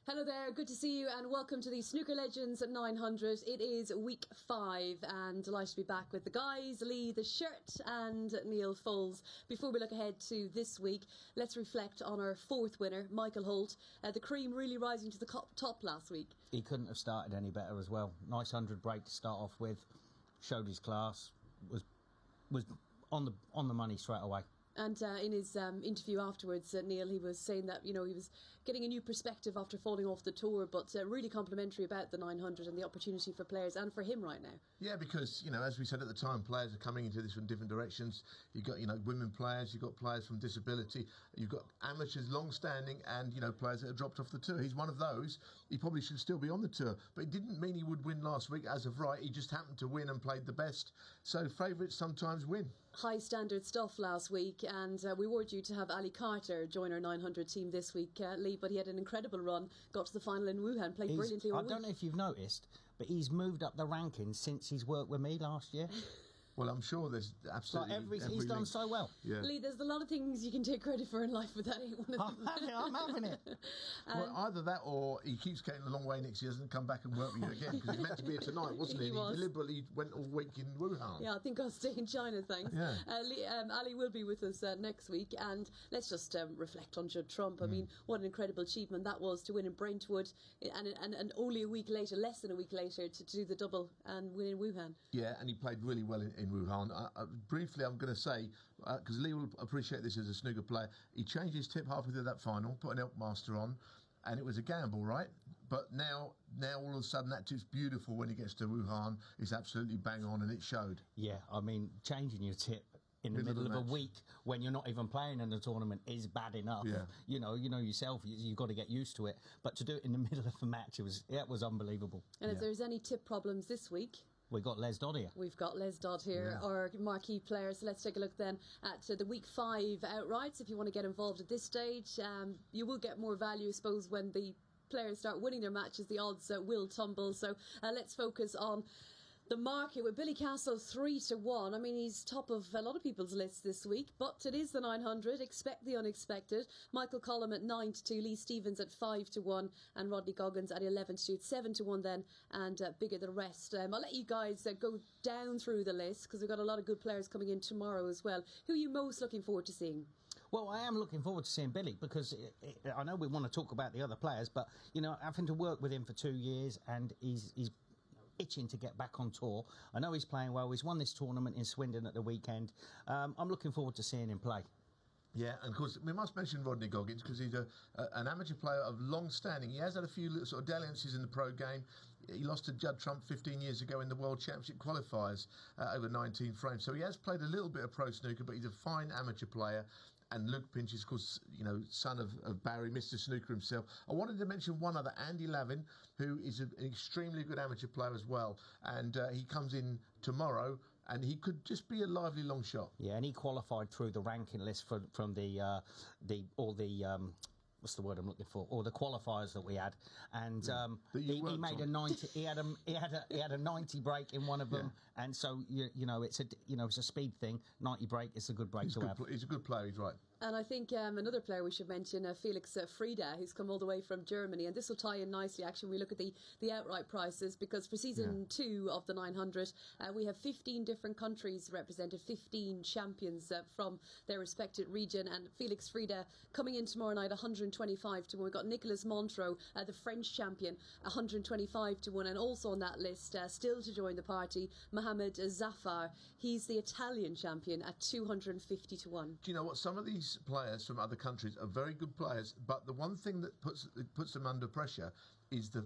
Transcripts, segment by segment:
Hello there, good to see you and welcome to the Snooker Legends 900. It is week 5 and delighted to be back with the guys, Lee the Shirt and Neal Foulds. Before we look ahead to this week, let's reflect on our 4th winner, Michael Holt. The cream really rising to the top last week. He couldn't have started any better as well. Nice 100 break to start off with, showed his class, was on the money straight away. And in his interview afterwards, Neal, he was saying that, he was getting a new perspective after falling off the tour, but really complimentary about the 900 and the opportunity for players and for him right now. Yeah, because, as we said at the time, players are coming into this from different directions. You've got, women players, you've got players from disability, you've got amateurs, long-standing, and, players that have dropped off the tour. He's one of those. He probably should still be on the tour, but it didn't mean he would win last week as of right. He just happened to win and played the best. So favourites sometimes win. High standard stuff last week, and we were due to have Ali Carter join our 900 team this week, Lee, but he had an incredible run, got to the final in Wuhan, played brilliantly all week. I don't know if you've noticed, but he's moved up the rankings since he's worked with me last year. Well, I'm sure there's absolutely... he's done so well. Yeah. Lee, there's a lot of things you can take credit for in life, but that ain't one of them. I'm having it. Well, either that or he keeps getting a long way next year, doesn't come back and work with you again, because he meant to be here tonight, wasn't he? He deliberately went all week in Wuhan. Yeah, I think I'll stay in China, thanks. Yeah. Ali will be with us next week, and let's just reflect on Judd Trump. I mean, what an incredible achievement that was to win in Brentwood, and only a week later, less than a week later, to do the double and win in Wuhan. Yeah, and he played really well in Wuhan. Briefly, I'm going to say, because Lee will appreciate this as a snooker player, he changed his tip halfway through that final, put an Elk Master on, and it was a gamble, right? But now all of a sudden that tip's beautiful when he gets to Wuhan. It's absolutely bang on, and it showed. Yeah, I mean, changing your tip in the middle of a week when you're not even playing in the tournament is bad enough. Yeah. You know yourself, you've got to get used to it. But to do it in the middle of a match, it was unbelievable. And if there's any tip problems this week... We've got Les Dodd here. We've got Les Dodd here, our marquee player. So let's take a look then at the week 5 outrights. If you want to get involved at this stage, you will get more value, I suppose, when the players start winning their matches. The odds will tumble. So let's focus on the market with Billy Castle 3-1. I mean, he's top of a lot of people's lists this week, but it is the 900. Expect the unexpected. Michael Collum at 9-2, Lee Stevens at 5-1, and Rodney Goggins at 11-2. It's 7-1 then, and bigger than the rest. I'll let you guys go down through the list because we've got a lot of good players coming in tomorrow as well. Who are you most looking forward to seeing? Well, I am looking forward to seeing Billy because I know we want to talk about the other players, but having to work with him for 2 years, and he's itching to get back on tour. I know he's playing well. He's won this tournament in Swindon at the weekend. I'm looking forward to seeing him play. Yeah, and of course we must mention Rodney Goggins because he's an amateur player of long standing. He has had a few little sort of dalliances in the pro game. He lost to Judd Trump 15 years ago in the World Championship qualifiers over 19 frames. So he has played a little bit of pro snooker, but he's a fine amateur player. And Luke Pinch is, of course, son of Barry, Mr. Snooker himself. I wanted to mention one other, Andy Lavin, who is an extremely good amateur player as well. And he comes in tomorrow, and he could just be a lively long shot. Yeah, and he qualified through the ranking list from what's the word I'm looking for? Or the qualifiers that we had, and he made a 90. He had a 90 break in one of them, and so it's a speed thing. 90 break, it's a good break to have. He's a good player. He's right. And I think another player we should mention, Felix Frieda, who's come all the way from Germany. And this will tie in nicely, actually, when we look at the outright prices, because for season 2 of the 900, we have 15 different countries represented, 15 champions from their respected region. And Felix Frieda coming in tomorrow night, 125-1. We've got Nicolas Montreux, the French champion, 125-1. And also on that list, still to join the party, Mohamed Zafar. He's the Italian champion at 250-1. Do you know what? Some of these players from other countries are very good players, but the one thing that puts them under pressure is the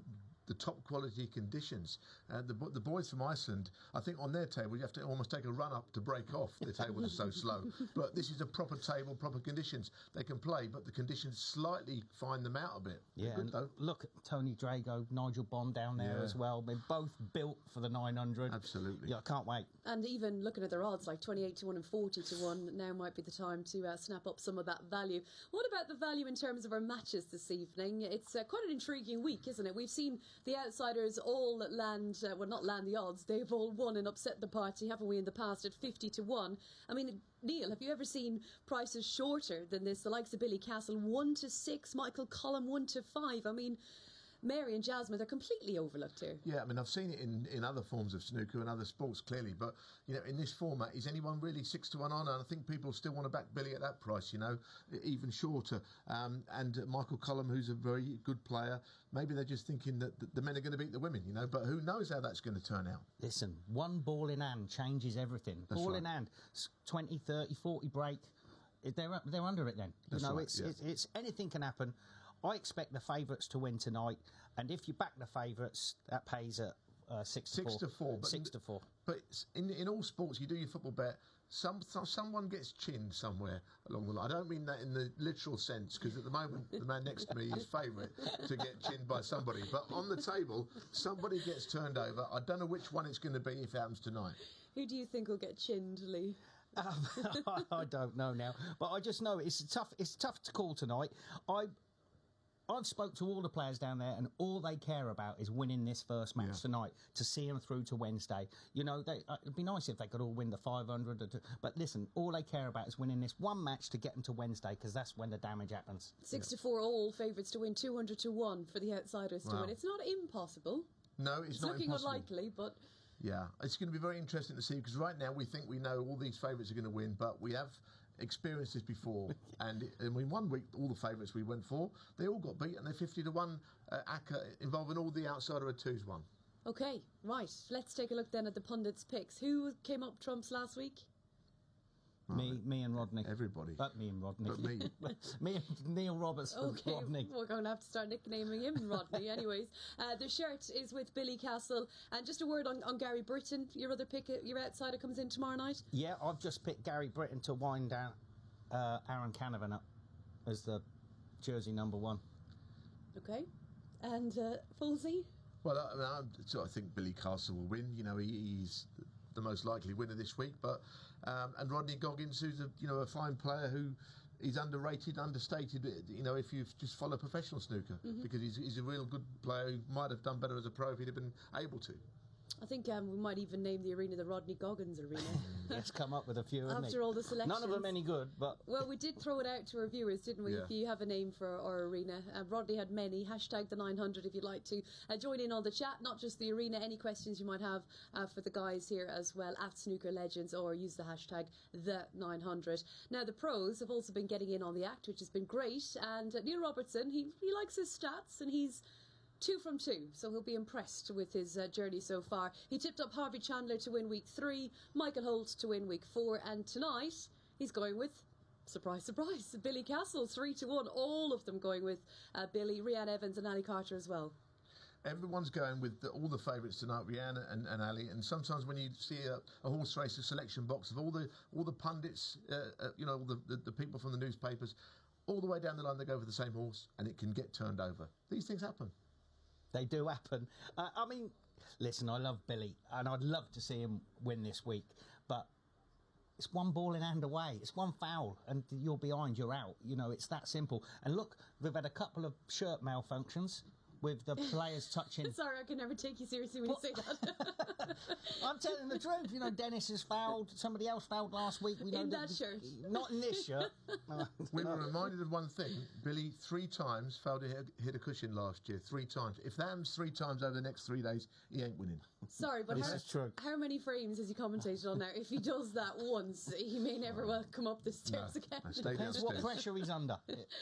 top quality conditions. The boys from Iceland, I think on their table you have to almost take a run up to break off. The tables are so slow. But this is a proper table, proper conditions. They can play, but the conditions slightly find them out a bit. Yeah, good, though. Look at Tony Drago, Nigel Bond down there as well. They're both built for the 900. Absolutely. Yeah, I can't wait. And even looking at their odds, like 28-1 and 40-1, now might be the time to snap up some of that value. What about the value in terms of our matches this evening? It's quite an intriguing week, isn't it? We've seen The outsiders all land, well, not land the odds, they've all won and upset the party, haven't we, in the past at 50 to 1. I mean, Neal, have you ever seen prices shorter than this? The likes of Billy Castle 1 to 6, Michael Collum 1 to 5. I mean, Mary and Jasmine, they're completely overlooked here. Yeah, I mean, I've seen it in other forms of snooker and other sports, clearly. But, you know, in this format, is anyone really 6 to 1 on? And I think people still want to back Billy at that price, you know, even shorter. And Michael Collum, who's a very good player, maybe they're just thinking that the men are going to beat the women, you know, but who knows how that's going to turn out. Listen, one ball in hand changes everything. That's ball right. in hand, 20, 30, 40 break. They're under it then. That's you know, right, it's anything can happen. I expect the favourites to win tonight, and if you back the favourites, that pays at 6 to 4. 6 to 4. But 6 to 4. But in all sports, you do your football bet. Someone gets chinned somewhere along the line. I don't mean that in the literal sense, because at the moment the man next to me is favourite to get chinned by somebody. But on the table, somebody gets turned over. I don't know which one it's going to be if it happens tonight. Who do you think will get chinned, Lee? I don't know now, but I just know it's tough to call tonight. I've spoke to all the players down there, and all they care about is winning this first match tonight to see them through to Wednesday. You know, it'd be nice if they could all win the 500. But listen, all they care about is winning this one match to get them to Wednesday, because that's when the damage happens. 6 to 4, all favourites to win, 200 to 1 for the outsiders to win. It's not impossible. No, it's not looking impossible. unlikely, but... Yeah, it's going to be very interesting to see, because right now we think we know all these favourites are going to win, but we have experienced this before. And in 1 week, all the favourites we went for, they all got beat, and they're 50 to 1 ACCA involving all the outsider of twos won. OK, right. Let's take a look then at the pundits' picks. Who came up trumps last week? Me and Rodney. Everybody. But me and Rodney. But me. Me and Neal Roberts and Okay, Rodney. we're going to have to start nicknaming him Rodney. Anyways, the shirt is with Billy Castle. And just a word on Gary Britton. Your other pick, your outsider comes in tomorrow night? Yeah, I've just picked Gary Britton to wind down Aaron Canavan up as the jersey number 1. OK. And Fouldsy? Well, I think Billy Castle will win. You know, he's the most likely winner this week. But and Rodney Goggins, who's a fine player who is underrated, understated. You know, if you just follow professional snooker, because he's a real good player who might have done better as a pro if he'd have been able to. I think we might even name the arena the Rodney Goggins Arena. Let's come up with a few. After all the selections. None of them any good, but... Well, we did throw it out to our viewers, didn't we? Yeah. If you have a name for our arena. Rodney had many. Hashtag the 900 if you'd like to join in on the chat. Not just the arena, any questions you might have for the guys here as well at Snooker Legends, or use the hashtag the 900. Now, the pros have also been getting in on the act, which has been great. And Neal Robertson, he likes his stats, and he's 2 from 2, so he'll be impressed with his journey so far. He tipped up Harvey Chandler to win week 3, Michael Holt to win week 4, and tonight he's going with, surprise, surprise, Billy Castle, 3 to 1, all of them going with Billy, Rhiann Evans and Ali Carter as well. Everyone's going with all the favourites tonight, Rhiann and Ali. And sometimes when you see a horse race, a selection box of all the pundits, all the people from the newspapers, all the way down the line, they go for the same horse, and it can get turned over. These things happen. They do happen. I mean, listen, I love Billy, and I'd love to see him win this week, but it's one ball in hand away. It's one foul, and you're behind, you're out. You know, it's that simple. And look, we've had a couple of shirt malfunctions with the players touching... Sorry, I can never take you seriously when you say that. I'm telling the truth. You know, Dennis has fouled. Somebody else fouled last week. We know in that shirt. Not in this shirt. We were reminded of one thing. Billy 3 times failed to hit a cushion last year. 3 times. If that happens 3 times over the next 3 days, he ain't winning. Sorry, but This is true. How many frames has he commentated on now? If he does that once, he may never well come up the stairs again. Stay Depends what downstairs. pressure he's under.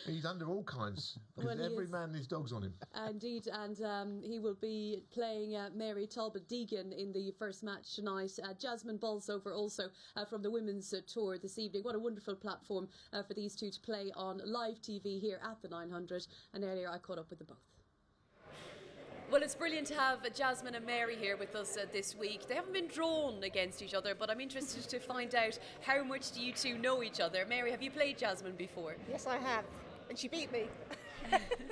He's under all kinds. Because Well, he every is. man his dog's on him. Indeed, and he will be playing Mary Talbot-Deegan in the first match tonight. Jasmine Bolsover also from the women's tour this evening. What a wonderful platform for these two to play on live TV here at the 900. And earlier I caught up with them both. Well, it's brilliant to have Jasmine and Mary here with us this week. They haven't been drawn against each other, but I'm interested to find out how much do you two know each other. Mary, have you played Jasmine before? Yes, I have. And she beat me.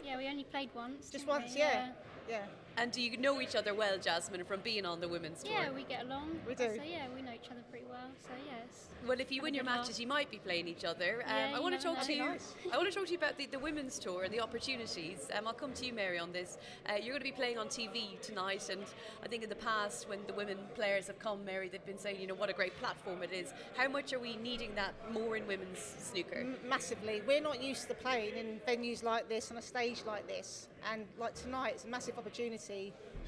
Yeah, we only played once. Just didn't once, we? yeah. Yeah. And do you know each other well, Jasmine, from being on the women's tour? Yeah, we get along. We do. So yeah, we know each other pretty well. So yes. Well, if you win a your good laugh. matches, you might be playing each other. Yeah, I you want to never talk know. to you. Nice. I want to talk to you about the women's tour and the opportunities. I'll come to you, Mary, on this. You're going to be playing on TV tonight, and I think in the past, when the women players have come, Mary, they've been saying, what a great platform it is. How much are we needing that more in women's snooker? Massively. We're not used to playing in venues like this, on a stage like this, and like tonight, it's a massive opportunity.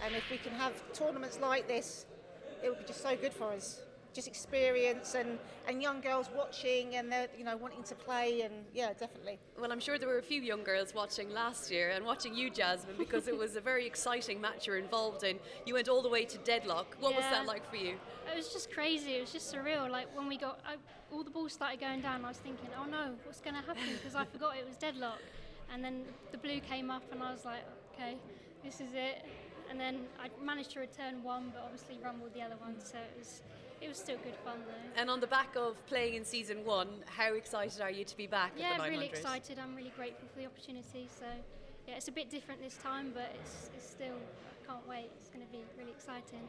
And if we can have tournaments like this, it would be just so good for us. Just experience and young girls watching, and they're wanting to play, and yeah, definitely. Well, I'm sure there were a few young girls watching last year and watching you, Jasmine, because it was a very exciting match you were involved in. You went all the way to deadlock. What was that like for you? It was just crazy. It was just surreal. Like when we got all the balls started going down, I was thinking, oh no, what's going to happen? Because I forgot it was deadlock. And then the blue came up, and I was like, okay, this is it. And then I managed to return one, but obviously rumbled the other one. So it was still good fun though. And on the back of playing in season 1, how excited are you to be back at the 900? Yeah, really excited. I'm really grateful for the opportunity. So yeah, it's a bit different this time, but it's still, I can't wait. It's going to be really exciting.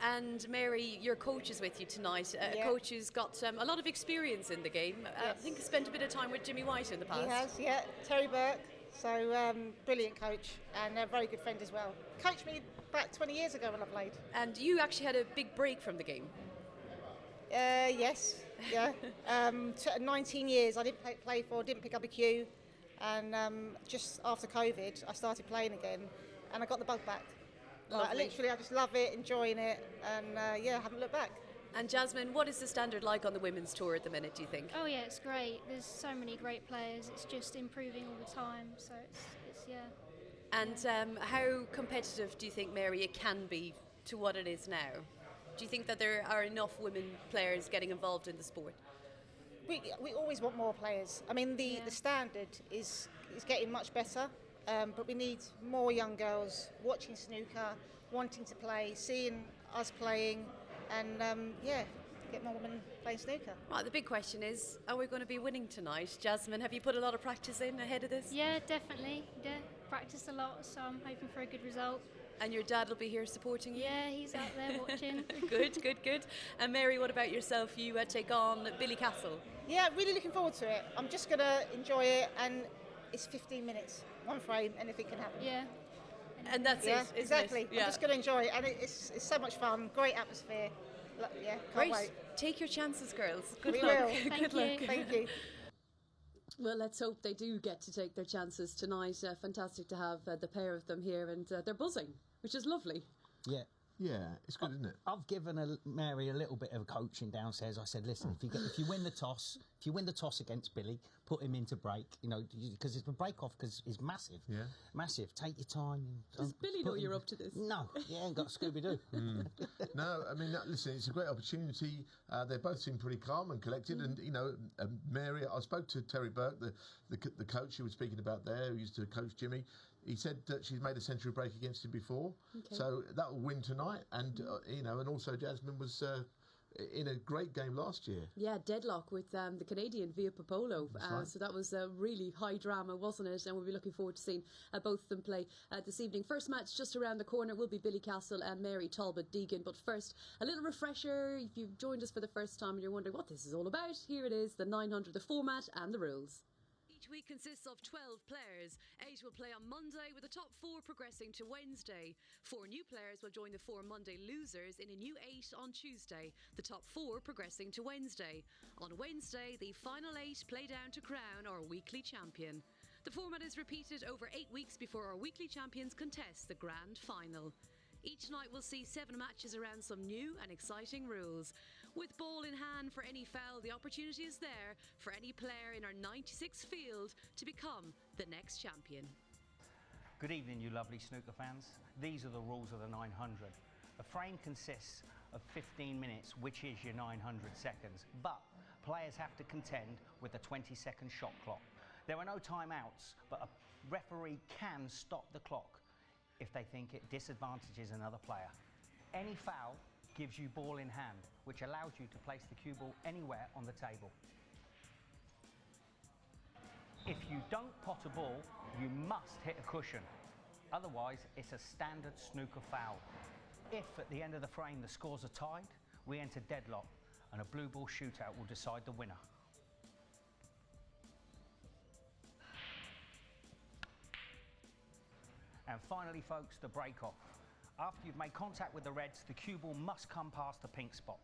And Mary, your coach is with you tonight. A coach who's got a lot of experience in the game. I think he spent a bit of time with Jimmy White in the past. He has, yeah. Terry Burke. So brilliant coach, and a very good friend as well. Coached me back 20 years ago when I played. And you actually had a big break from the game. Yes, yeah. 19 years I didn't didn't pick up a cue, and just after COVID I started playing again, and I got the bug back. Like, I just love it, enjoying it, and I haven't looked back. And Jasmine, what is the standard like on the women's tour at the minute, do you think? Oh yeah, it's great. There's so many great players. It's just improving all the time. So it's yeah. And how competitive do you think, Mary, it can be to what it is now? Do you think that there are enough women players getting involved in the sport? We always want more players. I mean, the standard is getting much better, but we need more young girls watching snooker, wanting to play, seeing us playing, and get more women playing snooker. Well, the big question is, are we going to be winning tonight? Jasmine, have you put a lot of practice in ahead of this? Yeah, definitely. Yeah, practiced a lot, so I'm hoping for a good result. And your dad will be here supporting you? Yeah, he's out there watching. Good. And Mary, what about yourself? You take on Billy Castle. Yeah, really looking forward to it. I'm just going to enjoy it, and it's 15 minutes, one frame, anything can happen. Yeah. And that's it, isn't exactly. it? Yeah. I'm just going to enjoy it, and it's so much fun, great atmosphere. Yeah, can't wait. Take your chances, girls. Good We luck. will. Good luck. Thank you. Well, let's hope they do get to take their chances tonight. Fantastic to have the pair of them here, and they're buzzing, which is lovely. Yeah. Yeah, it's good, isn't it? I've given Mary a little bit of coaching downstairs. I said, listen, if you win the toss against Billy, put him into break, because it's a break off because it's massive. Yeah. Massive. Take your time. Does Billy know you're up to this? No, he ain't got Scooby-Doo. No, I mean, listen, it's a great opportunity. They both seem pretty calm and collected. And, Mary, I spoke to Terry Burke, the coach who was speaking about there, who used to coach Jimmy. He said that she's made a century break against him before. Okay. So that will win tonight. And, and also Jasmine was in a great game last year. Yeah, deadlock with the Canadian Via Popolo. Right. So that was really high drama, wasn't it? And we'll be looking forward to seeing both of them play this evening. First match just around the corner will be Billy Castle and Mary Talbot-Deegan. But first, a little refresher. If you've joined us for the first time and you're wondering what this is all about, here it is, the 900, the format and the rules. Each week consists of 12 players. 8 will play on Monday, with the top 4 progressing to Wednesday. 4 new players will join the 4 Monday losers in a new 8 on Tuesday. The top 4 progressing to Wednesday. On Wednesday, the final 8 play down to crown our weekly champion. The format is repeated over 8 weeks before our weekly champions contest the grand final. Each night will see 7 matches around some new and exciting rules. With ball in hand for any foul, the opportunity is there for any player in our 96 field to become the next champion. Good evening, you lovely snooker fans. These are the rules of the 900. A frame consists of 15 minutes, which is your 900 seconds, but players have to contend with a 20-second shot clock. There are no timeouts, but a referee can stop the clock if they think it disadvantages another player. Any foul gives you ball in hand, which allows you to place the cue ball anywhere on the table. If you don't pot a ball, you must hit a cushion. Otherwise, it's a standard snooker foul. If at the end of the frame the scores are tied, we enter deadlock and a blue ball shootout will decide the winner. And finally, folks, the break-off. After you've made contact with the reds, the cue ball must come past the pink spot.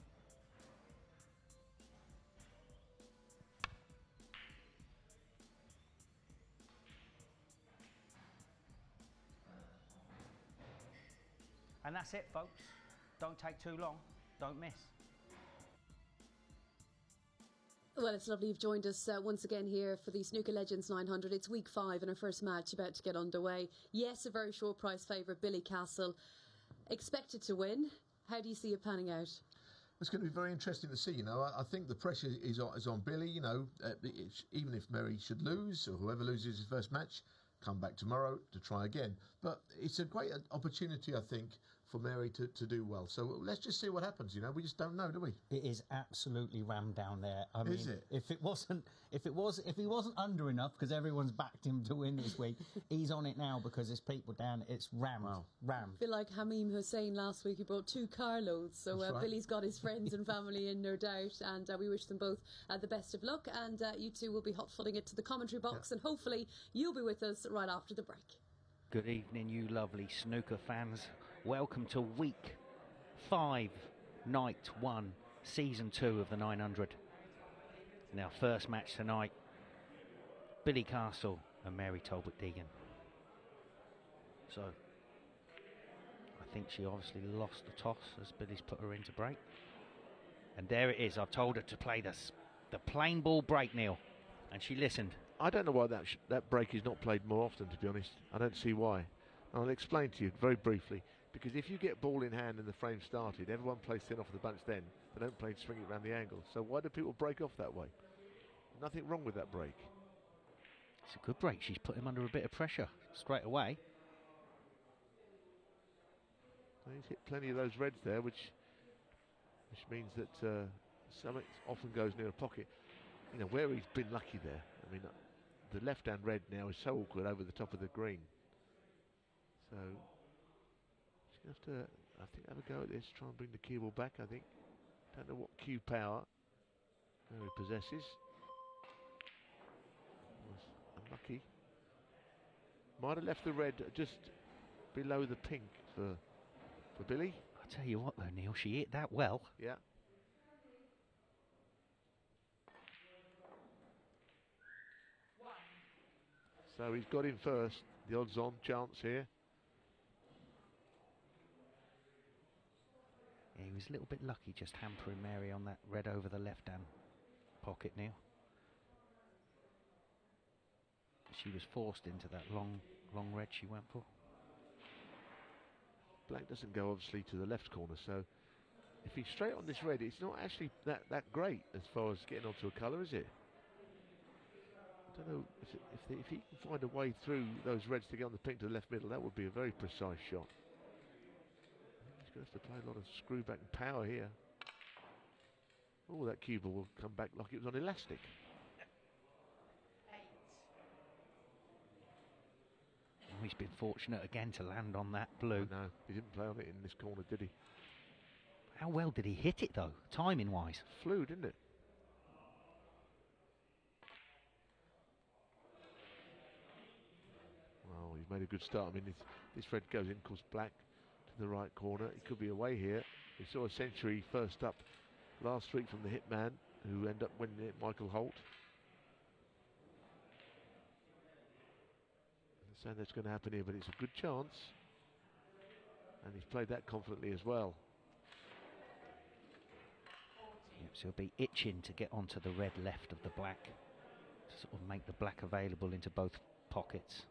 And that's it, folks. Don't take too long. Don't miss. Well, it's lovely you've joined us once again here for the Snooker Legends 900. It's week 5 and our first match about to get underway. Yes, a very short price favourite, Billy Castle. Expected to win. How do you see it panning out? It's going to be very interesting to see. You know, I think the pressure is on Billy. You know, even if Mary should lose or whoever loses his first match, come back tomorrow to try again. But it's a great opportunity, I think, for Mary to do well. So let's just see what happens. You know, we just don't know, do we? It is absolutely rammed down there. I mean, Is it? if he wasn't under enough because everyone's backed him to win this week, he's on it now because there's people down. It's rammed, rammed. I feel like Hamim Hussein last week. He brought 2 carloads. So That's right. Billy's got his friends and family in, no doubt. And we wish them both the best of luck. And you two will be hot-footing it to the commentary box. And hopefully you'll be with us right after the break. Good evening, you lovely snooker fans. Welcome to week 5, night 1, season 2 of the 900. Now, first match tonight, Billy Castle and Mary Talbot-Deegan. So, I think she obviously lost the toss as Billy's put her into break. And there it is. I've told her to play the plain ball break, Neal. And she listened. I don't know why that break is not played more often, to be honest. I don't see why. I'll explain to you very briefly. Because if you get ball in hand and the frame started, everyone plays thin off the bunch then. They don't play swing it around the angle. So why do people break off that way? Nothing wrong with that break. It's a good break. She's put him under a bit of pressure straight away. He's hit plenty of those reds there, which means that something often goes near a pocket. You know, where he's been lucky there. I mean, the left-hand red now is so awkward over the top of the green. So she's going to have to, I think, have a go at this. Try and bring the cue ball back, I think. Don't know what cue power he possesses. Was unlucky. Might have left the red just below the pink for Billy. I tell you what, though, Neal, she hit that well. Yeah. So he's got him first. The odds-on chance here. Yeah, he was a little bit lucky just hampering Mary on that red over the left-hand pocket, Neal. She was forced into that long red she went for. Black doesn't go obviously to the left corner, so if he's straight on this red, it's not actually that great as far as getting onto a colour, is it? I don't know if he can find a way through those reds to get on the pink to the left middle. That would be a very precise shot. He's going to have to play a lot of screw back and power here. Oh, that cue ball will come back like it was on elastic. Oh, he's been fortunate again to land on that blue. No, he didn't play on it in this corner, did he? How well did he hit it, though, timing-wise? Flew, didn't it? Well, he's made a good start. I mean, this red goes in, of course, black to the right corner. It could be away here. We saw a century first up last week from the Hitman, who ended up winning it, Michael Holt. I'm saying that's going to happen here, but it's a good chance. And he's played that confidently as well. Yep, so he'll be itching to get onto the red left of the black, to sort of make the black available into both pockets.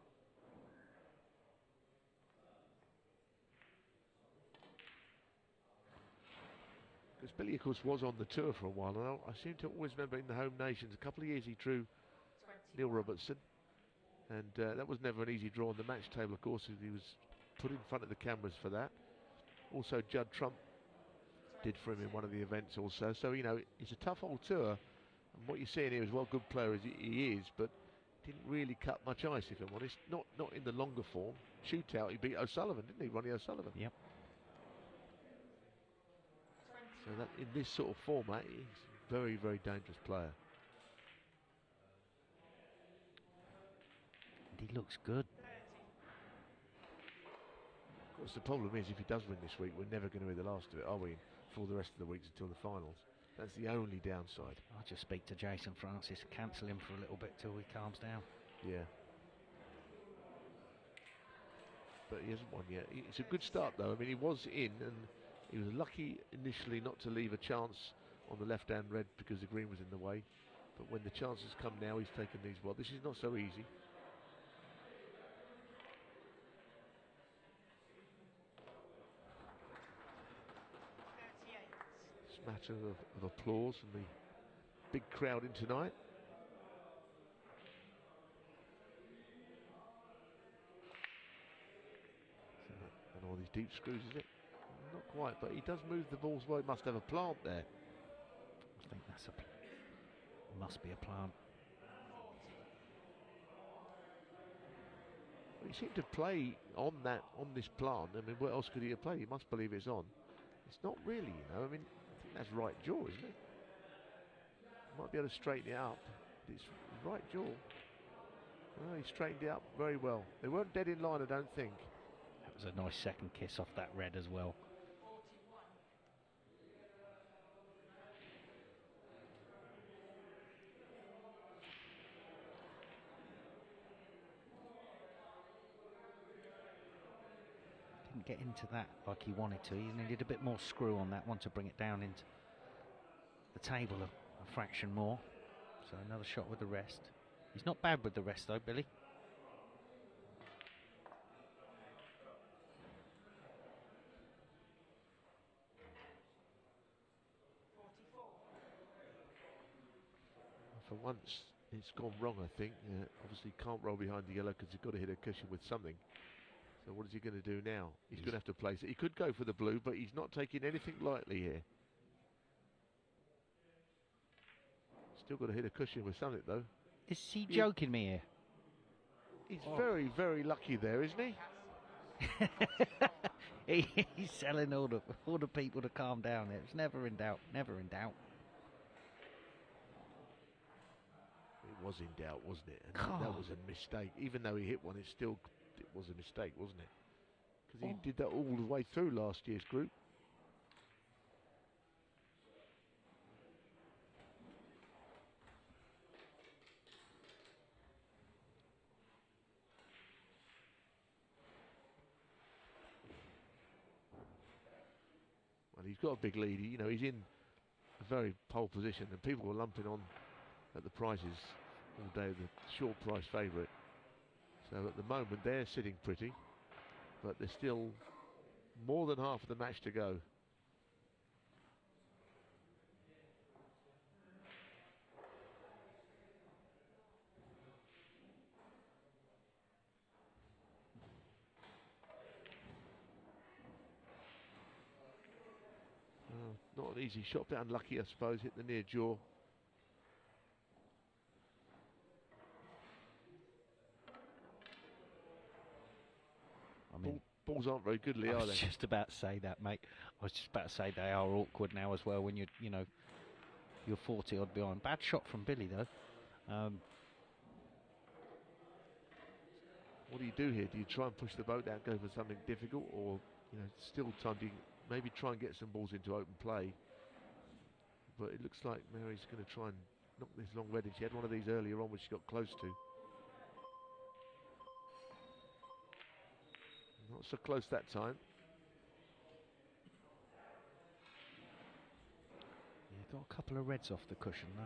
Because Billy, of course, was on the tour for a while, and I seem to always remember in the home nations, a couple of years he drew Neal Robertson, and that was never an easy draw on the match table, of course. He was put in front of the cameras for that. Also, Judd Trump did for him in one of the events also. So, you know, it's a tough old tour, and what you're seeing here is, well, good player as he is, but didn't really cut much ice, if I'm honest. Not in the longer form. Shootout, he beat O'Sullivan, didn't he? Ronnie O'Sullivan. Yep. So that in this sort of format, he's a very, very dangerous player. And he looks good. Of course, the problem is, if he does win this week, we're never going to be the last of it, are we? For the rest of the weeks until the finals. That's the only downside. I'll just speak to Jason Francis, cancel him for a little bit till he calms down. Yeah. But he hasn't won yet. It's a good start, though. I mean, he was in, and he was lucky initially not to leave a chance on the left-hand red because the green was in the way. But when the chances come now, he's taken these well. This is not so easy. Matter of applause from the big crowd in tonight. And all these deep screws, is it? Not quite, but he does move the balls well. He must have a plant there. I think that's must be a plant. Well, he seemed to play on this plant. I mean, what else could he have played? He must believe it's on. It's not really, you know. I mean, that's right jaw, isn't it? Might be able to straighten it up. It's right jaw. Well, he straightened it up very well. They weren't dead in line, I don't think. That was a nice second kiss off that red as well. Didn't get into that like he wanted to. He needed a bit more screw on that one to bring it down into the table a fraction more. So another shot with the rest. He's not bad with the rest though, Billy. For once, it's gone wrong, I think. Obviously, can't roll behind the yellow because he's got to hit a cushion with something. So what is he going to do now? He's going to have to place it. He could go for the blue, but he's not taking anything lightly here. Still got to hit a cushion with something, though. Is he joking me here? He's very, very lucky there, isn't he? He's telling all the people to calm down. It's never in doubt. Never in doubt. It was in doubt, wasn't it? And that was a mistake. Even though he hit one, it was a mistake, wasn't it? Because he did that all the way through last year's group. Well, he's got a big lead. You know, he's in a very pole position, and people were lumping on at the prices all day, the short price favourite. So at the moment they're sitting pretty, but there's still more than half of the match to go. Not an easy shot, a bit unlucky I suppose, hit the near jaw. I mean, balls aren't very good, Lee, are they? I was just about to say that, mate. I was just about to say they are awkward now as well when you're 40 odd behind. Bad shot from Billy though. What do you do here? Do you try and push the boat down, go for something difficult, or still time to maybe try and get some balls into open play? But it looks like Mary's going to try and knock this long red in. She had one of these earlier on, which she got close to. Not so close that time. Yeah, got a couple of reds off the cushion though.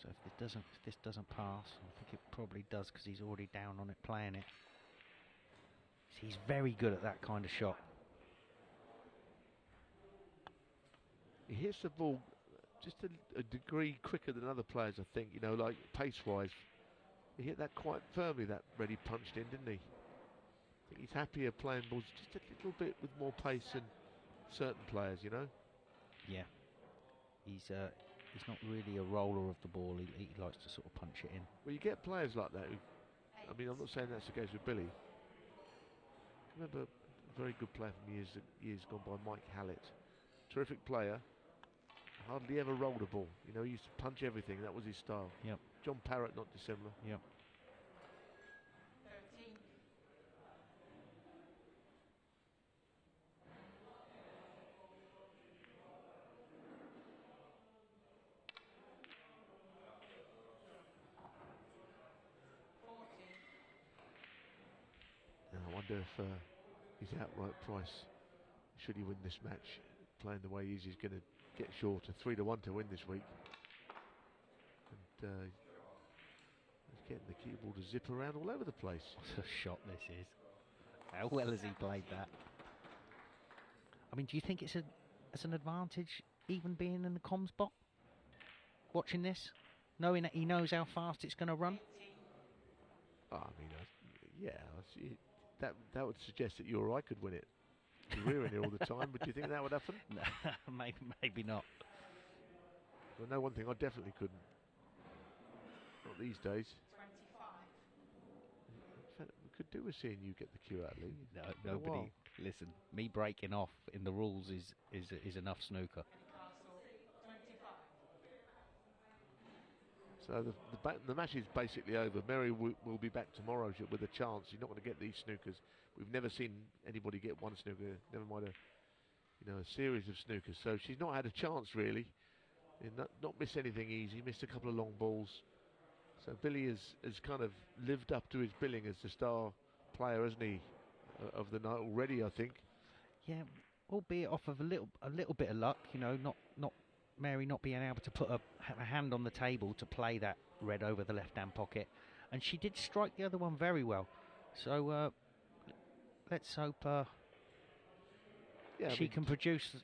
So if this doesn't pass, I think it probably does because he's already down on it playing it. He's very good at that kind of shot. He hits the ball just a degree quicker than other players, I think, like pace-wise. He hit that quite firmly, that red he punched in, didn't he? I think he's happier playing balls just a little bit with more pace than certain players, Yeah. He's He's not really a roller of the ball. He likes to sort of punch it in. Well, you get players like that. I mean, I'm not saying that's the case with Billy. I remember a very good player from years gone by, Mike Hallett. Terrific player. Hardly ever rolled a ball. You know, he used to punch everything. That was his style. Yep. John Parrott, not dissimilar. Yep. 13. Now, I wonder if his outright price, should he win this match, playing the way he is, he's going to get short. 3-1 to win this week. And he's getting the cue ball to zip around all over the place. What a shot this is. How well has he played that? I mean, do you think it's an advantage even being in the comms bot? Watching this? Knowing that he knows how fast it's going to run? Oh, I mean, that would suggest that you or I could win it. We're in here all the time, but do you think that would happen? No, maybe not. Well, no, one thing I definitely couldn't. Not these days. 25. In fact, we could do with seeing you get the cue out, Lee. No, nobody. Listen, me breaking off in the rules is enough snooker. So the match is basically over. Mary will be back tomorrow with a chance. You're not going to get these snookers. We've never seen anybody get one snooker, never mind a series of snookers. So she's not had a chance really. Not missed anything easy. Missed a couple of long balls. So Billy has kind of lived up to his billing as the star player, hasn't he, of the night already? I think. Yeah, albeit off of a little bit of luck. You know, not Mary not being able to put a hand on the table to play that red over the left-hand pocket, and she did strike the other one very well. So let's hope she can produce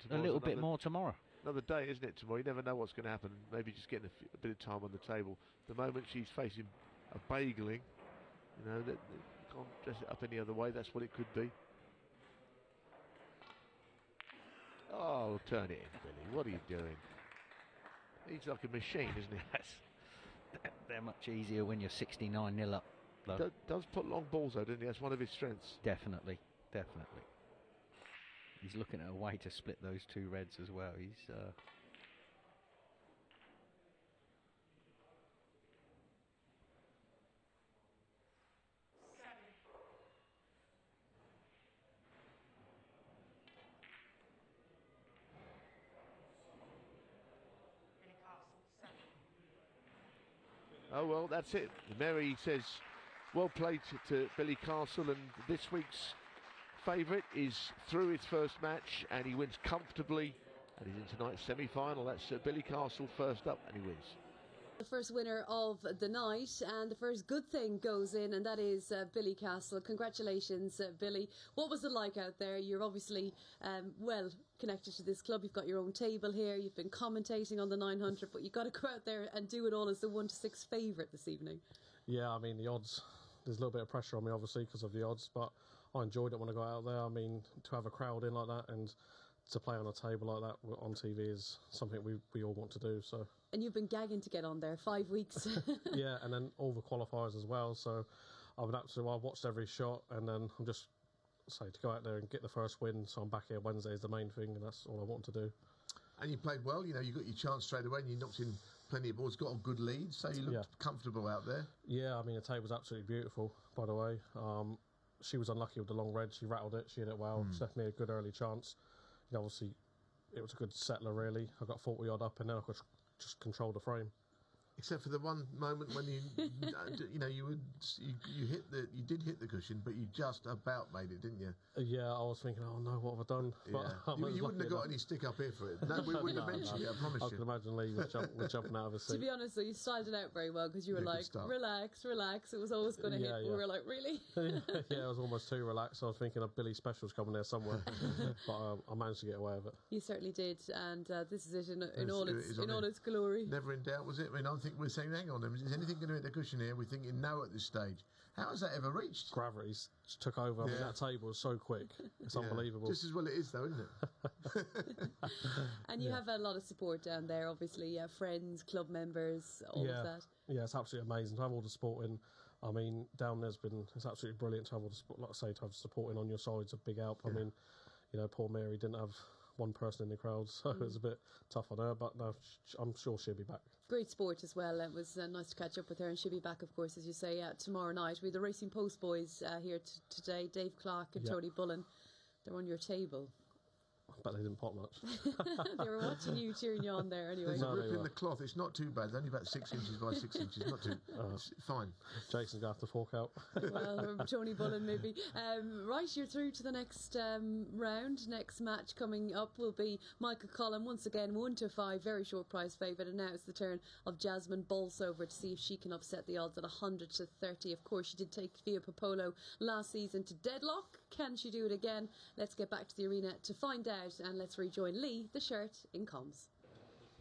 a little bit more tomorrow. Another day, isn't it, tomorrow? You never know what's going to happen. Maybe just getting a bit of time on the table. The moment she's facing a bageling, you know, that can't dress it up any other way. That's what it could be. Oh, turn it in, Billy. What are you doing? He's like a machine, isn't he? Yes. They're much easier when you're 69-0 up, though. Does put long balls, though, doesn't he? That's one of his strengths. Definitely. He's looking at a way to split those two reds as well. He's... Oh, well, that's it. Mary says, well played to Billy Castle, and this week's favourite is through his first match, and he wins comfortably, and he's in tonight's semi-final. That's Billy Castle first up, and he wins. The first winner of the night, and the first good thing goes in, and that is Billy Castle. Congratulations, Billy. What was it like out there? You're obviously well connected to this club. You've got your own table here. You've been commentating on the 900, but you've got to go out there and do it all as the 1-6 favourite this evening. Yeah, I mean, the odds, there's a little bit of pressure on me, obviously, because of the odds, but I enjoyed it when I got out there. I mean, to have a crowd in like that and to play on a table like that on TV is something we all want to do. So. And you've been gagging to get on there 5 weeks. Yeah, and then all the qualifiers as well. So I've watched every shot, and then I'm just to go out there and get the first win. So I'm back here Wednesday is the main thing, and that's all I want to do. And you played well. You know, you got your chance straight away, and you knocked in plenty of balls. Got on good leads, so you looked comfortable out there. Yeah, I mean the table's absolutely beautiful. By the way, she was unlucky with the long red. She rattled it. She hit it well. She left me a good early chance. You know, obviously, it was a good settler. Really, I got 40 odd up, and then I could just control the frame. Except for the one moment when you did hit the cushion, but you just about made it, didn't you? Yeah, I was thinking, oh no, what have I done? Yeah. You wouldn't have got any stick up here for it. No, we wouldn't have mentioned it, I promise you. I can imagine Lee was jumping out of his seat. To be honest, though, you started it out very well because you were like, relax. It was always going to hit. We were like, really? Yeah, I was almost too relaxed. I was thinking of Billy Specials coming there somewhere, but I managed to get away with it. You certainly did, and this is it in all its glory. Never in doubt, was it? I mean, I'm think we're saying, hang on, is anything going to hit the cushion here? We're thinking no at this stage. How has that ever reached? Gravity's took over. I mean, that table is so quick. It's unbelievable. Just as well it is, though, isn't it? And you have a lot of support down there, obviously, friends, club members, all of that. Yeah, it's absolutely amazing to have all the supporting. I mean, down there's it's absolutely brilliant to have all the support. Like I say, to have supporting on your side's a big help. I mean, you know, poor Mary didn't have one person in the crowd, so it was a bit tough on her, but no, I'm sure she'll be back. Great sport as well. It was nice to catch up with her, and she'll be back, of course, as you say, tomorrow night. We have the Racing Post boys here today, Dave Clark and Tony Bullen. They're on your table. But they didn't pop much. They were watching you, cheering you on there anyway. There's a rip in the cloth. It's not too bad. It's only about 6 inches by 6 inches. Not too. It's fine. Jason's going to have to fork out. Well, Tony Bullen maybe. Right, you're through to the next round. Next match coming up will be Michael Collum. Once again, 1-5, very short prize favourite. And now it's the turn of Jasmine Bolsover to see if she can upset the odds at 100-30. Of course, she did take Via Popolo last season to deadlock. Can she do it again? Let's get back to the arena to find out. And let's rejoin Lee, the shirt, in comms.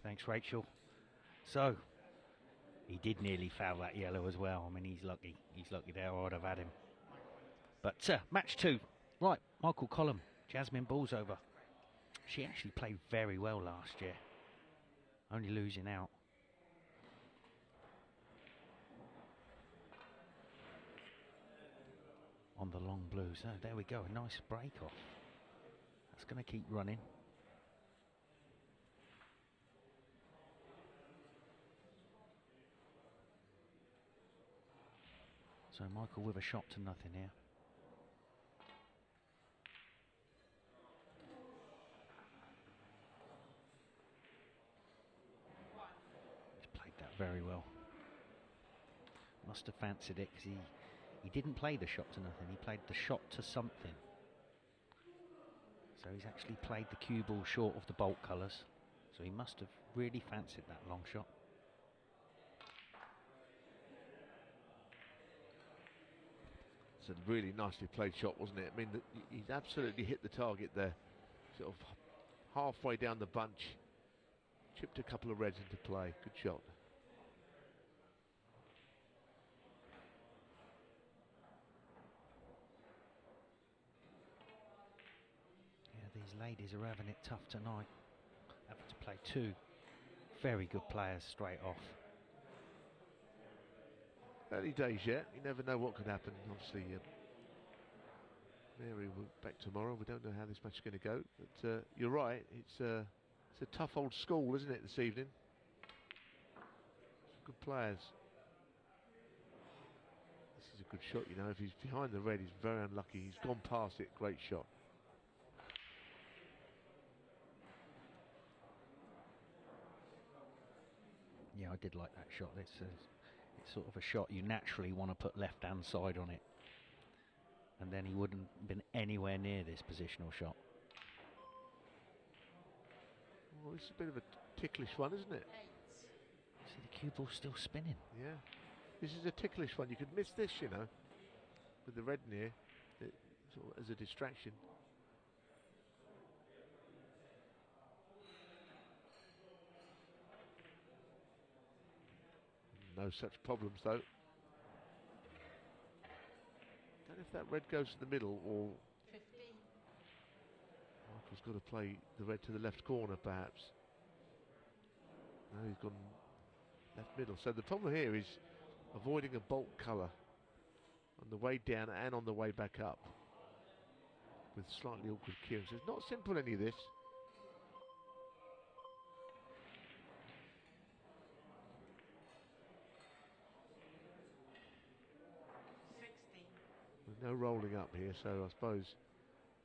Thanks, Rachel. So, he did nearly foul that yellow as well. I mean, he's lucky. He's lucky there, or I'd have had him. But match 2. Right, Michael Collum, Jasmine Bolsover. She actually played very well last year. Only losing out. On the long blues. Oh, there we go. A nice break off. That's going to keep running. So Michael with a shot to nothing here. He's played that very well. Must have fancied it because he didn't play the shot to nothing. He played the shot to something. So he's actually played the cue ball short of the bolt colours. So he must have really fancied that long shot. It's a really nicely played shot, wasn't it? I mean, he's absolutely hit the target there. Sort of halfway down the bunch. Chipped a couple of reds into play. Good shot. These ladies are having it tough tonight, having to play 2 very good players straight off. Early days yet, you never know what could happen. Obviously, Mary will be back tomorrow. We don't know how this match is going to go, but you're right. It's a tough old school, isn't it, this evening? Some good players. This is a good shot, you know. If he's behind the red, he's very unlucky. He's gone past it. Great shot. Yeah, I did like that shot. It's sort of a shot you naturally want to put left-hand side on it. And then he wouldn't have been anywhere near this positional shot. Well, this is a bit of a ticklish one, isn't it? See, the cue ball's still spinning. Yeah. This is a ticklish one. You could miss this, you know, with the red near, sort of as a distraction. No such problems, though. Don't know if that red goes to the middle or... 15. Michael's got to play the red to the left corner, perhaps. No, he's gone left middle. So the problem here is avoiding a bolt colour on the way down and on the way back up with slightly awkward cues. It's not simple, any of this. No rolling up here, so I suppose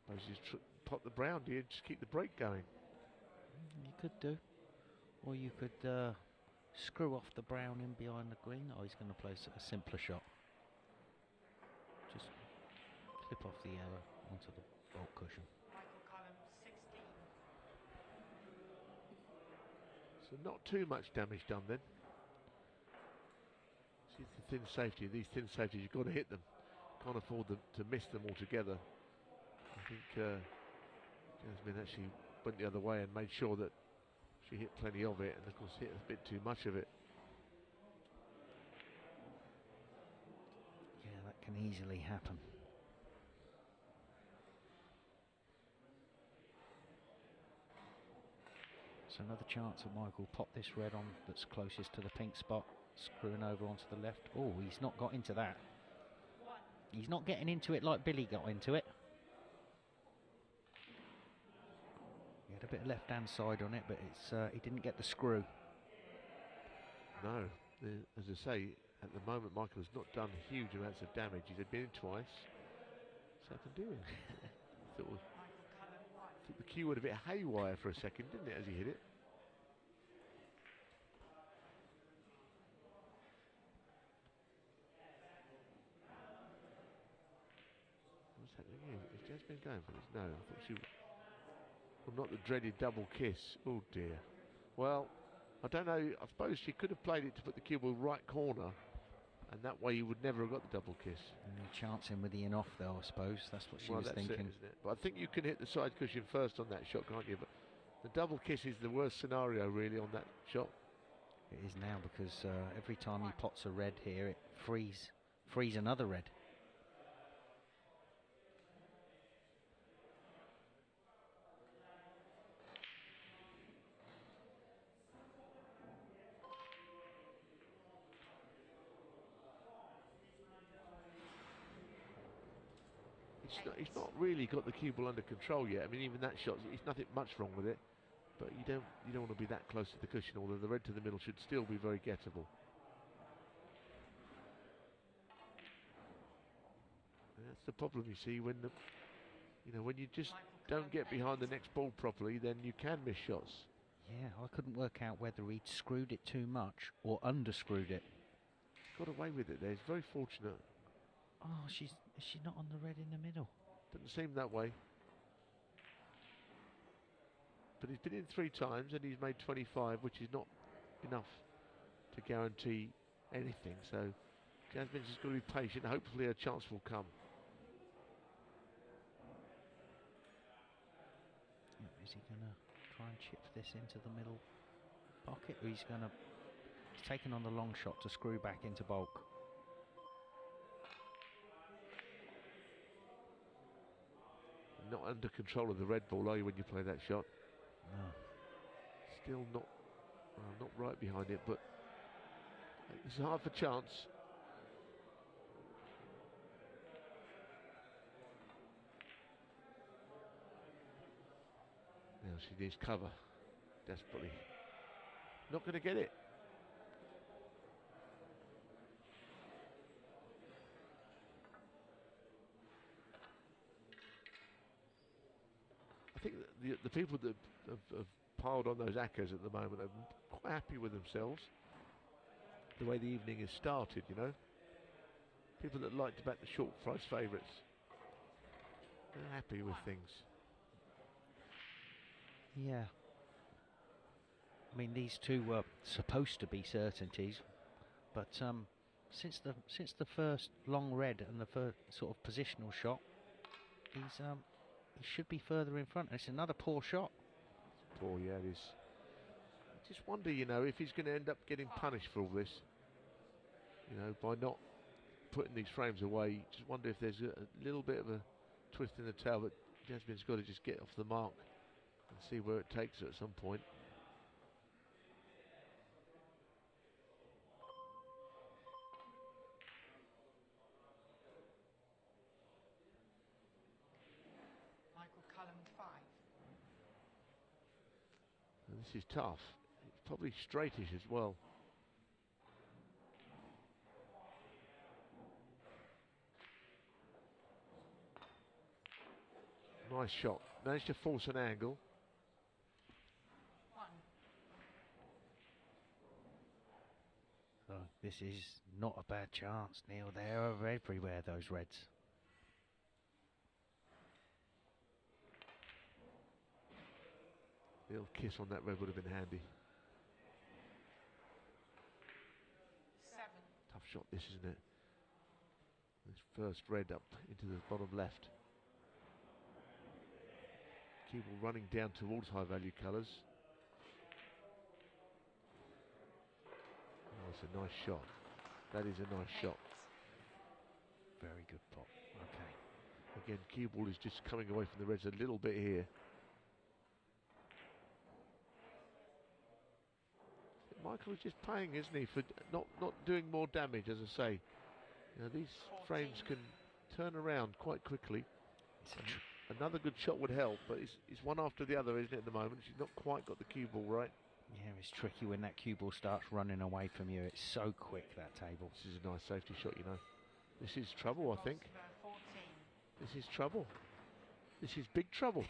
you pot the brown, do you? Just keep the break going. You could do. Or you could screw off the brown in behind the green. Oh, he's going to play a simpler shot. Just clip off the arrow onto the bolt cushion. Michael Collum, 16. So not too much damage done then. See the thin safety. These thin safeties, you've got to hit them. Can't afford to miss them altogether. I think Jasmine actually went the other way and made sure that she hit plenty of it, and of course hit a bit too much of it. can easily happen. So another chance of Michael pop this red on that's closest to the pink spot, screwing over onto the left. Oh, he's not got into that. He's not getting into it like Billy got into it. He had a bit of left-hand side on it, but it's he didn't get the screw. No, as I say, at the moment Michael has not done huge amounts of damage. He's been in twice. What's happened to him? thought the cue went a bit haywire for a second, didn't it, as he hit it? What's happening here? Is Jasmine going for this? No, I thought she... Well, not the dreaded double kiss. Oh dear. Well, I don't know. I suppose she could have played it to put the cue ball right corner, and that way you would never have got the double kiss. And you chance him with the in off though, I suppose. That's what she was thinking. It, isn't it? But I think you can hit the side cushion first on that shot, can't you? But the double kiss is the worst scenario really on that shot. It is now, because every time he pots a red here, it frees another red. He's not really got the cue ball under control yet. I mean, even that shot, there's nothing much wrong with it. But you don't want to be that close to the cushion, although the red to the middle should still be very gettable. And that's the problem, you see, when when you just don't get behind the next ball properly, then you can miss shots. Yeah, I couldn't work out whether he'd screwed it too much or underscrewed it. Got away with it there. It's very fortunate. Oh, is she not on the red in the middle? Doesn't seem that way. But he's been in 3 times and he's made 25, which is not enough to guarantee anything. So Jasmine's just got to be patient. Hopefully a chance will come. Is he going to try and chip this into the middle pocket? Or he's taken on the long shot to screw back into bulk. Not under control of the red ball, are you, when you play that shot? No. Still not right behind it, but it's hard for chance. Now she needs cover desperately. Not going to get it. I think that the people that have piled on those accas at the moment are quite happy with themselves. The way the evening has started, People that like to back the short price favourites. They're happy with things. Yeah. I mean, these two were supposed to be certainties, but since the first long red and the first sort of positional shot, he should be further in front. It's another poor shot. Poor, yeah, it is. I just wonder, if he's going to end up getting punished for all this. By not putting these frames away. Just wonder if there's a little bit of a twist in the tail, but Jasmine's got to just get off the mark and see where it takes her at some point. And this is tough. It's probably straightish as well. Nice shot. Managed to force an angle. So this is not a bad chance, Neil. They are everywhere, those reds. A little kiss on that red would have been handy. 7. Tough shot this, isn't it? This first red up into the bottom left. Cue ball running down towards high value colours. Oh, it's a nice shot. That is a nice shot. Very good pot. Okay. Again, cue ball is just coming away from the reds a little bit here. Michael is just paying, isn't he, for not doing more damage, as I say. You know, these frames can turn around quite quickly. Another good shot would help, but it's one after the other, isn't it, at the moment? She's not quite got the cue ball right. Yeah, it's tricky when that cue ball starts running away from you. It's so quick, that table. This is a nice safety shot, you know. This is trouble, I think. This is trouble. This is big trouble.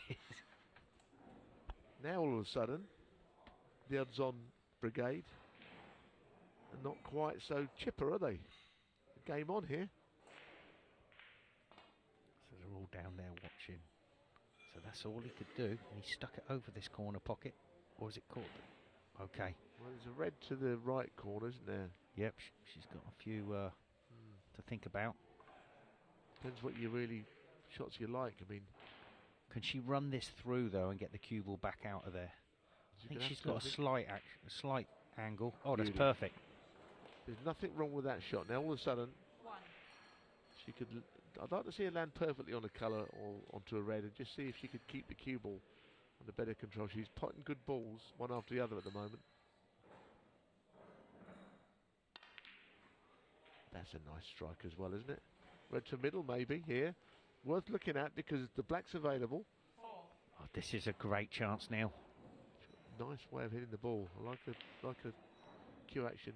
Now, all of a sudden, the odds-on brigade are not quite so chipper, are they? Game on here. So they're all down there watching. So that's all he could do. And he stuck it over this corner pocket. Or is it caught? Okay. Well, there's a red to the right corner, isn't there? Yep, she's got a few to think about. Depends what you really shots you like. I mean, can she run this through though and get the cue ball back out of there? I think she's got a slight angle. Oh, that's perfect. There's nothing wrong with that shot. Now all of a sudden, she could. I'd like to see her land perfectly on a colour or onto a red, and just see if she could keep the cue ball under better control. She's potting good balls one after the other at the moment. That's a nice strike as well, isn't it? Red to middle maybe here. Worth looking at because the black's available. Oh, this is a great chance now. Nice way of hitting the ball. I like a cue action.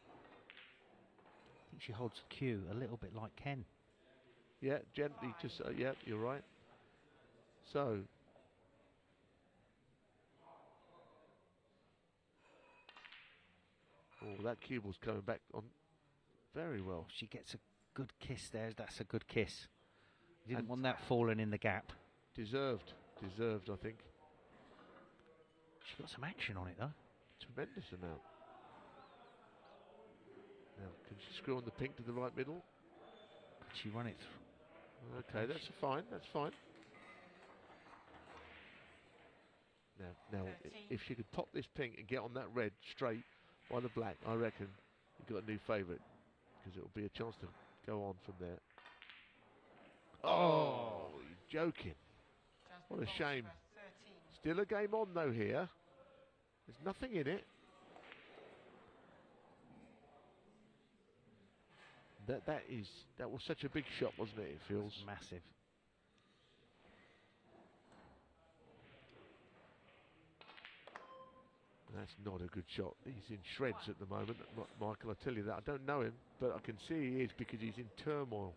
I think she holds the cue a little bit like Ken. Yeah, gently, just yeah, you're right. So that cue ball's coming back on very well. She gets a good kiss there. That's a good kiss. Didn't want that falling in the gap. Deserved, I think. She got some action on it though. Tremendous amount. Now, can she screw on the pink to the right middle? Could she run it through? Okay, that's fine. That's fine. Now, if she could pop this pink and get on that red straight by the black, I reckon you've got a new favourite, because it will be a chance to go on from there. Oh, you're joking. What a shame. Still a game on though here. There's nothing in it. That was such a big shot, wasn't it? It feels massive. That's not a good shot. He's in shreds at the moment, Michael. I tell you that. I don't know him, but I can see he is because he's in turmoil.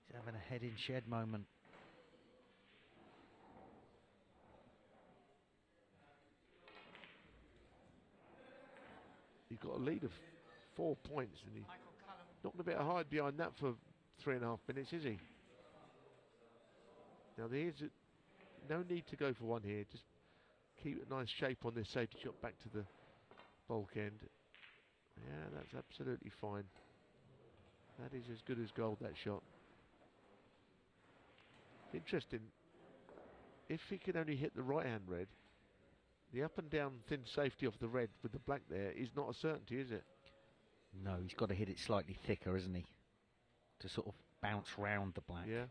He's having a head in shed moment. He's got a lead of 4 points, and he's not going to be able to hide behind that for 3.5 minutes, is he? Now there's no need to go for one here. Just keep a nice shape on this safety shot back to the bulk end. Yeah, that's absolutely fine. That is as good as gold, that shot. Interesting. If he can only hit the right hand red, the up and down thin safety of the red with the black there is not a certainty, is it? No, he's got to hit it slightly thicker, isn't he? To sort of bounce round the black. Yeah.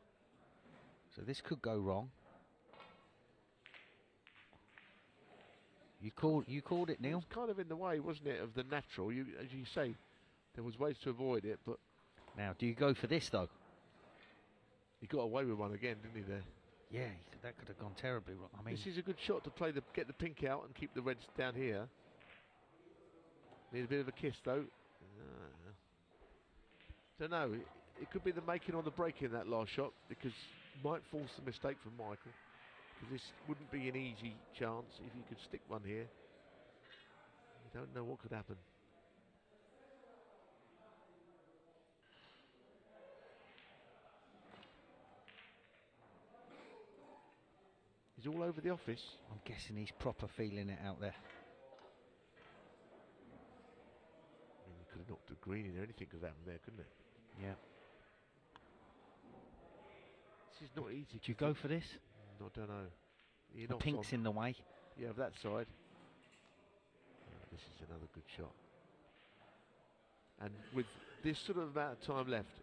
So this could go wrong. You called it, Neal. It was kind of in the way, wasn't it, of the natural? As you say, there was ways to avoid it, but now, do you go for this though? He got away with one again, didn't he? There. Yeah, that could have gone terribly wrong. I mean, this is a good shot to play get the pink out and keep the reds down here. Need a bit of a kiss though. Don't know. It could be the making or the breaking that last shot, because might force a mistake from Michael. Because this wouldn't be an easy chance if you could stick one here. You don't know what could happen. He's all over the office. I'm guessing he's proper feeling it out there. I mean, he could have knocked a green in there. Anything could have happened there, couldn't it? Yeah. This is not easy. Did you go for this? I don't know. The pink's in the way. Yeah, of that side. This is another good shot. And with this sort of amount of time left,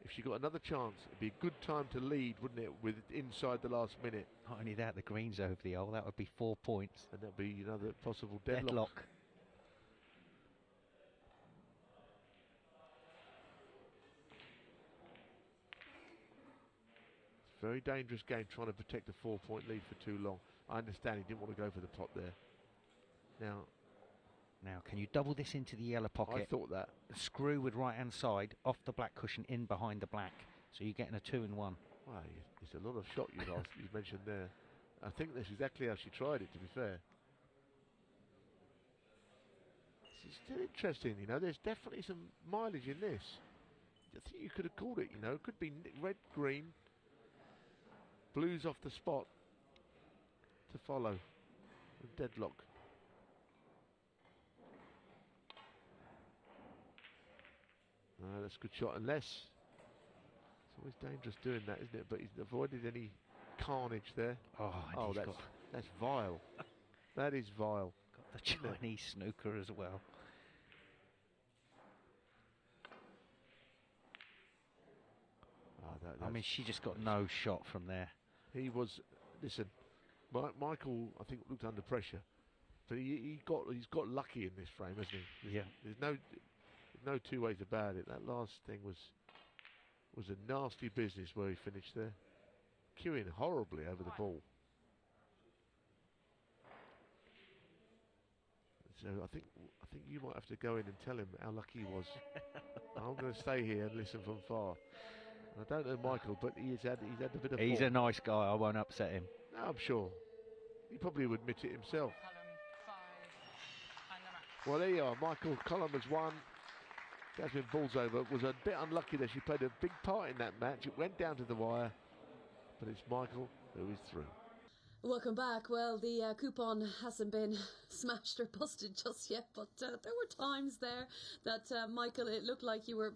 if she got another chance, it'd be a good time to lead, wouldn't it, with inside the last minute. Not only that, the green's over the hole. That would be 4 points. And that'd be another possible deadlock. Very dangerous game trying to protect a 4-point lead for too long. I understand he didn't want to go for the pot there. Now, can you double this into the yellow pocket? I thought that. Screw with right-hand side, off the black cushion, in behind the black. So you're getting a 2-in-1. Wow, it's a lot of shot you mentioned there. I think that's exactly how she tried it, to be fair. It's still interesting, you know. There's definitely some mileage in this. I think you could have called it, you know. It could be red, green, blues off the spot to follow. A deadlock. No, that's a good shot, unless it's always dangerous doing that, isn't it? But he's avoided any carnage there. Oh, that's vile. That is vile. Got the Chinese snooker as well. I mean, she just got no shot from there. He was, listen, Michael, I think, looked under pressure, but he's got lucky in this frame, hasn't he? There's no two ways about it. That last thing was a nasty business where he finished there, queuing horribly over the ball. So I think you might have to go in and tell him how lucky he was. I'm going to stay here and listen from far. I don't know Michael, but he's had a bit of. He's form. a nice guy. I won't upset him. No, I'm sure. He probably would admit it himself. Well, there you are. Michael Collum has won. Jasmine Bolsover was a bit unlucky that she played a big part in that match. It went down to the wire, but it's Michael who is through. Welcome back. Well, the coupon hasn't been smashed or busted just yet, but there were times there that, Michael, it looked like you were,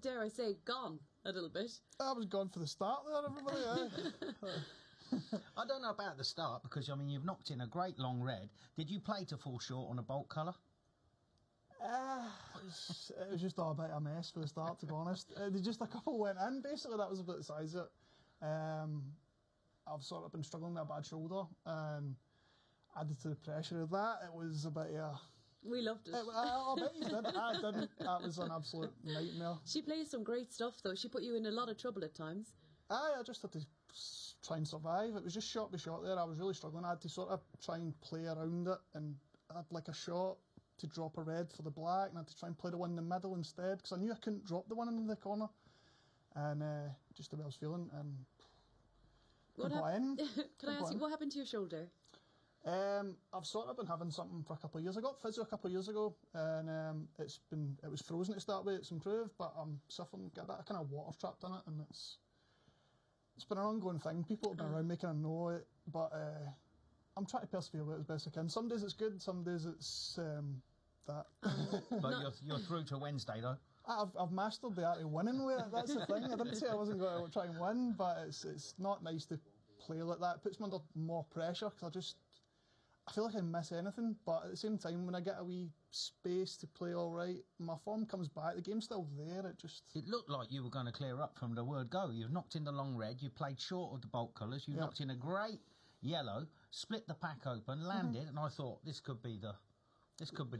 dare I say, gone a little bit. I was gone for the start there, everybody. I don't know about the start because, I mean, you've knocked in a great long red. Did you play to fall short on a bolt colour? It was just all about a mess for the start, to be honest. Just a couple went in. Basically, that was about the size of it. I've sort of been struggling with a bad shoulder. Added to the pressure of that, it was a bit We loved it. I bet you did. I didn't. That was an absolute nightmare. She plays some great stuff, though. She put you in a lot of trouble at times. I just had to try and survive. It was just shot by shot there. I was really struggling. I had to sort of try and play around it, and I had like a shot to drop a red for the black, and I had to try and play the one in the middle instead, because I knew I couldn't drop the one in the corner. And just the way I was feeling, and Can I ask you, what happened to your shoulder? I've sort of been having something for a couple of years. I got physio a couple of years ago, and it was frozen to start with. It's improved, but I'm suffering, got that kind of water trapped in it, and it's been an ongoing thing. People have been around making I know it, but I'm trying to persevere with it as best I can. Some days it's good, some days it's that. But you're through to Wednesday though. I've mastered the art of winning with it. That's the thing. I didn't say I wasn't going to try and win, but it's not nice to play like that. It puts me under more pressure because I feel like I miss anything. But at the same time, when I get a wee space to play all right, my form comes back. The game's still there. It looked like you were going to clear up from the word go. You've knocked in the long red. You played short of the bolt colours. You knocked in a great yellow, split the pack open, landed, and I thought this could be the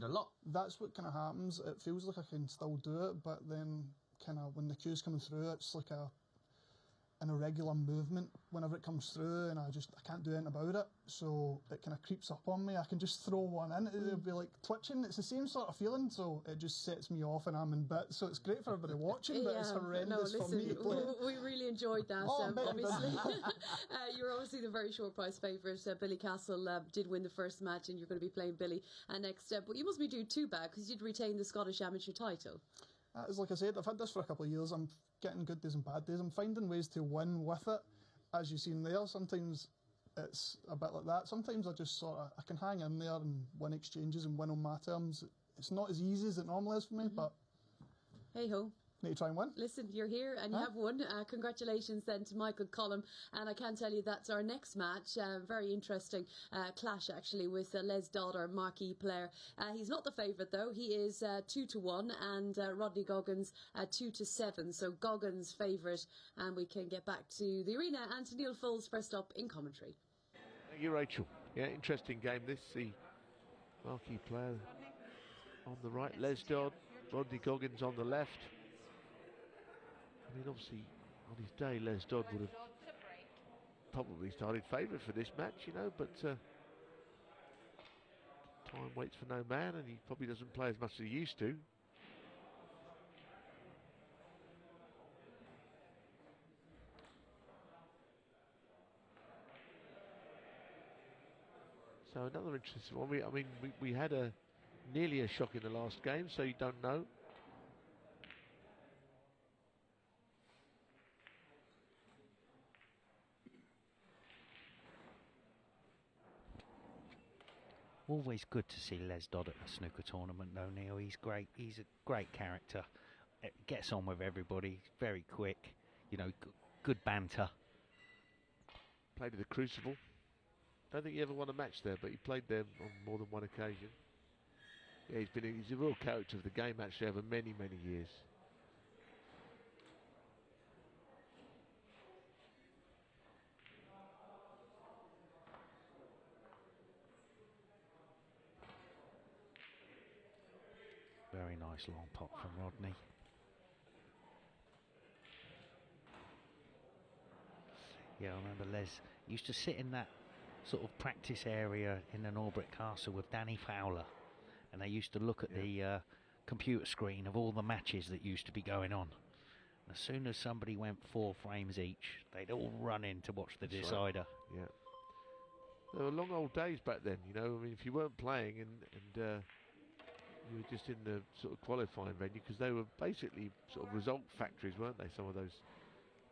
lot. That's what kind of happens. It feels like I can still do it, but then kind of when the cue's coming through, it's like an irregular movement whenever it comes through, and I can't do anything about it. So it kind of creeps up on me. I can just throw one in. It'll be like twitching. It's the same sort of feeling, so it just sets me off and I'm in bits. So it's great for everybody watching, but it's horrendous for me to play. We really enjoyed that. Obviously, you're obviously the very short price favourite. Billy Castle did win the first match, and you're going to be playing Billy next. But you must be doing too bad because you'd retain the Scottish amateur title. It's like I said, I've had this for a couple of years. I'm getting good days and bad days. I'm finding ways to win with it, as you've seen there. Sometimes it's a bit like that. Sometimes I just I can hang in there and win exchanges and win on my terms. It's not as easy as it normally is for me, but hey ho. Need to try and win. Listen, you're here and you have won. Congratulations then to Michael Collum. And I can tell you that's our next match. Very interesting clash actually with Les Dodd, our marquee player. He's not the favourite though. He is 2-1 and Rodney Goggins 2-7. So Goggins favourite. And we can get back to the arena and to Neal Foulds first up in commentary. Thank you, Rachel. Yeah, interesting game this. The marquee player on the right, Les Dodd, Rodney Goggins on the left. I mean, obviously, on his day, Les Dodd would have probably started favourite for this match, you know, but time waits for no man, and he probably doesn't play as much as he used to. So another interesting one. We had nearly a shock in the last game, so you don't know. Always good to see Les Dodd at a snooker tournament, though, Neil. He's great. He's a great character. Gets on with everybody. Very quick. You know, good banter. Played at the Crucible. Don't think he ever won a match there, but he played there on more than one occasion. Yeah, he's a real character of the game actually over many, many years. Very nice long pot from Rodney. Yeah, I remember Les used to sit in that sort of practice area in the Norbert Castle with Danny Fowler, and they used to look at the computer screen of all the matches that used to be going on. And as soon as somebody went 4 frames each, they'd all run in to watch the decider. Right. Yeah, there were long old days back then, you know. I mean, if you weren't playing and you were just in the sort of qualifying venue, because they were basically sort of result factories, weren't they, some of those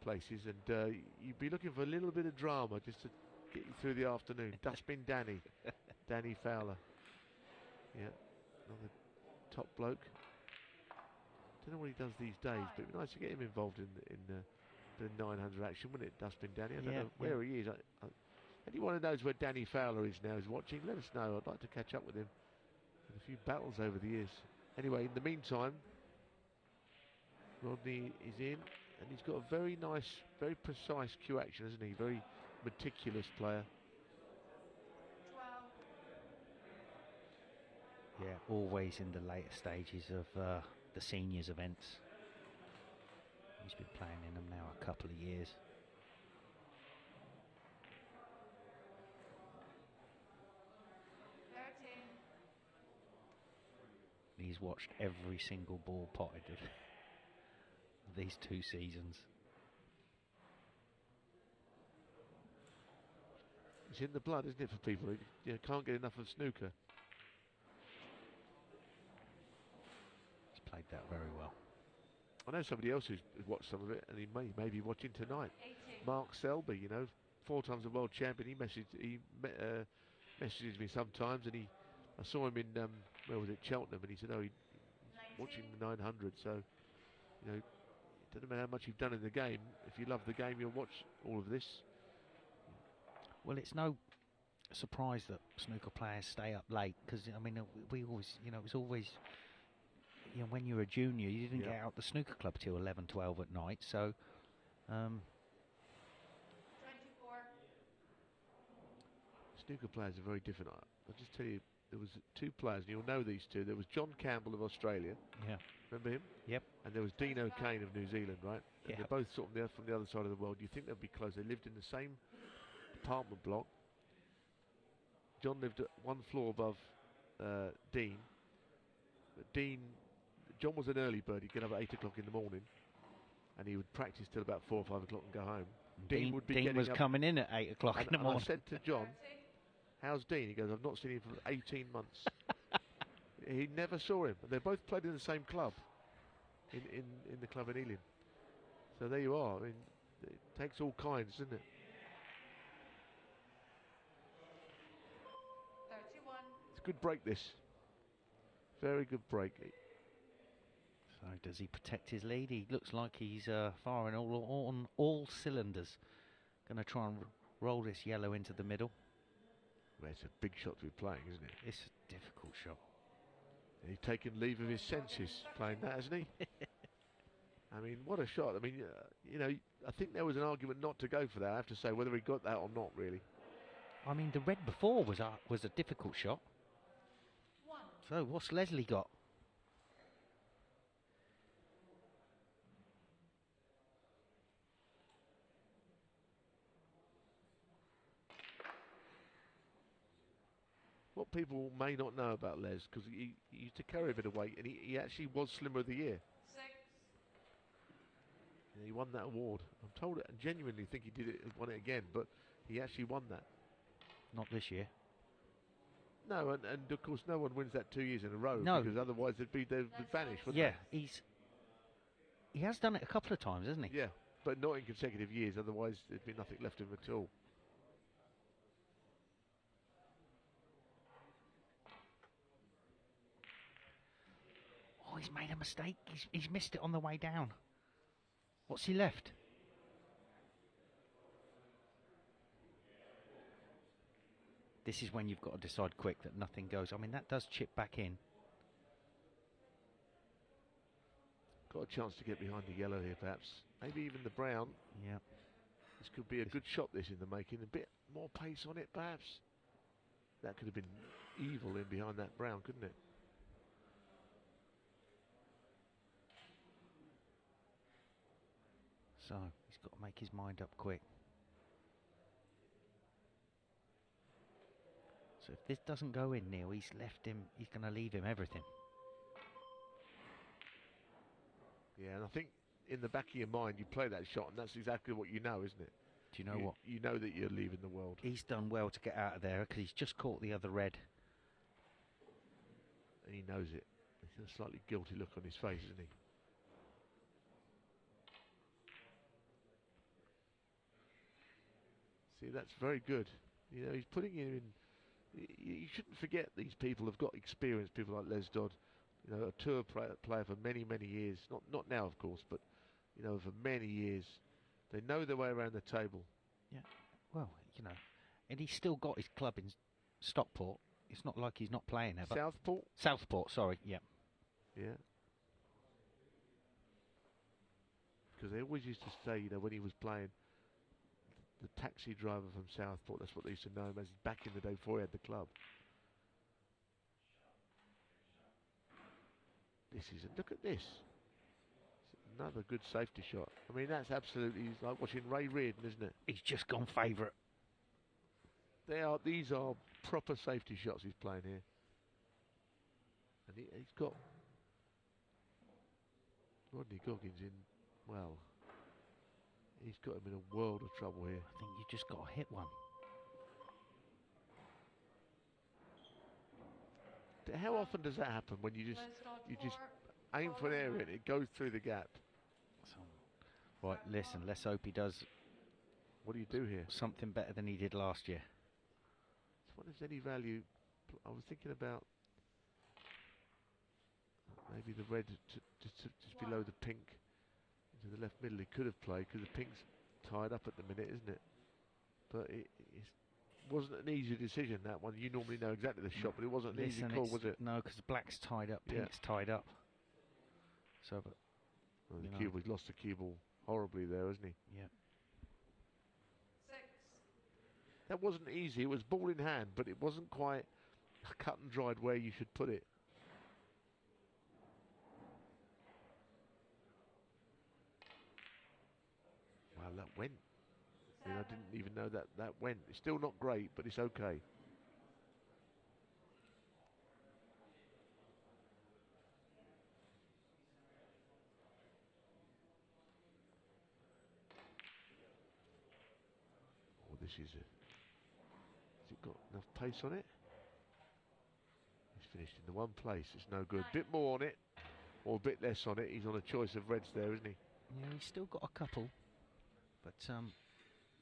places, and you'd be looking for a little bit of drama just to get you through the afternoon. Dustbin Danny, Danny Fowler. Yeah, another top bloke. Don't know what he does these days, but it'd be nice to get him involved in the 900 action, wouldn't it, Dustbin Danny? I don't know where he is. Anyone who knows where Danny Fowler is now is watching, let us know. I'd like to catch up with him. A few battles over the years. Anyway, in the meantime, Rodney is in, and he's got a very nice, very precise cue action, isn't he? Very meticulous player. Yeah, always in the later stages of the seniors events. He's been playing in them now a couple of years. He's watched every single ball potted of these 2 seasons. It's in the blood, isn't it, for people who can't get enough of snooker. He's played that very well. I know somebody else who's watched some of it, and he may be watching tonight. Mark Selby, you know, 4 times a world champion. He messages me sometimes, and I saw him in where was it, Cheltenham, and he said, oh, he's watching the 900. So, you know, it doesn't matter how much you've done in the game. If you love the game, you'll watch all of this. Well, it's no surprise that snooker players stay up late, because I mean, we always, you know, it was always, you know, when you were a junior, you didn't get out the snooker club till 11, 12 at night. So, 24. Snooker players are very different. I'll just tell you, there was 2 players, and you'll know these 2. There was John Campbell of Australia. Yeah. Remember him? Yep. And there was Dean O'Kane of New Zealand, right? And they're both sort of from the other side of the world. You think they'd be close. They lived in the same apartment block. John lived 1 floor above Dean. But John was an early bird. He'd get up at 8 o'clock in the morning, and he would practice till about 4 or 5 o'clock and go home. Dean would be Dean was up, coming in at 8 o'clock in the morning. I said to John, how's Dean? He goes, I've not seen him for 18 months. He never saw him. They both played in the same club, in the club in Ealing. So there you are. I mean, it takes all kinds, doesn't it? 31. It's a good break, this. Very good break. So does he protect his lead? He looks like he's firing on all cylinders. Going to try and roll this yellow into the middle. Well, it's a big shot to be playing, isn't it? It's a difficult shot. He's taken leave of his senses playing that, hasn't he? I mean, what a shot. I mean, you know, I think there was an argument not to go for that. I have to say, whether he got that or not, really. I mean, the red before was a difficult shot. So what's Leslie got? What people may not know about Les, because he used to carry a bit of weight, and he actually was Slimmer of the Year. And he won that award. I'm told it, and genuinely think he won it again, but he actually won that. Not this year. No, and of course no one wins that 2 years in a row, No. because otherwise they'd vanish, wouldn't Yeah, they? he has done it a couple of times, hasn't he? Yeah, but not in consecutive years, otherwise there'd be nothing left of him at all. Oh, he's made a mistake. He's missed it on the way down. What's he left? This is when you've got to decide quick that nothing goes. I mean, that does chip back in. Got a chance to get behind the yellow here, perhaps. Maybe even the brown. Yeah. This could be a good shot, this, in the making. A bit more pace on it, perhaps. That could have been evil in behind that brown, couldn't it? So, he's got to make his mind up quick. So if this doesn't go in, Neal, he's going to leave him everything. Yeah, and I think in the back of your mind, you play that shot, and that's exactly what you know, isn't it? Do you know what? You know that you're leaving the world. He's done well to get out of there because he's just caught the other red. And he knows it. He's got a slightly guilty look on his face, isn't he? See, that's very good. You know, he's putting him in. You shouldn't forget these people have got experience. People like Les Dodd, you know, a tour player for many, many years. Not now, of course, but you know, for many years. They know their way around the table. Yeah. Well, you know, and he's still got his club in Stockport. It's not like he's not playing ever. Southport. Southport. Sorry. Yeah. Yeah. Because they always used to say, you know, when he was playing, the taxi driver from Southport, that's what they used to know him as back in the day before he had the club. Look at this. It's another good safety shot. I mean, that's absolutely like watching Ray Reardon, isn't it? He's just gone favourite. These are proper safety shots he's playing here. And he's got Rodney Goggins in, well, he's got him in a world of trouble here. I think you just got to hit one. How often does that happen when you just aim for an area and it goes through the gap? Right, listen, let's hope he does. What do you do here? Something better than he did last year. What is any value? I was thinking about maybe the red just below the pink into the left middle. He could have played because the pink's tied up at the minute, isn't it? But it wasn't an easy decision, that one. You normally know exactly the shot, but it wasn't an easy call, was it? No, because black's tied up, pink's tied up. So, but well, the cue, he's lost the cue ball horribly there, hasn't he? Yeah. That wasn't easy. It was ball in hand, but it wasn't quite cut and dried where you should put it. Well, that went. I mean, I didn't even know that went. It's still not great, but it's okay. Oh, this is it. Has it got enough pace on it? He's finished in the one place. It's no good. Bit more on it, or a bit less on it. He's on a choice of reds there, isn't he? Yeah, he's still got a couple, but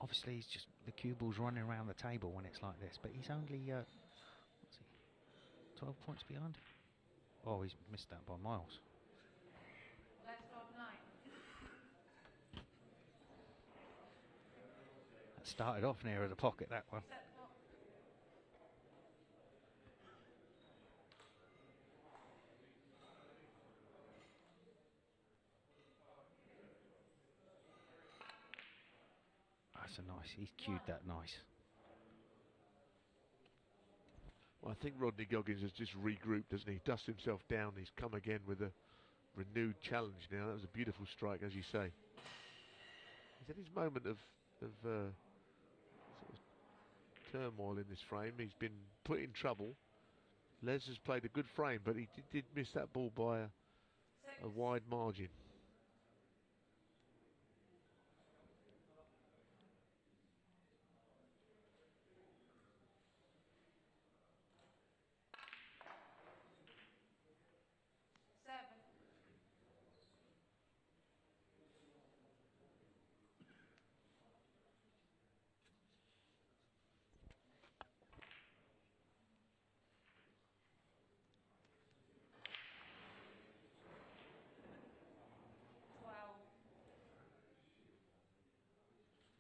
obviously he's just the cue ball's running around the table when it's like this. But he's only what's he? 12 points behind. Oh, he's missed that by miles. started off nearer the pocket, that one. That's a nice, he's cued that nice. Well, I think Rodney Goggins has just regrouped, doesn't he? Dusted himself down. He's come again with a renewed challenge now. That was a beautiful strike, as you say. He's had his moment of sort of turmoil in this frame. He's been put in trouble. Les has played a good frame, but he did miss that ball by a wide margin.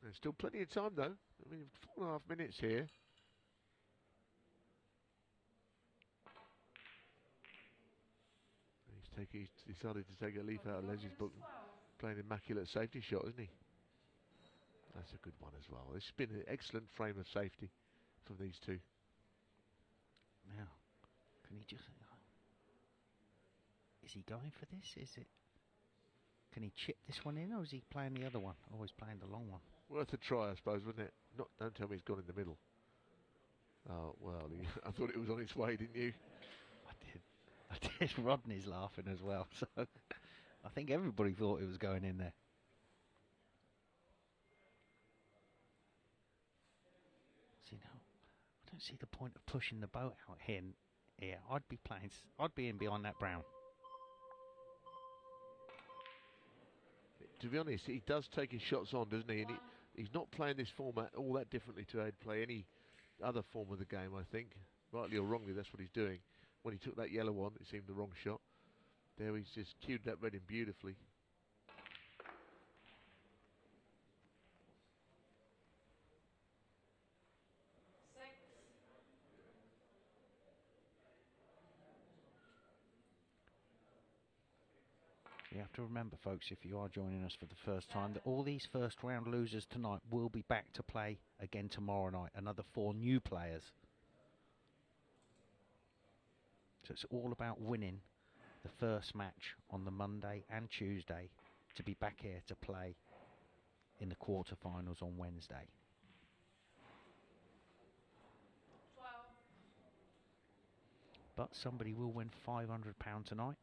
There's still plenty of time, though. I mean, 4.5 minutes here. He's decided to take a leaf out of Leslie's book. Playing immaculate safety shot, isn't he? That's a good one as well. It's been an excellent frame of safety from these two. Now, can he just... Is he going for this? Is it... Can he chip this one in, or is he playing the other one? Always playing the long one. Worth a try, I suppose, wouldn't it? Don't tell me he's gone in the middle. Oh, well, I thought it was on its way, didn't you? I did. Rodney's laughing as well, so I think everybody thought it was going in there. See, now, I don't see the point of pushing the boat out here. I'd be in behind that brown. To be honest, he does take his shots on, doesn't he? And he's not playing this format all that differently to how he'd play any other form of the game, I think. Rightly or wrongly, that's what he's doing. When he took that yellow one, it seemed the wrong shot. There he's just cued that red in beautifully. You have to remember, folks, if you are joining us for the first time, that all these first round losers tonight will be back to play again tomorrow night. Another 4 new players. So it's all about winning the first match on the Monday and Tuesday to be back here to play in the quarterfinals on Wednesday. 12. But somebody will win £500 tonight.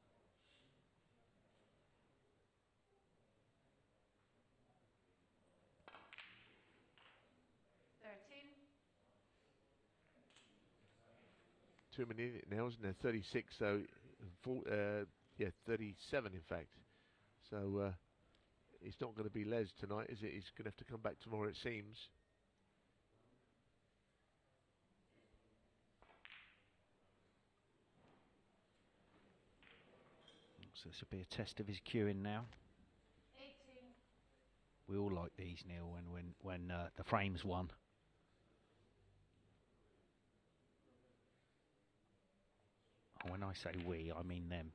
Too many in it now, isn't there? 36, so yeah, 37 in fact. So it's not going to be Les tonight, is it? He's going to have to come back tomorrow, it seems. So this will be a test of his cueing now. 18. We all like these, Neil, when the frame's won. When I say we, I mean them.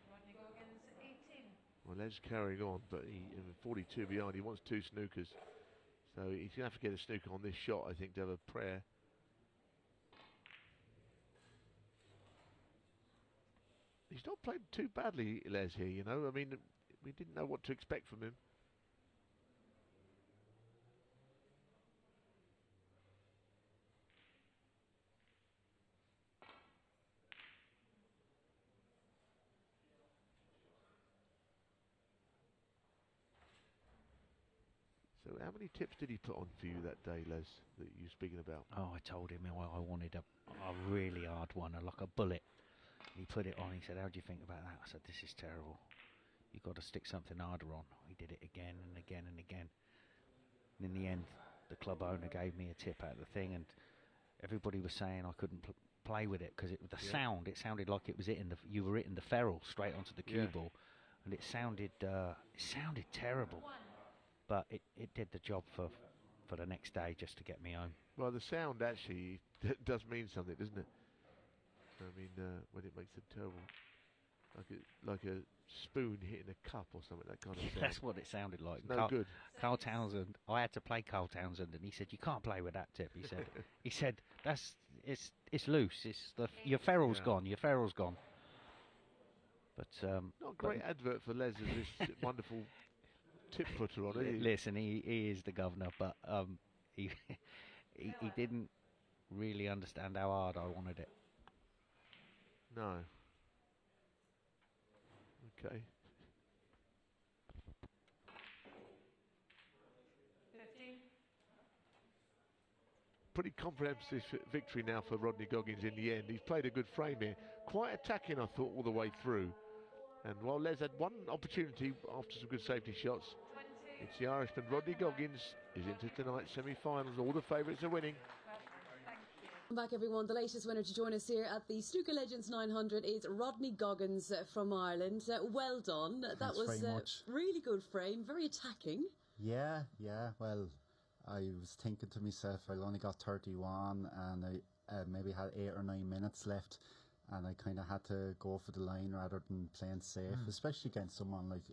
Rodney Goggins, 18. Well, Les carrying on, but he 42 behind. He wants 2 snookers. So he's going to have to get a snooker on this shot, I think, to have a prayer. He's not played too badly, Les, here, you know. I mean, we didn't know what to expect from him. So how many tips did he put on for you that day, Les, that you're speaking about? Oh, I told him I wanted a really hard one, like a bullet. He put it on. He said, "How do you think about that?" I said, "This is terrible. You've got to stick something harder on." He did it again and again and again. And in the end, the club owner gave me a tip out of the thing, and everybody was saying I couldn't play with it because the sound. It sounded like it was you were hitting the ferrule straight onto the cue ball, and it sounded terrible. But it did the job for for the next day just to get me home. Well, the sound actually does mean something, doesn't it? I mean, when it makes a terrible, like a spoon hitting a cup or something, that kind of sound. That's what it sounded like. It's no good. Carl Townsend. I had to play Carl Townsend, and he said, "You can't play with that tip." He said, it's loose. Your ferrule's gone. Your ferrule's gone. But not a great advert for Les as this wonderful tip putter on it. Listen, he is the governor, but he didn't really understand how hard I wanted it. No. Okay. 15. Pretty comprehensive victory now for Rodney Goggins in the end. He's played a good frame here. Quite attacking, I thought, all the way through. And while Les had one opportunity after some good safety shots, 20. it's the Irishman Rodney Goggins is into tonight's semi-finals. All the favourites are winning. Welcome back, everyone. The latest winner to join us here at the Snooker Legends 900 is Rodney Goggins from Ireland. Well done. That was a really good frame, very attacking. Yeah. Well, I was thinking to myself, I only got 31 and I maybe had 8 or 9 minutes left, and I kind of had to go for the line rather than playing safe, especially against someone like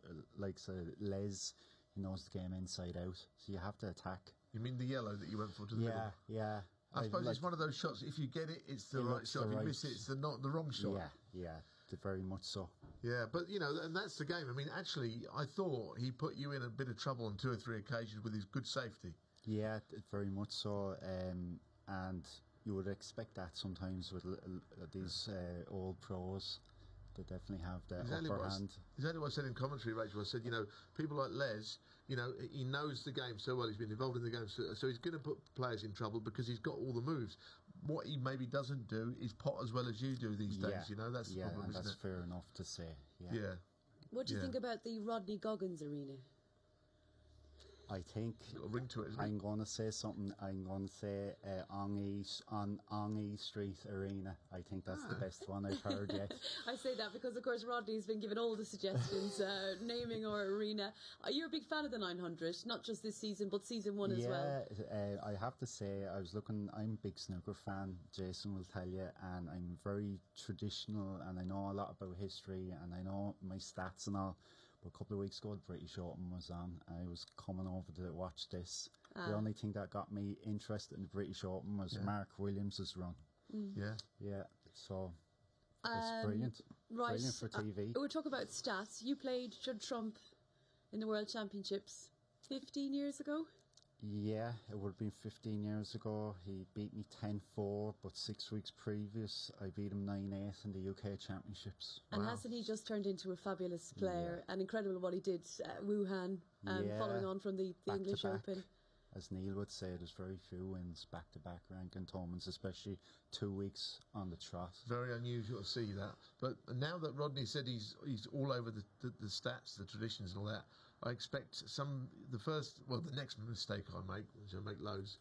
Les, who knows the game inside out. So you have to attack. You mean the yellow that you went for to the middle? Yeah. I suppose it's one of those shots. If you get it, it's the right shot. If you miss it, it's the wrong shot. Yeah, very much so. Yeah, but and that's the game. I mean, actually, I thought he put you in a bit of trouble on 2 or 3 occasions with his good safety. Yeah, very much so. And you would expect that sometimes with these old pros. They definitely have the upper hand. Exactly what I said in commentary, Rachel. I said, people like Les, he knows the game so well. He's been involved in the game, so he's going to put players in trouble because he's got all the moves. What he maybe doesn't do is pot as well as you do these days. That's the problem, isn't it? That's fair enough to say. Yeah. What do you think about the Rodney Goggins arena? I think got a ring to it, isn't I'm going to say something. I'm going to say Ongi Street Arena. I think that's the best one I've heard yet. I say that because, of course, Rodney's been given all the suggestions, naming our arena. You're a big fan of the 900, not just this season, but season 1 as well. Yeah, I have to say, I'm a big snooker fan, Jason will tell you, and I'm very traditional, and I know a lot about history, and I know my stats and all. But a couple of weeks ago, the British Open was on. I was coming over to watch this. The only thing that got me interested in the British Open was Mark Williams' run. Yeah. So it's brilliant. Right. Brilliant for TV. We'll talk about stats. You played Judd Trump in the World Championships 15 years ago. Yeah, it would have been 15 years ago. He beat me 10-4, but 6 weeks previous, I beat him 9-8 in the UK Championships. And hasn't he just turned into a fabulous player? And incredible what he did at Wuhan, following on from the English Open. As Neal would say, there's very few wins back-to-back ranking tournaments, especially 2 weeks on the trot. Very unusual to see that. But now that Rodney said he's all over the stats, the traditions and all that, I expect the next mistake I make, which I make loads,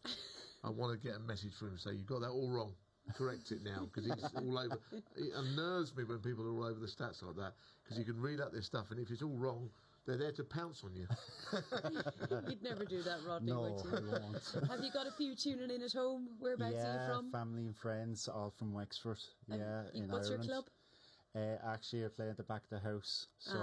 I want to get a message for him and say, you got that all wrong. Correct it now, because he's all over. It unnerves me when people are all over the stats like that, because you can read out their stuff, and if it's all wrong, they're there to pounce on you. You'd never do that, Rodney, would you? No, I won't. Have you got a few tuning in at home? Whereabouts are you from? Family and friends, all from Wexford. In what's Ireland. your club? Actually, I play at the back of the house. So,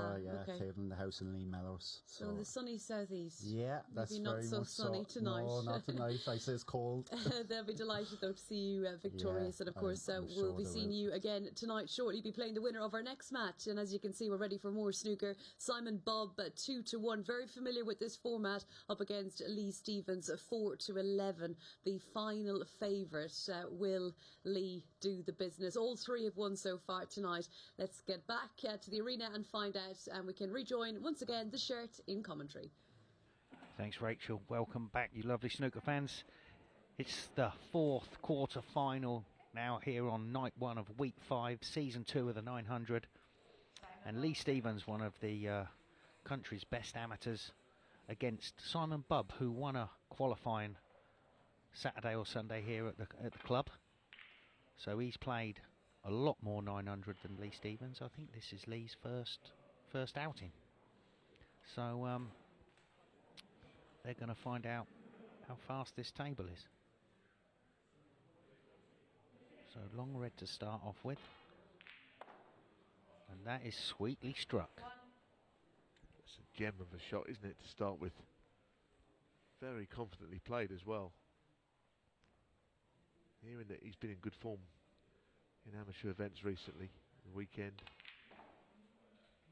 table in the house in Lee Mellows. So in the sunny southeast. Yeah, that's maybe very not so much sunny tonight. No, not tonight. I say it's cold. They'll be delighted, though, to see you victorious. And, of course, we'll be seeing you again tonight shortly. Be playing the winner of our next match. And as you can see, we're ready for more snooker. Simon Bobb, 2-1. Very familiar with this format, up against Lee Stevens, 4-11. The final favourite. Will Lee do the business? All 3 have won so far tonight. Let's get back to the arena and find out, and we can rejoin once again the shirt in commentary. Thanks, Rachel. Welcome back, you lovely snooker fans. It's the 4th quarter final now here on night 1 of week 5, season 2 of the 900. And Lee Stevens, one of the country's best amateurs, against Simon Bubb, who won a qualifying Saturday or Sunday here at the club. So he's played a lot more 900 than Lee Stevens. I think this is Lee's first outing. So they're going to find out how fast this table is. So long red to start off with. And that is sweetly struck. It's a gem of a shot, isn't it, to start with? Very confidently played as well. Hearing that he's been in good form in amateur events recently, the weekend.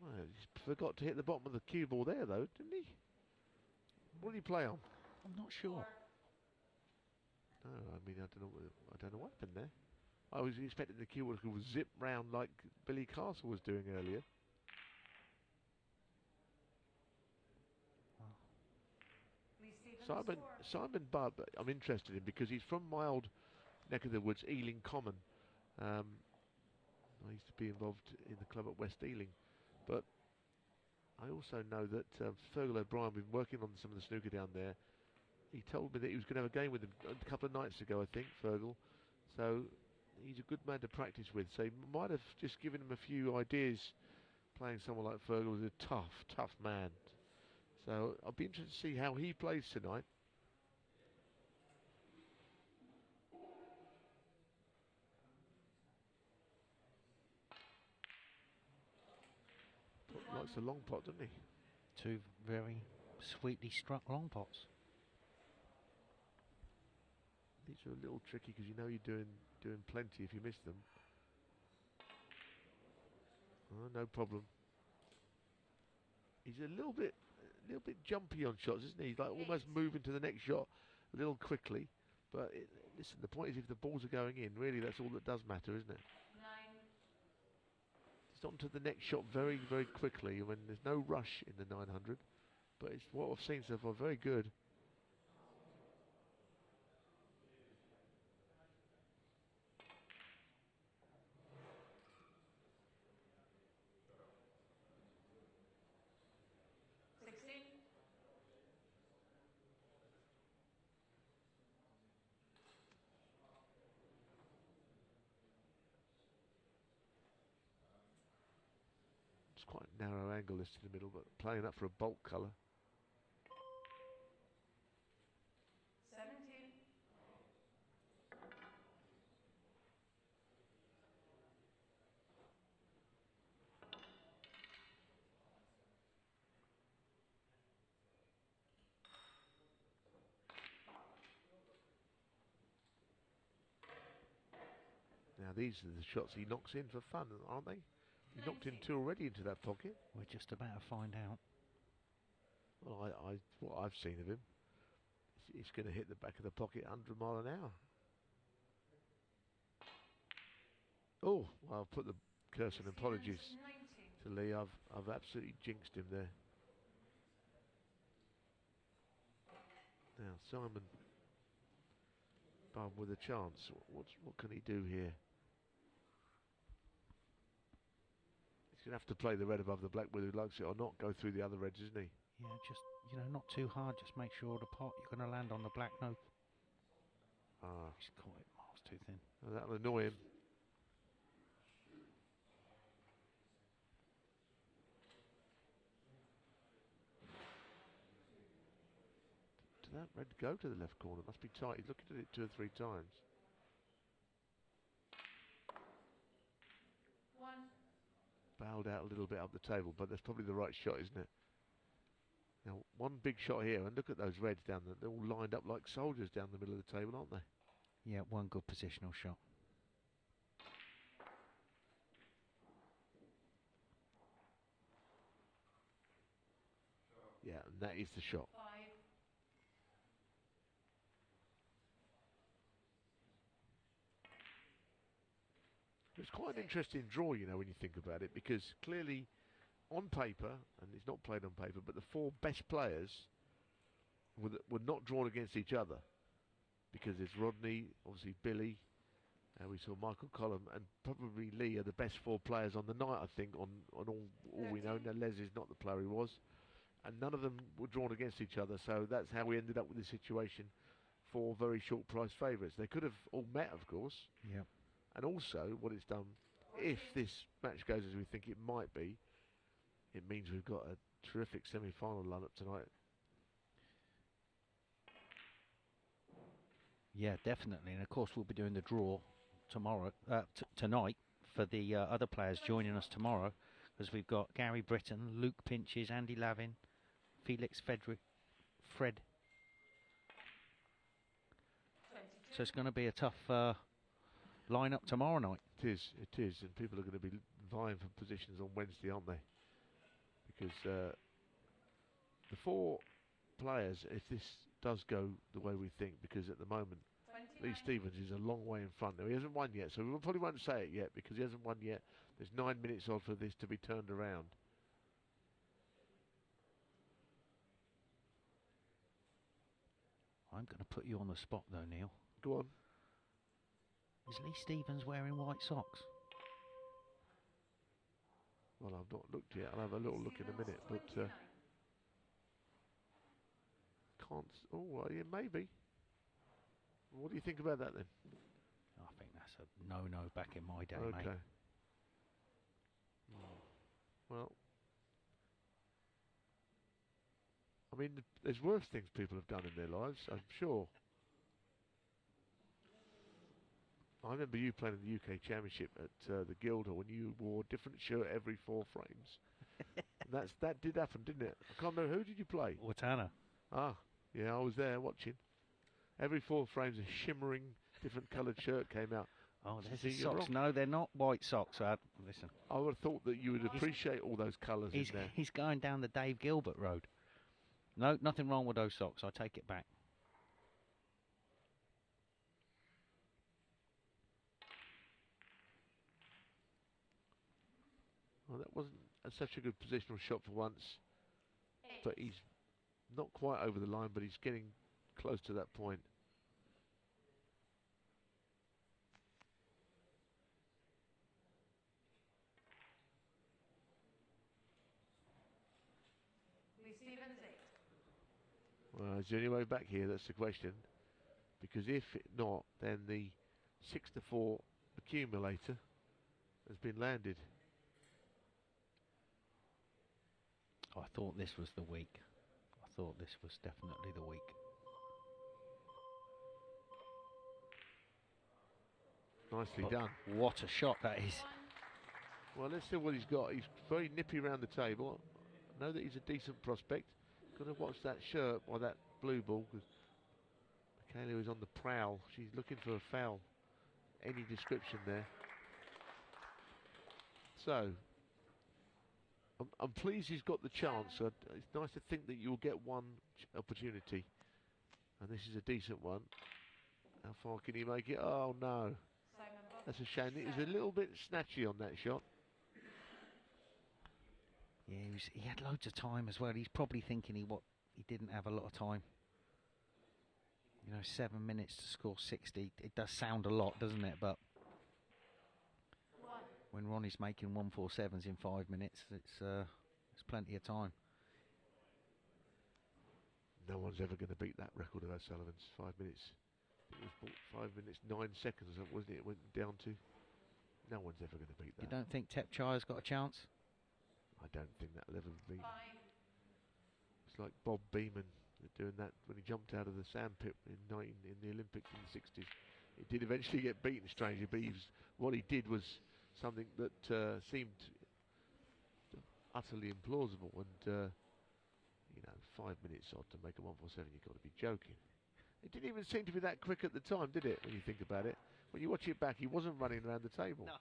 Well, he forgot to hit the bottom of the cue ball there, though, didn't he? What did he play on? I'm not sure. No, I mean, I don't know what happened there. I was expecting the cue ball to zip round like Billy Castle was doing earlier. Simon Budd, I'm interested in because he's from my old neck of the woods, Ealing Common. I used to be involved in the club at West Ealing, but I also know that Fergal O'Brien been working on some of the snooker down there. He told me that he was going to have a game with him a couple of nights ago, I think, Fergal. So he's a good man to practice with. So he might have just given him a few ideas. Playing someone like Fergal was a tough man. So I'll be interested to see how he plays tonight. Likes a long pot, doesn't he? Two very sweetly struck long pots. These are a little tricky because you know you're doing plenty if you miss them. Oh, no problem. He's a little bit jumpy on shots, isn't he? He's like almost moving to the next shot a little quickly. But listen, the point is if the balls are going in, really that's all that does matter, isn't it? It's on to the next shot very, very quickly when there's no rush in the 900. But it's what I've seen so far, very good. Quite a narrow angle this to the middle, but playing up for a bulk colour. 17. Now these are the shots he knocks in for fun, aren't they? He knocked in two already into that pocket. We're just about to find out. Well, what I've seen of him, he's going to hit the back of the pocket 100 mile an hour. Oh, well, I'll put the curse and apologies to Lee. I've absolutely jinxed him there. Now Simon Bum with a chance. What can he do here? He's going to have to play the red above the black whether he likes it or not. Go through the other reds, isn't he? Yeah, just, not too hard. Just make sure the pot, you're going to land on the black note. Ah. He's caught it miles too thin. Well, that'll annoy him. Did that red go to the left corner? Must be tight. He's looking at it 2 or 3 times. 1. Bowed out a little bit up the table, but that's probably the right shot, isn't it? Now, one big shot here, and look at those reds down there. They're all lined up like soldiers down the middle of the table, aren't they? Yeah, one good positional shot. Yeah, and that is the shot. 5. It's quite an interesting draw, when you think about it, because clearly on paper, and it's not played on paper, but the 4 best players were not drawn against each other, because there's Rodney, obviously Billy, we saw Michael Collum, and probably Lee are the best 4 players on the night, I think, on all we know. Now Les is not the player he was, and none of them were drawn against each other, so that's how we ended up with this situation. 4 very short price favourites. They could have all met, of course. Yeah. And also, what it's done, if this match goes as we think it might be, it means we've got a terrific semi-final lineup tonight. Yeah, definitely. And of course, we'll be doing the draw tomorrow, tonight, for the other players joining us tomorrow, because we've got Gary Britton, Luke Pinches, Andy Lavin, Felix Fred. So it's going to be a tough lineup tomorrow night. It is, and people are going to be vying for positions on Wednesday, aren't they? Because the 4 players, if this does go the way we think, because at the moment Lee Stevens is a long way in front. Now he hasn't won yet, so we probably won't say it yet because he hasn't won yet. There's 9 minutes on for this to be turned around. I'm going to put you on the spot though, Neil. Go on. Is Lee Stevens wearing white socks? Well, I've not looked yet. I'll have a little look in a minute, but can't. Oh, well, yeah, maybe. What do you think about that then? I think that's a no-no back in my day, okay. mate. Well, I mean, there's worse things people have done in their lives, I'm sure. I remember you playing in the UK Championship at the Guildhall when you wore a different shirt every 4 frames. That did happen, didn't it? I can't remember, who did you play? Watana. Ah, yeah, I was there watching. Every 4 frames, a shimmering, different coloured shirt came out. Oh, there's his socks. No, they're not white socks. Listen. I would have thought that you would appreciate all those colours in there. He's going down the Dave Gilbert road. No, nothing wrong with those socks. I take it back. Well, that wasn't such a good positional shot for once. But he's not quite over the line, but he's getting close to that point. Well, is there any way back here? That's the question. Because if not, then the 6-4 accumulator has been landed. Oh, I thought this was the week. I thought this was definitely the week. Nicely done. What a shot that is. Well, let's see what he's got. He's very nippy around the table. I know that he's a decent prospect. Got to watch that shirt by that blue ball, because Michaela is on the prowl. She's looking for a foul, any description there. So, I'm pleased he's got the chance. It's nice to think that you'll get one opportunity, and this is a decent one. How far can he make it? Oh no, that's a shame. It was a little bit snatchy on that shot. Yeah, he had loads of time as well. He's probably thinking he didn't have a lot of time. You know, 7 minutes to score 60. It does sound a lot, doesn't it? But when Ronnie's making 147s in 5 minutes, it's plenty of time. No one's ever going to beat that record of O'Sullivan's. 5 minutes. It was 5 minutes 9 seconds, wasn't it? It went down to. No one's ever going to beat that. You don't think Tepchaya's got a chance? I don't think that'll ever be. It's like Bob Beamon doing that when he jumped out of the sandpit in the Olympics in the 60s. He did eventually get beaten, strangely, but what he did was something that seemed utterly implausible. And 5 minutes odd to make a 147, you've got to be joking. It didn't even seem to be that quick at the time, did it? When you think about it, when you watch it back, he wasn't running around the table. No.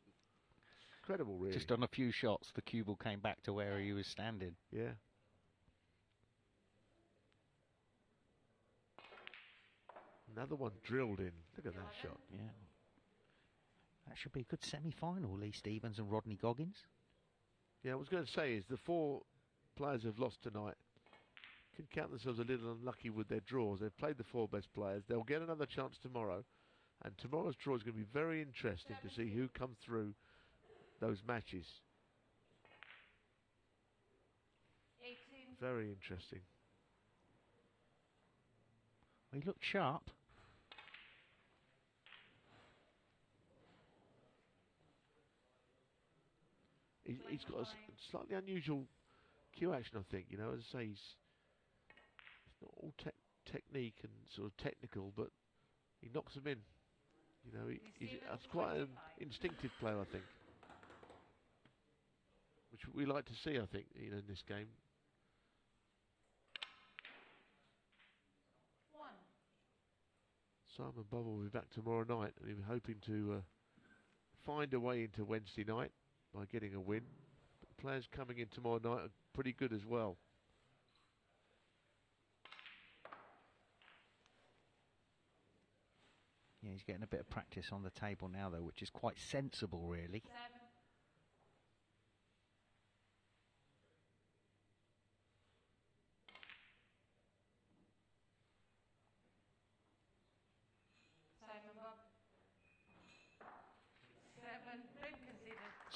Incredible, really. Just on a few shots, the cue ball came back to where he was standing. Yeah. Another one drilled in. Look at that shot. Yeah. That should be a good semi-final, Lee Stevens and Rodney Goggins. Yeah, I was going to say is the 4 players who've lost tonight can count themselves a little unlucky with their draws. They've played the 4 best players. They'll get another chance tomorrow. And tomorrow's draw is going to be very interesting to see who comes through those matches. 18. Very interesting. He looked sharp. He's got a slightly unusual cue action, I think. You know, as I say, it's not all technique and sort of technical, but he knocks them in. You know, he's quite an instinctive player, I think, which we like to see, I think, you know, in this game. Simon Bubble will be back tomorrow night, and he was hoping to find a way into Wednesday night by getting a win. But the players coming in tomorrow night are pretty good as well. Yeah, he's getting a bit of practice on the table now, though, which is quite sensible, really. 7.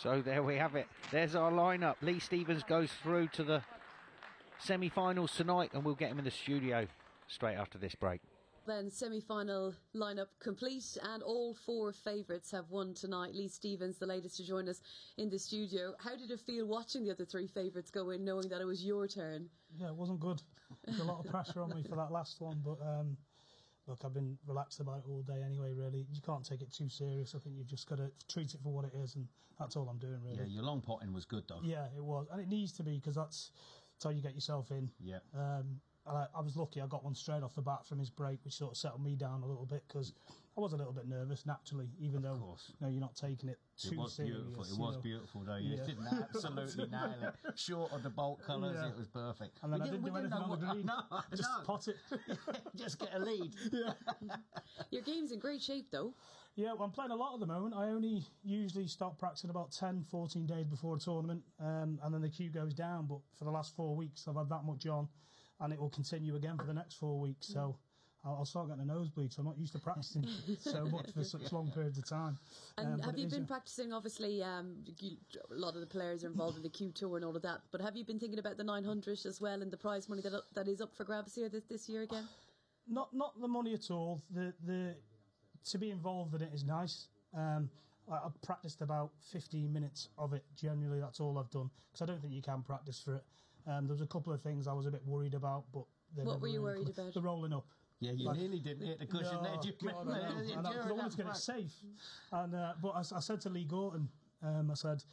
So there we have it. There's our lineup. Lee Stevens goes through to the semi-finals tonight, and we'll get him in the studio straight after this break. Then semi-final lineup complete, and all 4 favourites have won tonight. Lee Stevens, the latest to join us in the studio. How did it feel watching the other 3 favourites go in, knowing that it was your turn? Yeah, it wasn't good. There's a lot of pressure on me for that last one, but look, I've been relaxed about it all day anyway, really. You can't take it too serious. I think you've just got to treat it for what it is, and that's all I'm doing, really. Yeah, your long potting was good, though. Yeah, it was. And it needs to be, because that's how you get yourself in. Yeah. I was lucky. I got one straight off the bat from his break, which sort of settled me down a little bit, because I was a little bit nervous naturally, even though you're not taking it too serious. Beautiful. It was beautiful, though. You didn't absolutely nail it. Short of the bolt colours, it was perfect. And then I didn't do anything on the green. Just pot it. Just get a lead. Yeah. Your game's in great shape, though. Yeah, well, I'm playing a lot at the moment. I only usually start practicing about 10, 14 days before a tournament, and then the queue goes down. But for the last 4 weeks, I've had that much on, and it will continue again for the next 4 weeks. So I'll start getting a nosebleed, so I'm not used to practicing so much for such long periods of time. And have you been practicing, obviously, a lot of the players are involved in the Q Tour and all of that, but have you been thinking about the 900 as well and the prize money that is up for grabs here this year again? Not the money at all. To be involved in it is nice. I've practiced about 15 minutes of it, generally, that's all I've done, because I don't think you can practice for it. There was a couple of things I was a bit worried about, but... What were you worried about? The rolling up. Yeah, you nearly didn't hit the cushion there. I wanted to get it safe. And, but I said to Lee Gorton, I said,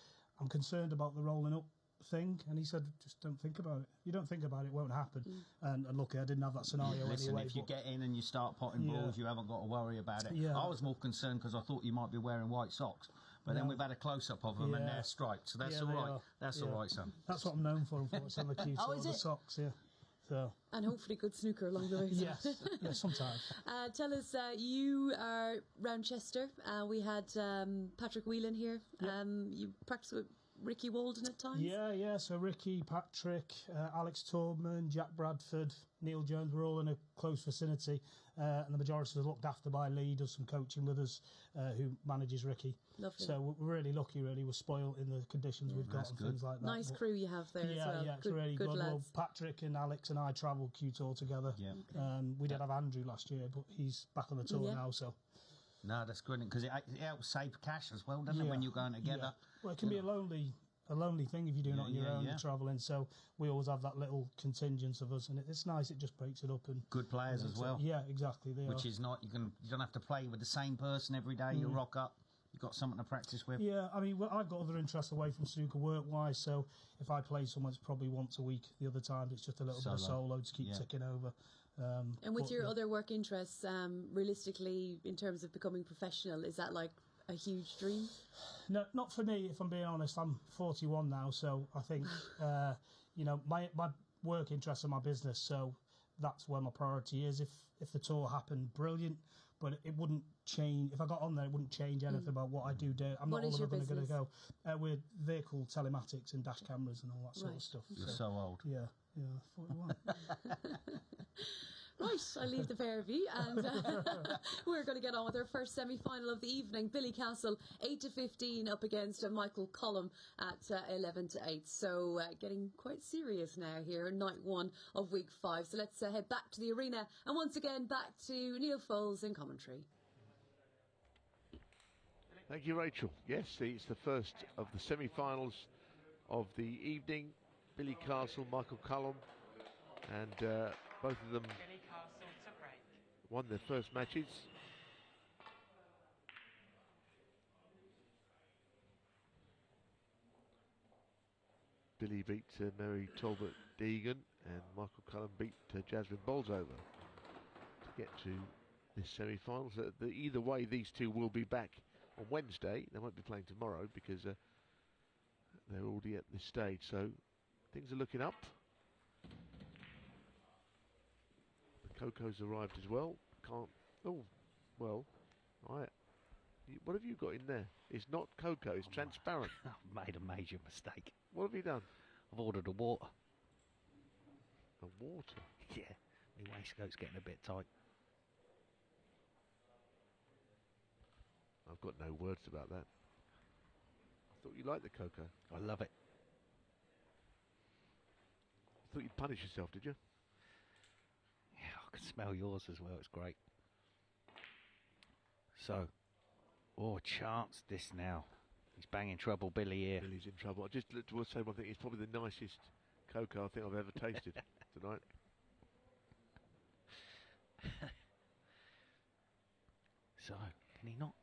I'm concerned about the rolling up thing, and he said, just don't think about it. You don't think about it, it won't happen. And luckily I didn't have that scenario anyway. If you get in and you start potting balls, you haven't got to worry about it. Yeah. I was more concerned because I thought you might be wearing white socks, but then we've had a close-up of them and they're striped, so that's all right. That's all right, son. That's what I'm known for, unfortunately, on the queue. The socks, So. And hopefully good snooker along the way. Yes, sometimes. Tell us, you are round Chester. We had Patrick Whelan here. You practice with Ricky Walden at times? Yeah. So Ricky, Patrick, Alex Taubman, Jack Bradford, Neal Jones, we're all in a close vicinity. And the majority are looked after by Lee, does some coaching with us, who manages Ricky. Lovely. So we're really lucky, really. We're spoiled in the conditions we've got and things like that. Nice crew you have there as well. Yeah, it's really good. Well, Patrick and Alex and I travelled Q Tour together. Yeah. We did have Andrew last year, but he's back on the tour now, so... No, that's good, because it helps save cash as well, doesn't it, when you're going together? Yeah. Well, it can be a lonely thing if you're doing it on your own and travelling, so we always have that little contingent of us, and it's nice, it just breaks it up. And good players as well. Yeah, exactly. Which is not, you don't have to play with the same person every day, you rock up. You've got something to practice with. Yeah, I mean, I've got other interests away from snooker work-wise, so if I play somewhere, it's probably once a week. The other times, it's just a little bit of solo to keep ticking over. And with your other work interests, realistically, in terms of becoming professional, is that like a huge dream? No, not for me, if I'm being honest. I'm 41 now, so I think, my work interests are my business, so that's where my priority is. If the tour happened, brilliant. But it wouldn't change. If I got on there, it wouldn't change anything about what I do. I'm not all going to go. We're vehicle telematics and dash cameras and all that sort of stuff. You're so old. Yeah, 41. Right, I leave the pair of you, and we're going to get on with our first semi-final of the evening. Billy Castle, 8-15, up against Michael Collum at 11-8. So getting quite serious now here, night 1 of week 5. So let's head back to the arena, and once again back to Neal Foulds in commentary. Thank you, Rachel. Yes, it's the first of the semi-finals of the evening. Billy Castle, Michael Cullum, and both of them won their first matches. Billy beat Mary Talbot-Deegan, and Michael Cullen beat Jasmine Bolsover to get to this semi-finals. Either way, these two will be back on Wednesday. They won't be playing tomorrow because they're already at this stage. So things are looking up. The Coco's arrived as well. Can't. Oh, well. Right. What have you got in there? It's not cocoa. It's transparent. I've made a major mistake. What have you done? I've ordered a water. A water? Yeah. My waistcoat's getting a bit tight. I've got no words about that. I thought you liked the cocoa. I love it. I thought you'd punish yourself, did you? Yeah, I can smell yours as well. It's great. So, chance this now. He's banging trouble, Billy here. Billy's in trouble. I just will say one thing. It's probably the nicest cocoa I think I've ever tasted tonight. So, can he not?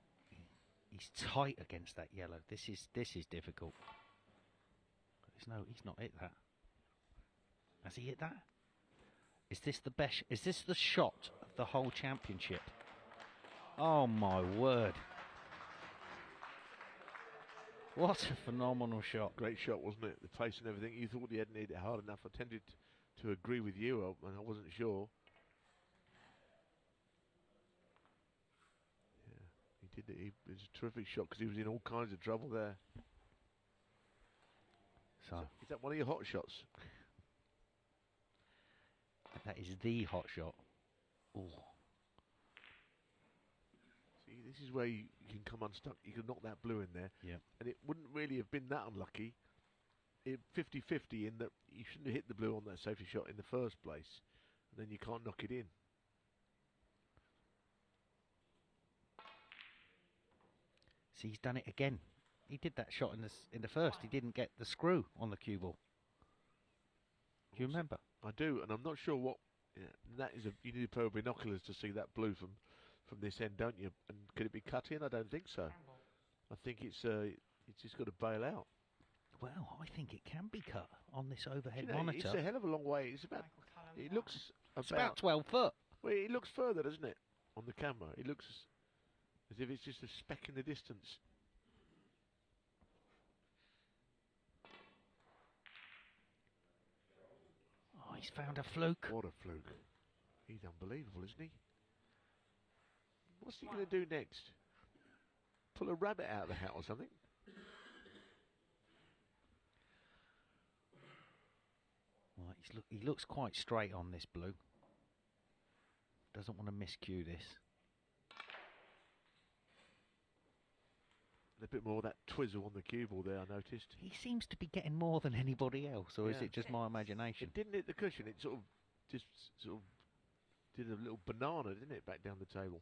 He's tight against that yellow. This is difficult. He's not hit that. Has he hit that? Is this the best? Is this the shot of the whole championship? Oh my word! What a phenomenal shot! Great shot, wasn't it? The pace and everything. You thought he hadn't hit it hard enough. I tended to agree with you, and I wasn't sure. Yeah, he did it. It was a terrific shot because he was in all kinds of trouble there. So, is that one of your hot shots? That is the hot shot. Ooh. See, this is where you can come unstuck. You can knock that blue in there. Yeah. And it wouldn't really have been that unlucky. 50-50 in that you shouldn't have hit the blue on that safety shot in the first place. And then you can't knock it in. See, he's done it again. He did that shot in the first. He didn't get the screw on the cue ball. Do you remember? I do, and I'm not sure what. Yeah, that is you need a pair of binoculars to see that blue from this end, don't you? And could it be cut in? I don't think so. I think it's just got to bail out. Well, I think it can be cut on this overhead You know, monitor. it's a hell of a long way. It's about. It looks about 12 foot. Well, it looks further, doesn't it? On the camera, it looks as if it's just a speck in the distance. Oh, he's found a fluke. What a fluke. He's unbelievable, isn't he? What's he going to do next? Pull a rabbit out of the hat or something? Right, he looks quite straight on this blue. Doesn't want to miscue this. A bit more of that twizzle on the cue ball there, I noticed. He seems to be getting more than anybody else, or is it just my imagination? It didn't hit the cushion. It sort of did a little banana, didn't it, back down the table?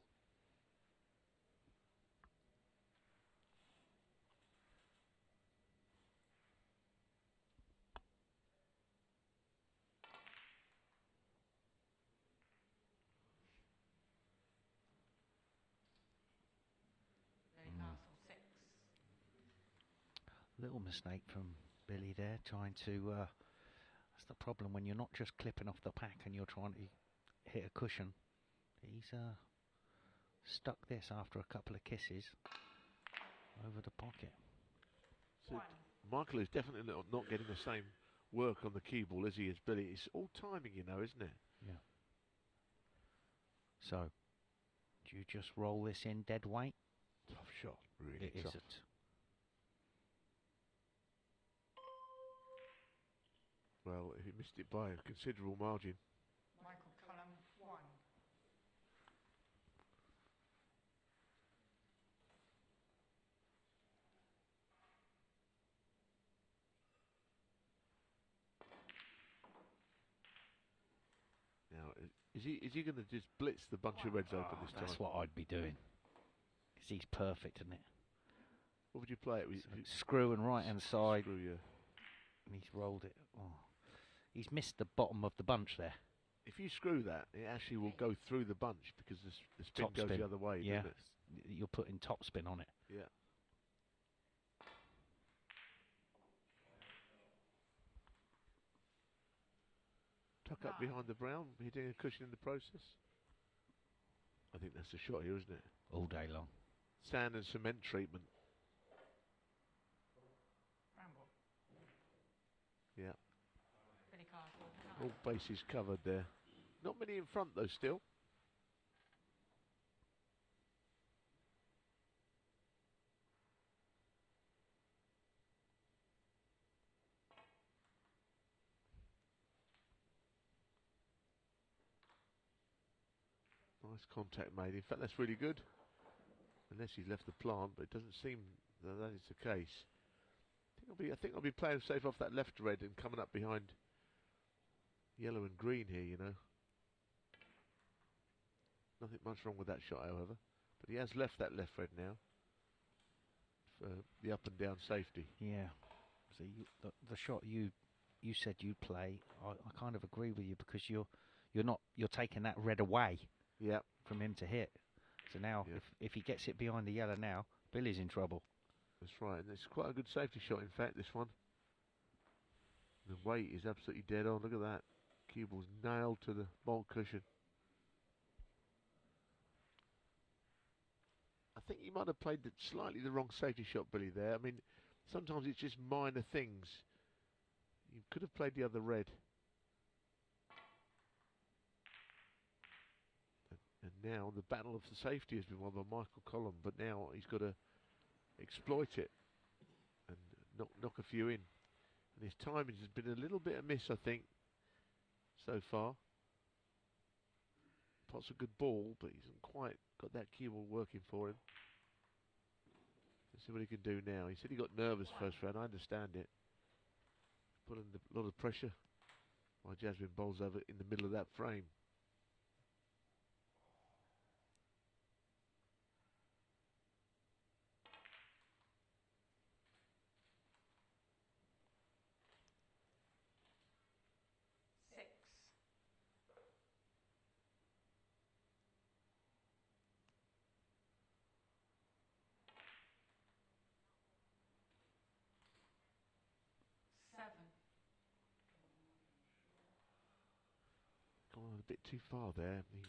Little mistake from Billy there, trying to. That's the problem when you're not just clipping off the pack and you're trying to hit a cushion. He's stuck this after a couple of kisses over the pocket. So Michael is definitely not getting the same work on the cue ball as he is Billy. It's all timing, you know, isn't it? Yeah. So, do you just roll this in dead weight? Tough shot, really It tough. isn't. Well, he missed it by a considerable margin. Michael Cullen, 1. Now, is he going to just blitz the bunch of reds open this time? That's what I'd be doing. Because he's perfect, isn't it? What would you play it with? Screw and right hand side. Screw, yeah. And he's rolled it. Oh. He's missed the bottom of the bunch there. If you screw that, it actually will go through the bunch because the spin Top goes spin. the other way, Yeah. doesn't it? You're putting top spin on it. Yeah. tuck up behind the brown, hitting a cushion in the process. I think that's the shot here, isn't it? All day long. Sand and cement treatment. Yeah. All bases covered there. Not many in front though still. Nice contact made. In fact, that's really good. Unless he's left the plant, but it doesn't seem that is the case. I think I'll be playing safe off that left red and coming up behind yellow and green here, you know. Nothing much wrong with that shot, however. But he has left that left red now for the up and down safety. Yeah. So the shot you said you'd play, I kind of agree with you, because you're taking that red away. Yeah. From him to hit. So now, if he gets it behind the yellow now, Billy's in trouble. That's right, and it's quite a good safety shot, in fact, this one. The weight is absolutely dead on. Look at that. Cue ball's nailed to the bolt cushion. I think he might have played slightly the wrong safety shot, Billy, there. I mean, sometimes it's just minor things. You could have played the other red. And now the battle of the safety has been won by Michael Collum, but now he's got to exploit it and knock a few in. And his timing has been a little bit amiss, I think, so far. Pot's a good ball, but he hasn't quite got that cue ball working for him. Let's see what he can do now. He said he got nervous first round. I understand it. Put in a lot of pressure by Jasmine Bolsover in the middle of that frame. Gone a bit too far there. I mean,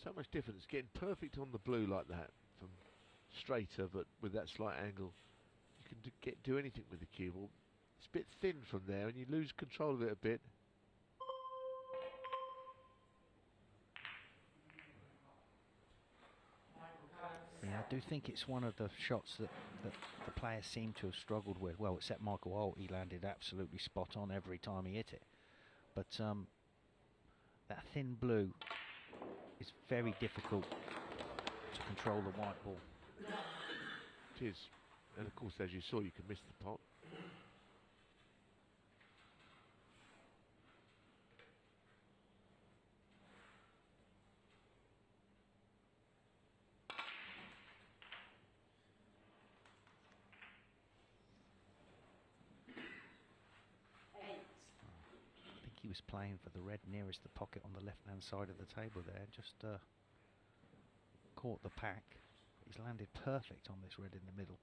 so much difference. Getting perfect on the blue like that from straighter, but with that slight angle, you can do anything with the cue ball. It's a bit thin from there, and you lose control of it a bit. Yeah, I do think it's one of the shots that the players seem to have struggled with. Well, except Michael Holt, he landed absolutely spot on every time he hit it. But that thin blue is very difficult to control the white ball. It is. And of course, as you saw, you can miss the pot. He was playing for the red nearest the pocket on the left hand side of the table there, just caught the pack. He's landed perfect on this red in the middle.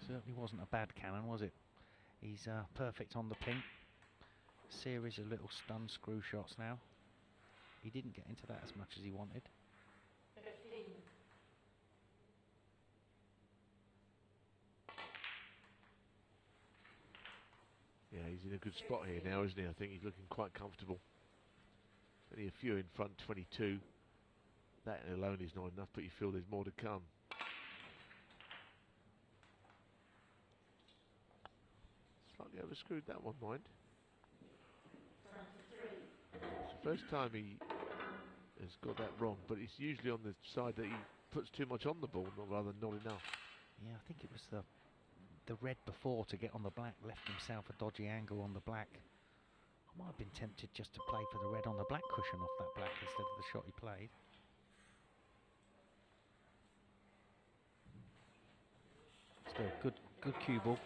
Certainly wasn't a bad cannon, was it? He's perfect on the pink. Series of little stun screw shots now. He didn't get into that as much as he wanted. 15. Yeah, he's in a good spot here now, isn't he? I think he's looking quite comfortable. Only a few in front, 22. That alone is not enough, but you feel there's more to come. Slightly overscrewed that one, mind. 23. It's the first time he has got that wrong, but it's usually on the side that he puts too much on the ball, rather than not enough. Yeah, I think it was the red before to get on the black, left himself a dodgy angle on the black. I might have been tempted just to play for the red on the black cushion off that black instead of the shot he played. Still good cue ball.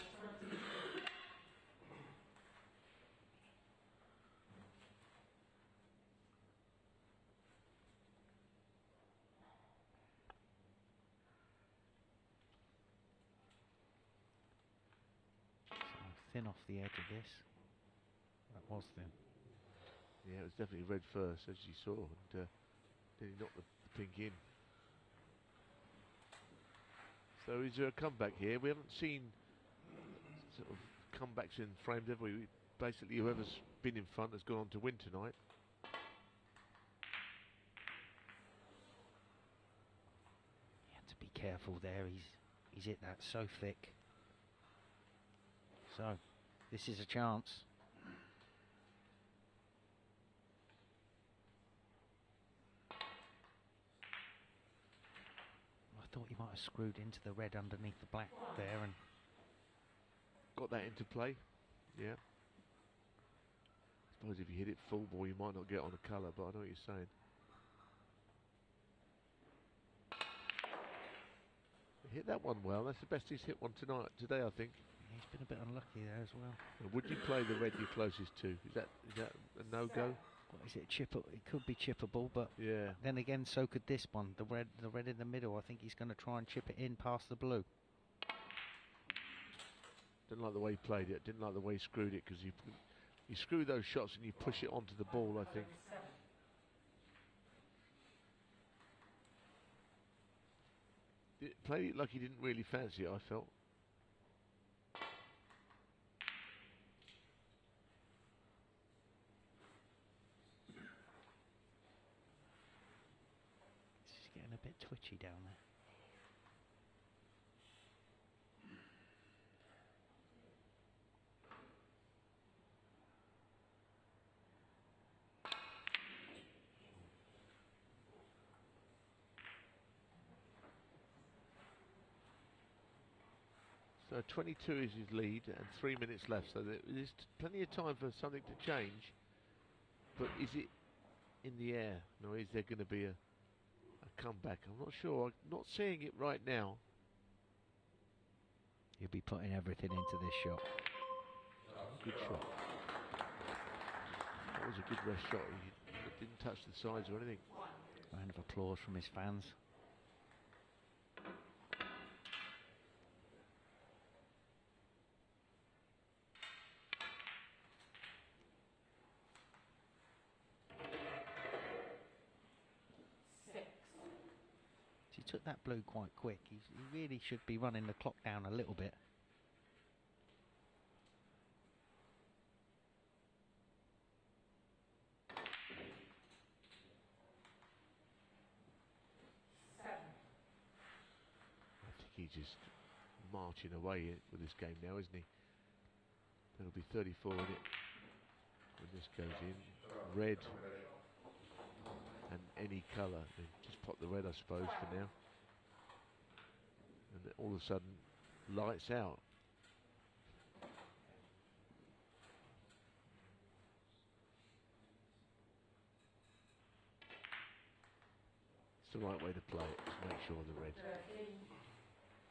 thin off the edge of this. That was thin. Yeah, it was definitely red first, as you saw, and then he knocked the pink in. So is there a comeback here? We haven't seen sort of comebacks in frames, have we? Basically, whoever's been in front has gone on to win tonight. You have to be careful there. He's hit that so thick. So, this is a chance. I thought he might have screwed into the red underneath the black there and got that into play. Yeah. I suppose if you hit it full ball, you might not get on a colour, but I know what you're saying. He hit that one well. That's the best he's hit one today, I think. He's been a bit unlucky there as well. Would you play the red you're closest to? Is that a no-go? What is it? It could be chippable, but yeah. Then again, so could this one. The red in the middle. I think he's going to try and chip it in past the blue. Didn't like the way he played it. Didn't like the way he screwed it, because you screw those shots and you push it onto the ball, I think. Played it like he didn't really fancy it, I felt. He's getting a bit twitchy down there. So 22 is his lead and 3 minutes left, so there's plenty of time for something to change. But is it in the air? No, is there going to be a comeback? I'm not sure. I'm not seeing it right now. He'll be putting everything into this shot. Good shot. That was a good rest shot. He didn't touch the sides or anything. Round of applause from his fans. He took that blue quite quick. He really should be running the clock down a little bit. I think he's just marching away with this game now, isn't he? There'll be 34 in it when this goes in. Red and any colour. Just pop the red, I suppose, for now. And then all of a sudden, lights out. It's the right way to play it. Just make sure the red.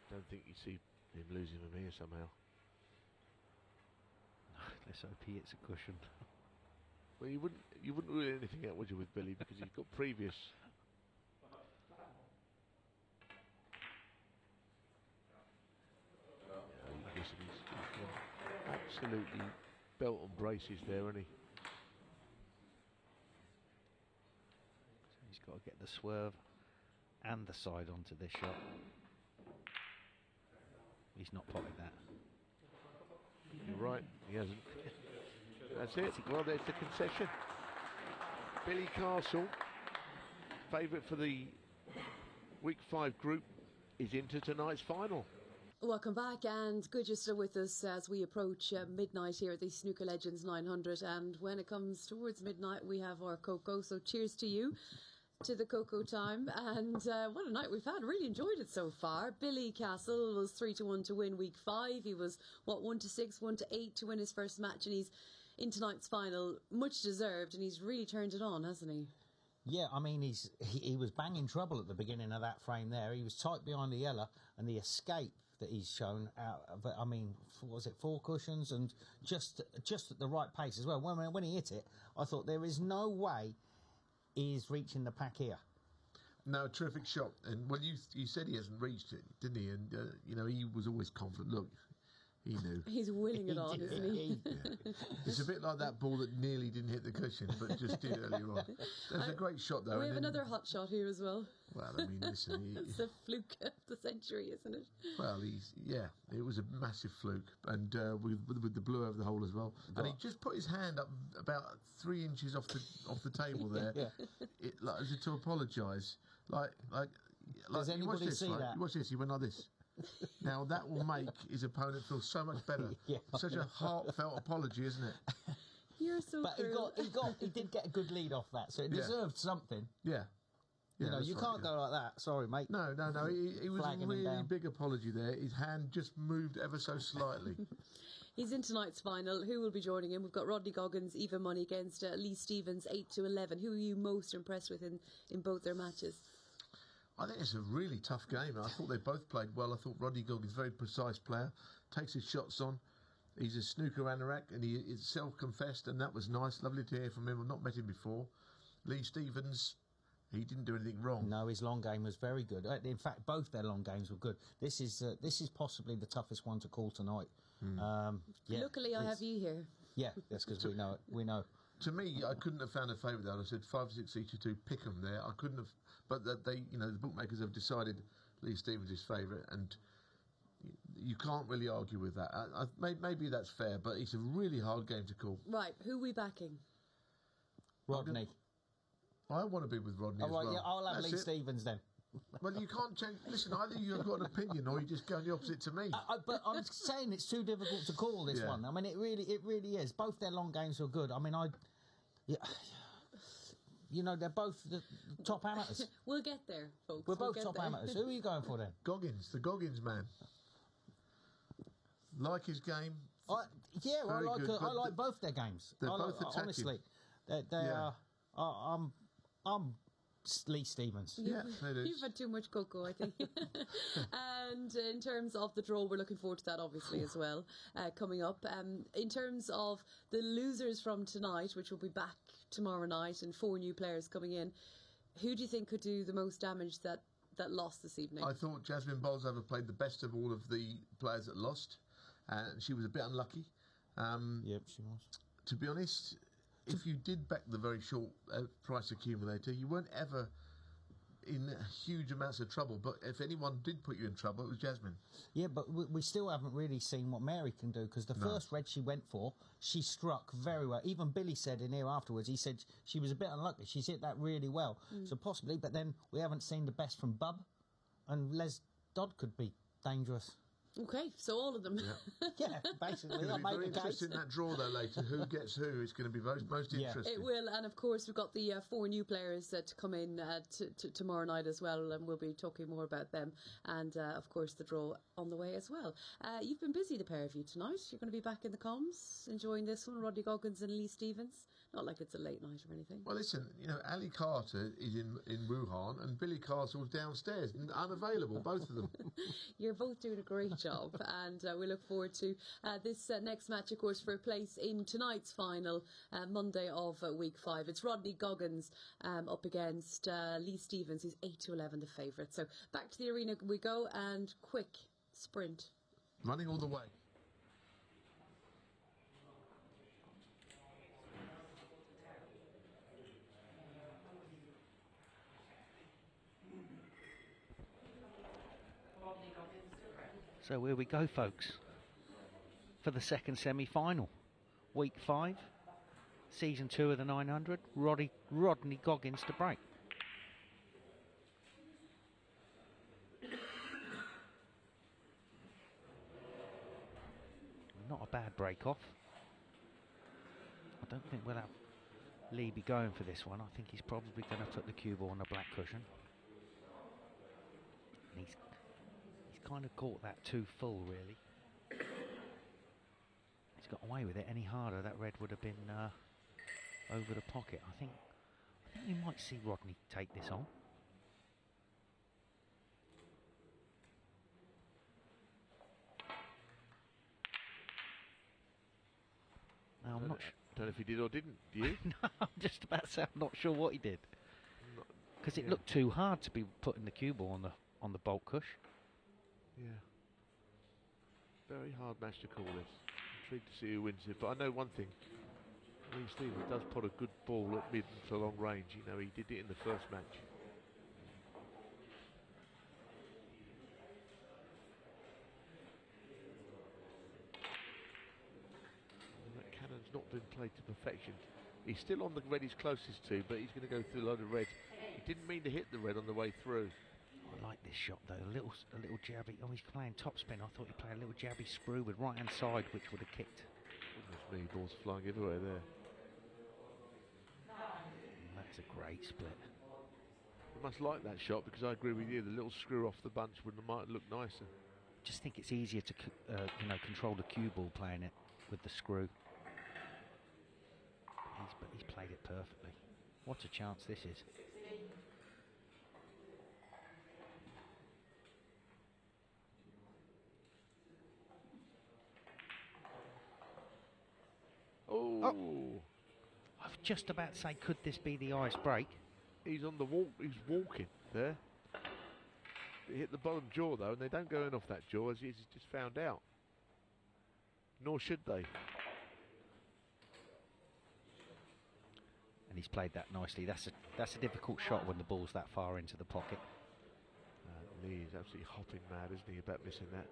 Don't think you see him losing from here somehow. Let's hope he hits a cushion. Well, you wouldn't rule anything out, would you, with Billy, because you've got previous. He's absolutely belt and braces there, isn't he? So he's got to get the swerve and the side onto this shot. He's not potted that. You're right, he hasn't. That's it. Well, there's the concession. Billy Castle, favourite for the Week 5 group, is into tonight's final. Welcome back, and good you're still with us as we approach midnight here at the Snooker Legends 900. And when it comes towards midnight, we have our cocoa. So cheers to you, to the cocoa time. And what a night we've had. Really enjoyed it so far. Billy Castle was 3-1 to win Week 5. He was 1-6, 1-8 to win his first match, and he's in tonight's final. Much deserved, and he's really turned it on, hasn't he? Yeah, I mean, he was banging trouble at the beginning of that frame there. He was tight behind the yellow, and the escape that he's shown out of it, I mean, was it 4 cushions, and just at the right pace as well. When he hit it, I thought there is no way he's reaching the pack here. No, terrific shot. And well, you said he hasn't reached it, didn't he? And you know, he was always confident. Look, He knew. He's willing it on, isn't he? Yeah. It's a bit like that ball that nearly didn't hit the cushion, but just did earlier on. That was a great shot, though. We have another hot shot here as well. Well, I mean, listen. It's the fluke of the century, isn't it? Well, it was a massive fluke, and with the blue over the hole as well. And he just put his hand up about 3 inches off the table there, as if to apologise. Does anybody see that? Watch this. He went like this. Now that will make his opponent feel so much better. Such a heartfelt apology, isn't it? You're so cruel. He did get a good lead off that, so it deserved something. Yeah. You know, you can't go like that. Sorry, mate. No. He was a really big apology there. His hand just moved ever so slightly. He's in tonight's final. Who will be joining him? We've got Rodney Goggins, even money against Lee Stevens, 8-11. Who are you most impressed with in both their matches? I think it's a really tough game. I thought they both played well. I thought Rodney Goggins, very precise player, takes his shots on. He's a snooker anorak, and he is self-confessed, and that was nice. Lovely to hear from him. I've not met him before. Lee Stevens, he didn't do anything wrong. No, his long game was very good. In fact, both their long games were good. This is possibly the toughest one to call tonight. Luckily, I have you here. Yeah, that's because we know it. We know. To me, I couldn't have found a favourite there. I said 5-6 each or 2, pick them there. I couldn't have, but that they, the bookmakers have decided Lee Stevens is favourite, and you can't really argue with that. Maybe that's fair, but it's a really hard game to call. Right, who are we backing? Rodney. I want to be with Rodney as well. Yeah, I'll have Lee Stevens then. Well, you can't change. Listen, either you've got an opinion or you just go the opposite to me. But I'm saying it's too difficult to call this one. I mean, it really is. Both their long games were good. I mean, they're both the top amateurs. We'll get there, folks. We're both top amateurs. Who are you going for then? Goggins, the Goggins man. Like his game. I like both their games. They're both attacking. Honestly, I'm Lee Stevens. Yeah, it is. You've had too much cocoa, I think. And in terms of the draw, we're looking forward to that, obviously, as well, coming up. In terms of the losers from tonight, which will be back tomorrow night, and 4 new players coming in, who do you think could do the most damage that lost this evening? I thought Jasmine Bolsover played the best of all of the players that lost, and she was a bit unlucky. Yep, she was. To be honest, if you did back the very short price accumulator, you weren't ever in huge amounts of trouble. But if anyone did put you in trouble, it was Jasmine. Yeah, but we still haven't really seen what Mary can do, because the first red she went for, she struck very well. Even Billy said in here afterwards, he said she was a bit unlucky. She's hit that really well. So possibly, but then we haven't seen the best from Bub, and Les Dodd could be dangerous. Okay, so all of them. Yeah, basically. It'll be very interesting in that draw, though, later. Who gets who is going to be most interesting. It will, and of course we've got the 4 new players to come in tomorrow night as well, and we'll be talking more about them, and of course the draw on the way as well. You've been busy, the pair of you, tonight. You're going to be back in the comms, enjoying this one, Rodney Goggins and Lee Stevens. Not like it's a late night or anything. Well, listen, Ali Carter is in Wuhan, and Billy Castle's downstairs, unavailable, both of them. You're both doing a great job, and we look forward to this next match, of course, for a place in tonight's final, Monday of week 5. It's Rodney Goggins up against Lee Stevens, who's 8-11, the favourite. So back to the arena we go, and quick sprint. Running all the way. So here we go, folks, for the second semi-final. Week 5, Season 2 of the 900, Rodney Goggins to break. Not a bad break-off. I don't think we'll have Lee be going for this one. I think he's probably going to put the cue ball on the black cushion. And he's kind of caught that too full, really. He's got away with it. Any harder, that red would have been over the pocket. I think we might see Rodney take this on. Now, I'm not sure. Don't know if he did or didn't. Do you? No, I'm just about to say I'm not sure what he did, because it looked too hard to be putting the cue ball on the bolt cush. Yeah. Very hard match to call this. Intrigued to see who wins it, but I know one thing. Lee Stevens does put a good ball at mid to long range. You know, he did it in the first match. And that cannon's not been played to perfection. He's still on the red he's closest to, but he's going to go through a load of red. He didn't mean to hit the red on the way through. I like this shot though, a little jabby. Oh, he's playing topspin. I thought he'd play a little jabby screw with right hand side, which would have kicked. Goodness me, ball's flying everywhere there. That's a great split. I must like that shot because I agree with you. The little screw off the bunch might look nicer. Just think it's easier to control the cue ball playing it with the screw. But he's played it perfectly. What a chance this is. Oh. I was just about to say, could this be the ice break? He's on the walk. He's walking there. It hit the bottom jaw though, and they don't go in off that jaw, as he's just found out. Nor should they. And he's played that nicely. That's a difficult shot when the ball's that far into the pocket. Lee is absolutely hopping mad, isn't he, about missing that?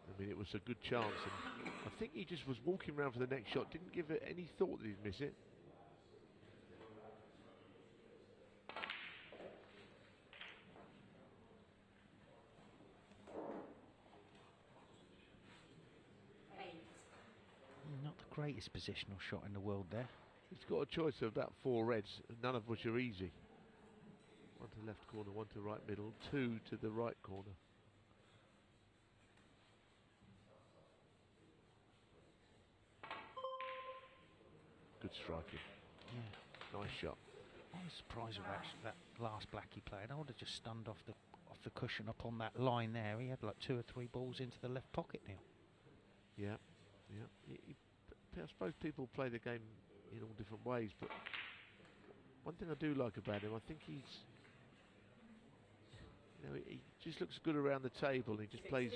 I mean, it was a good chance, and I think he just was walking around for the next shot, didn't give it any thought that he'd miss it. Not the greatest positional shot in the world there. He's got a choice of about 4 reds, none of which are easy. One to left corner, one to right middle, 2 to the right corner. Good striking. Yeah. Nice shot. I was surprised with that last black he played. I would have just stunned off the cushion up on that line there. He had like 2 or 3 balls into the left pocket, Neal. Yeah, yeah. I suppose people play the game in all different ways, but one thing I do like about him, I think he just looks good around the table, and he just plays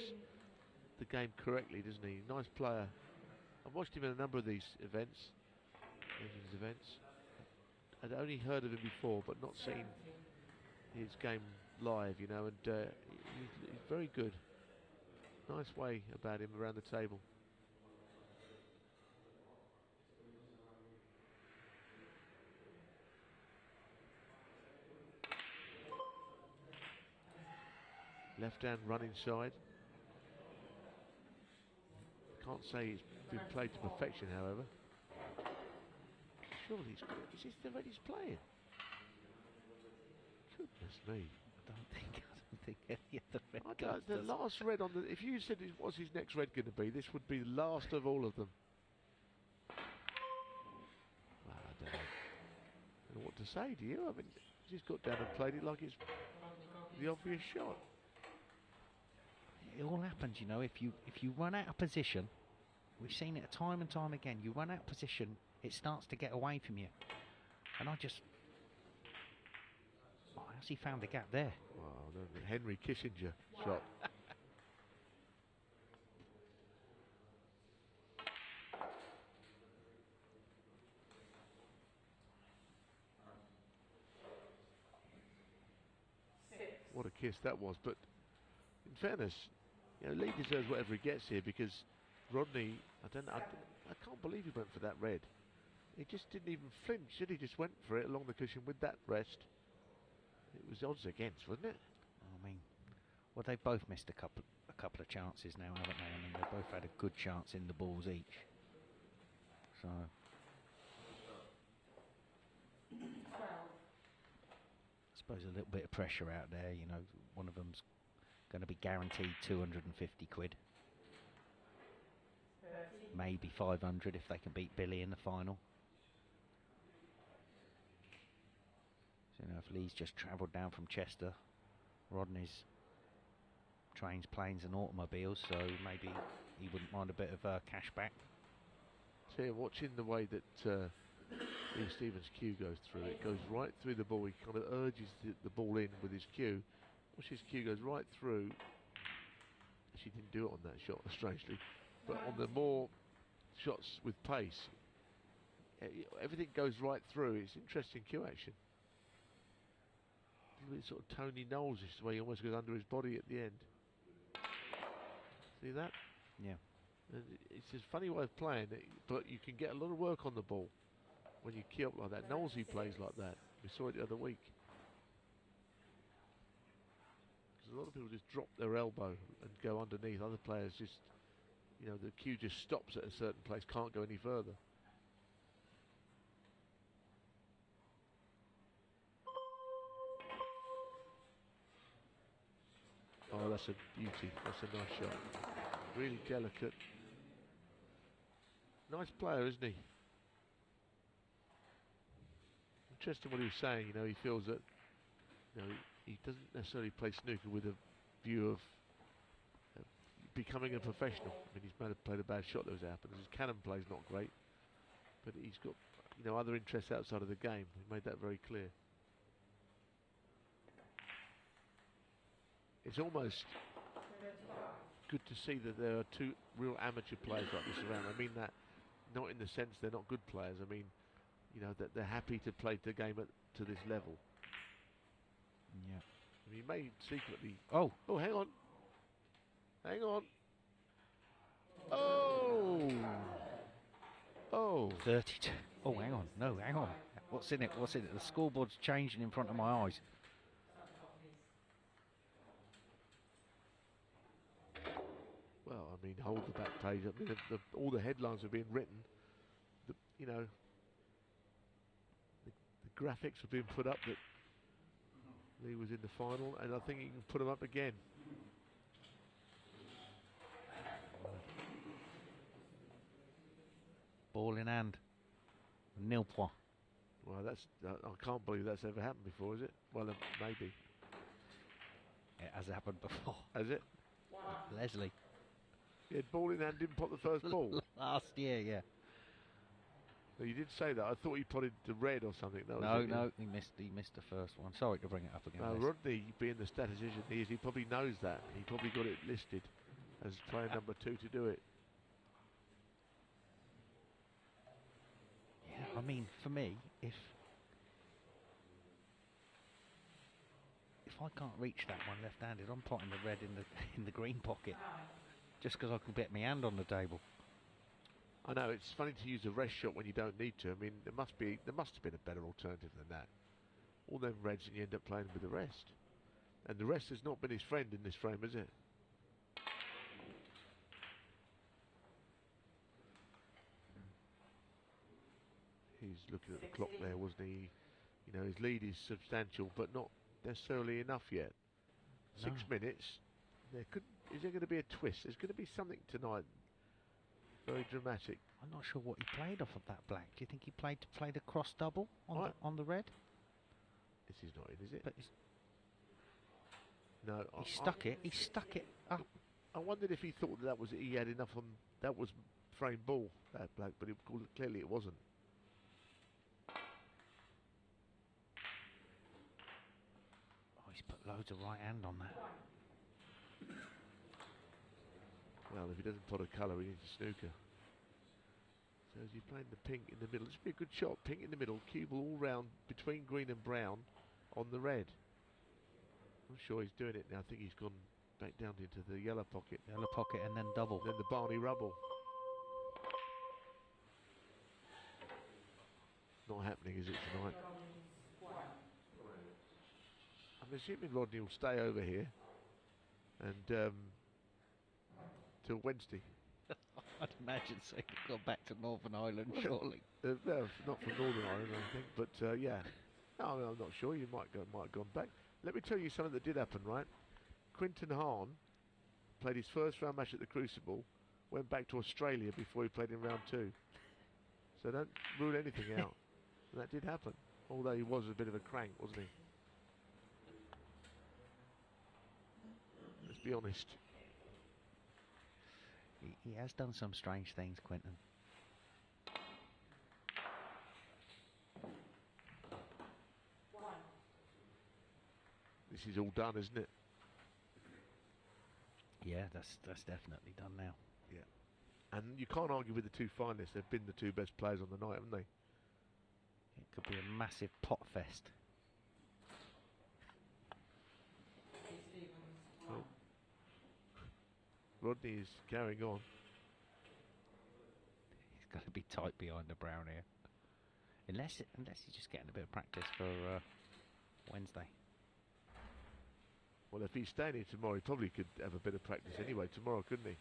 the game correctly, doesn't he? Nice player. I've watched him in a number of these events. I'd only heard of him before, but not seen his game live, you know, and he's very good. Nice way about him around the table. Left hand run inside. Can't say it's been played to perfection, however. Surely he's good. Is this the red he's playing? Goodness me. I don't think any of the red the last red on the... If you said what's his next red going to be, this would be the last of all of them. Well, I don't know what to say, do you? I mean, he's just got down and played it like it's the obvious shot. It all happens, you know, if you run out of position, we've seen it time and time again, you run out of position, it starts to get away from you. And I just... Oh, how's he found the gap there? Wow, the Henry Kissinger shot. What a kiss that was, but in fairness, you know, Lee deserves whatever he gets here, because Rodney, I can't believe he went for that red. He just didn't even flinch, did he? Just went for it along the cushion with that rest. It was odds against, wasn't it? I mean, well, they've both missed a couple of chances now, haven't they? I mean, they've both had a good chance in the balls each. So... I suppose a little bit of pressure out there, you know, one of them's going to be guaranteed 250 quid. Maybe 500 if they can beat Billy in the final. So, you know, if Lee's just travelled down from Chester, Rodney's trains, planes and automobiles, so maybe he wouldn't mind a bit of cash back. So you're watching the way that Lee Stevens' cue goes through. It goes right through the ball. He kind of urges the ball in with his cue. Watch his cue goes right through She didn't do it on that shot, strangely. But on the more shots with pace, everything goes right through. It's interesting cue action. A little bit sort of Tony Knowles-ish, the way he almost goes under his body at the end. See that? Yeah. And it's a funny way of playing it, but you can get a lot of work on the ball when you key up like that. Knowlesy plays like that. We saw it the other week. Because a lot of people just drop their elbow and go underneath. Other players just, you know, the cue just stops at a certain place, can't go any further. Oh, that's a beauty. That's a nice shot. Really delicate. Nice player, isn't he? Interesting what he was saying. You know, he feels that, you know, he doesn't necessarily play snooker with a view of becoming a professional. I mean, he's played a bad shot that was happened. His cannon play's not great, but he's got, you know, other interests outside of the game. He made that very clear. It's almost good to see that there are two real amateur players like this around. I mean that not in the sense they're not good players. I mean, you know, that they're happy to play the game to this level. Yeah. I mean, you may secretly... Oh, hang on. Hang on. Oh! Oh! 32. Oh, hang on. No, hang on. What's in it? What's in it? The scoreboard's changing in front of my eyes. Well, I mean, hold the back page. I mean, all the headlines are being written. You know, the graphics have been put up that Lee was in the final, and I think he can put them up again. Ball in hand. Nil point. Well, that's I can't believe that's ever happened before, is it? Well, maybe. It has happened before. Has it? Leslie. Yeah, ball in hand, didn't pot the first ball. Last year, yeah. No, you did say that. I thought he potted the red or something. That No, was it, no, he missed the first one. Sorry to bring it up again. Rodney, being the statistician he is, he probably knows that. He probably got it listed as player number 2 to do it. Yeah, I mean, for me, if I can't reach that one left-handed, I'm potting the red in the green pocket, just because I can bet my hand on the table. I know, it's funny to use a rest shot when you don't need to. I mean, there must have been a better alternative than that. All them reds and you end up playing with the rest. And the rest has not been his friend in this frame, has it? He's looking at the clock there, wasn't he? You know, his lead is substantial, but not necessarily enough yet. No. 6 minutes. Is there going to be a twist? There's going to be something tonight. Very dramatic. I'm not sure what he played off of that black. Do you think he played the cross double on the red? This is not in, is it? But no, he stuck it. He stuck it up. I wondered if he thought that was he had enough on that was frame ball that black, but clearly it wasn't. Oh, he's put loads of right hand on that. Well, if he doesn't pot a colour, he needs a snooker. So as he's playing the pink in the middle, this would be a good shot. Pink in the middle, cue ball all round between green and brown on the red. I'm sure he's doing it now. I think he's gone back down into the yellow pocket. Yellow pocket and then double. And then the Barney rubble. Not happening, is it, tonight? I'm assuming Rodney will stay over here and till Wednesday. I'd imagine so. He'd gone back to Northern Ireland, surely. No, not from Northern Ireland, I think. But yeah, no, I'm not sure. You might have gone back. Let me tell you something that did happen, right? Quinton Hahn played his first round match at the Crucible, went back to Australia before he played in round 2. So don't rule anything out. And that did happen, although he was a bit of a crank, wasn't he? Let's be honest. He has done some strange things, Quinton. This is all done, isn't it? Yeah. Yeah, that's definitely done now. Yeah. And you can't argue with the two finalists. They've been the two best players on the night, haven't they? It could be a massive pot fest. Oh. Rodney is carrying on. He's got to be tight behind the brown here. Unless he's just getting a bit of practice for Wednesday. Well, if he's staying here tomorrow, he probably could have a bit of practice anyway tomorrow, couldn't he?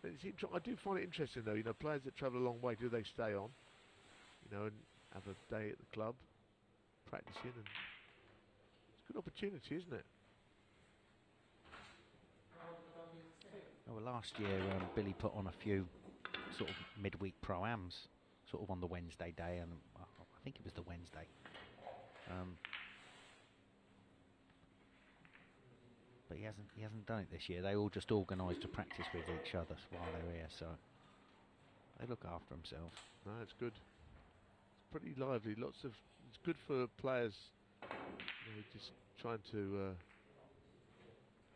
I do find it interesting, though. You know, players that travel a long way, do they stay on? You know, and have a day at the club, practicing, and it's a good opportunity, isn't it? Oh, well, last year Billy put on a few sort of midweek pro-ams, sort of on the Wednesday day, and I think it was the Wednesday. But he hasn't done it this year. They all just organised to practice with each other while they're here, so they look after themselves. No, it's good. It's pretty lively. It's good for players. You know, just trying to.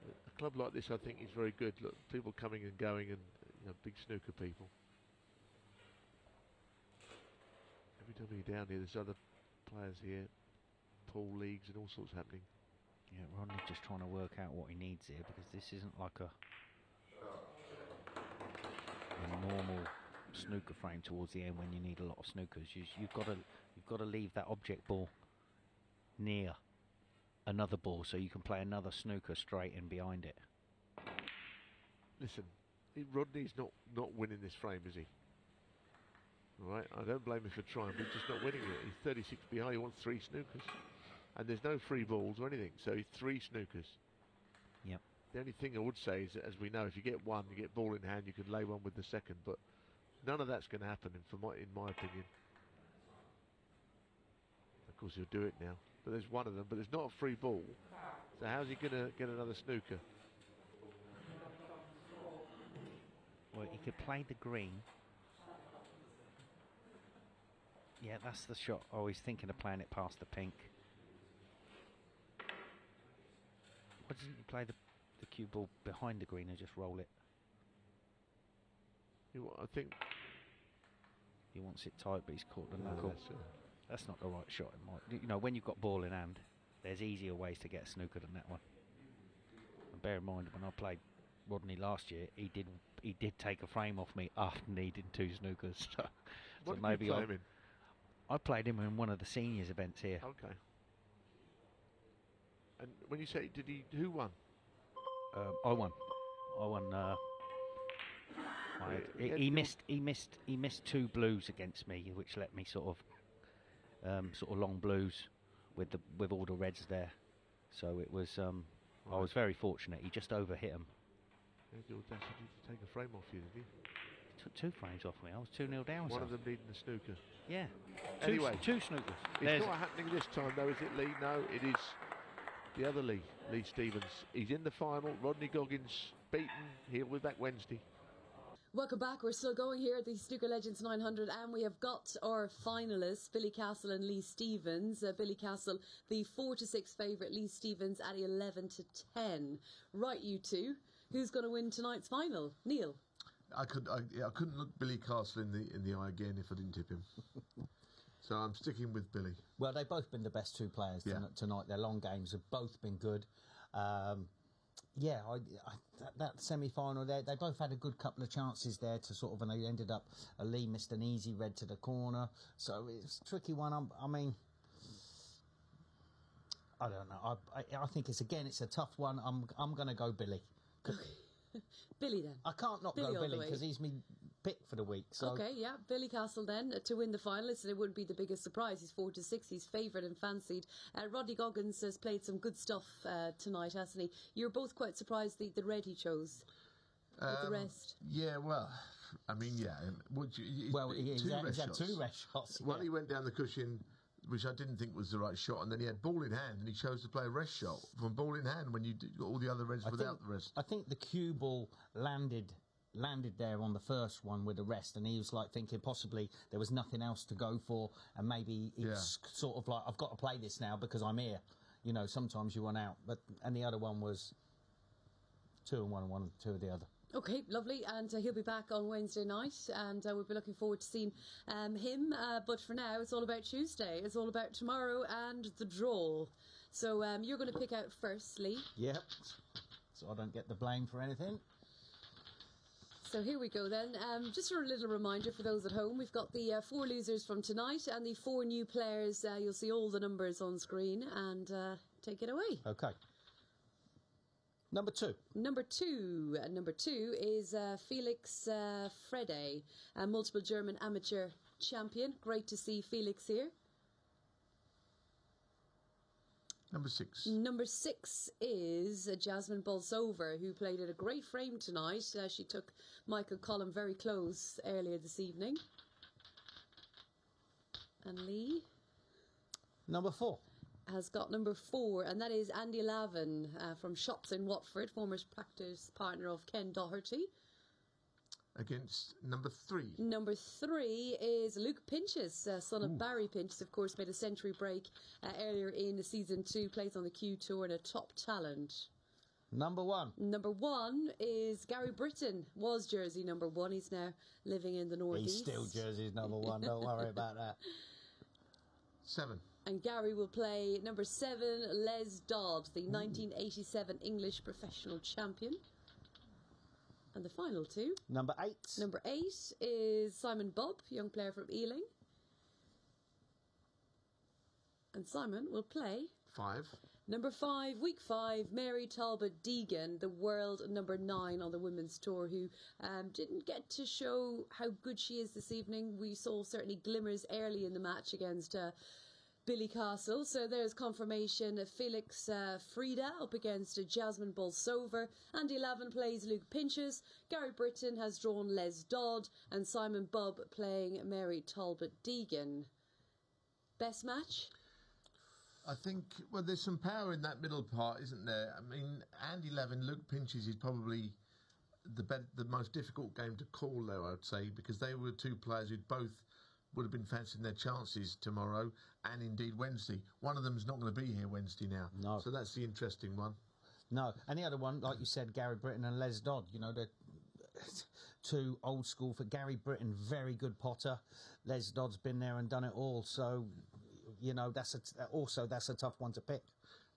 A club like this, I think, is very good. Look, people coming and going, and big snooker people. Every time you're down here, there's other players here, pool leagues, and all sorts happening. Yeah, Rodney's just trying to work out what he needs here, because this isn't like a normal snooker frame towards the end when you need a lot of snookers. You've got to leave that object ball near another ball so you can play another snooker straight in behind it. Listen, Rodney's not winning this frame, is he? All right, I don't blame him for trying, but he's just not winning it. He's 36 behind. He wants 3 snookers. And there's no free balls or anything, so he's 3 snookers. Yep. The only thing I would say is that, as we know, if you get one, you get ball in hand, you can lay one with the second, but none of that's going to happen, in my opinion. Of course, he'll do it now. But there's one of them, but there's not a free ball. So how's he going to get another snooker? Well, he could play the green. Yeah, that's the shot. Oh, he's thinking of playing it past the pink. Why doesn't he play the cue ball behind the green and just roll it? I think he wants it tight, but he's caught the knuckle. That's not the right shot. When you've got ball in hand, there's easier ways to get a snooker than that one. And bear in mind, when I played Rodney last year, he did take a frame off me after needing 2 snookers. So did maybe you play him in? I played him in one of the seniors events here. Okay. And when you say who won? I won. He missed 2 blues against me, which let me sort of long blues with all the reds there. So it was I was very fortunate. He just overhit him. He had the audacity to take a frame off you, did he? He took 2 frames off me. I was 2-0 down. One of them needing the snooker. Yeah. Anyway, 2 snookers. It's not happening this time, though, is it, Lee? No, it is the other Lee Stevens. He's in the final. Rodney Goggins beaten. He'll be back Wednesday. Welcome back. We're still going here at the Snooker Legends 900, and we have got our finalists, Billy Castle and Lee Stevens. Billy Castle, the 4-6 favourite. Lee Stevens at 11-10. Right, you two. Who's going to win tonight's final? Neal. I couldn't look Billy Castle in the eye again if I didn't tip him. So I'm sticking with Billy. Well, they've both been the best 2 players tonight. Their long games have both been good. That semi-final there, they both had a good couple of chances there to sort of, and they ended up, Lee missed an easy red to the corner. So it's a tricky one. I mean, I don't know. I think it's a tough one. I'm going to go Billy. Billy then. I can't not go Billy because he's my pick for the week. So. Okay, yeah, Billy Castle then to win the finalists, and it wouldn't be the biggest surprise. He's 4-6. He's favoured and fancied. Rodney Goggins has played some good stuff tonight, hasn't he? You're both quite surprised the red he chose with the rest. Yeah, well, I mean, yeah. He's had 2 red shots. Well, he went down the cushion, which I didn't think was the right shot, and then he had ball in hand, and he chose to play a rest shot from ball in hand when you got all the other reds without the rest. I think the cue ball landed there on the first one with the rest, and he was like thinking possibly there was nothing else to go for, and maybe it's sort of like, I've got to play this now because I'm here. Sometimes you run out, and the other one was 2 and 1 and 1 and 2 of the other. Okay, lovely. And he'll be back on Wednesday night, and we'll be looking forward to seeing him. But for now, it's all about Tuesday. It's all about tomorrow and the draw. So you're going to pick out first, Lee. Yep. So I don't get the blame for anything. So here we go then. Just a little reminder for those at home, we've got the 4 losers from tonight and the 4 new players. You'll see all the numbers on screen, and take it away. Okay. Number 2. Number two is Felix Frede, a multiple German amateur champion. Great to see Felix here. Number 6. Number 6 is Jasmine Bolsover, who played at a great frame tonight. She took Michael Collum very close earlier this evening. And Lee? Number 4. Has got number 4, and that is Andy Lavin from Shops in Watford, former practice partner of Ken Doherty. Against number 3. Number 3 is Luke Pinches, son of Barry Pinches, of course, made a century break earlier in season 2, plays on the Q Tour and a top talent. Number 1. Number 1 is Gary Britton, was jersey number 1. He's now living in the northeast. He's still jersey's number 1, don't worry about that. 7. And Gary will play number 7, Les Dodd, the 1987 English professional champion. And the final 2. Number 8. Number 8 is Simon Bubb, young player from Ealing. And Simon will play 5. Number 5, week 5, Mary Talbot-Deegan, the world number 9 on the women's tour, who didn't get to show how good she is this evening. We saw certainly glimmers early in the match against Billy Castle. So there's confirmation of Felix Frida up against Jasmine Bolsover. Andy Lavin plays Luke Pinches. Gary Britton has drawn Les Dodd, and Simon Bubb playing Mary Talbot-Deegan. Best match? I think, well, there's some power in that middle part, isn't there? I mean, Andy Lavin, Luke Pinches is probably the most difficult game to call, though, I would say, because they were 2 players who both would have been fancying their chances tomorrow and indeed Wednesday. One of them is not going to be here Wednesday now. No. So that's the interesting one. No. And the other one, like you said, Gary Britton and Les Dodd, you know, they're 2 old school. For Gary Britton, very good potter. Les Dodd's been there and done it all. So, you know, that's a tough one to pick.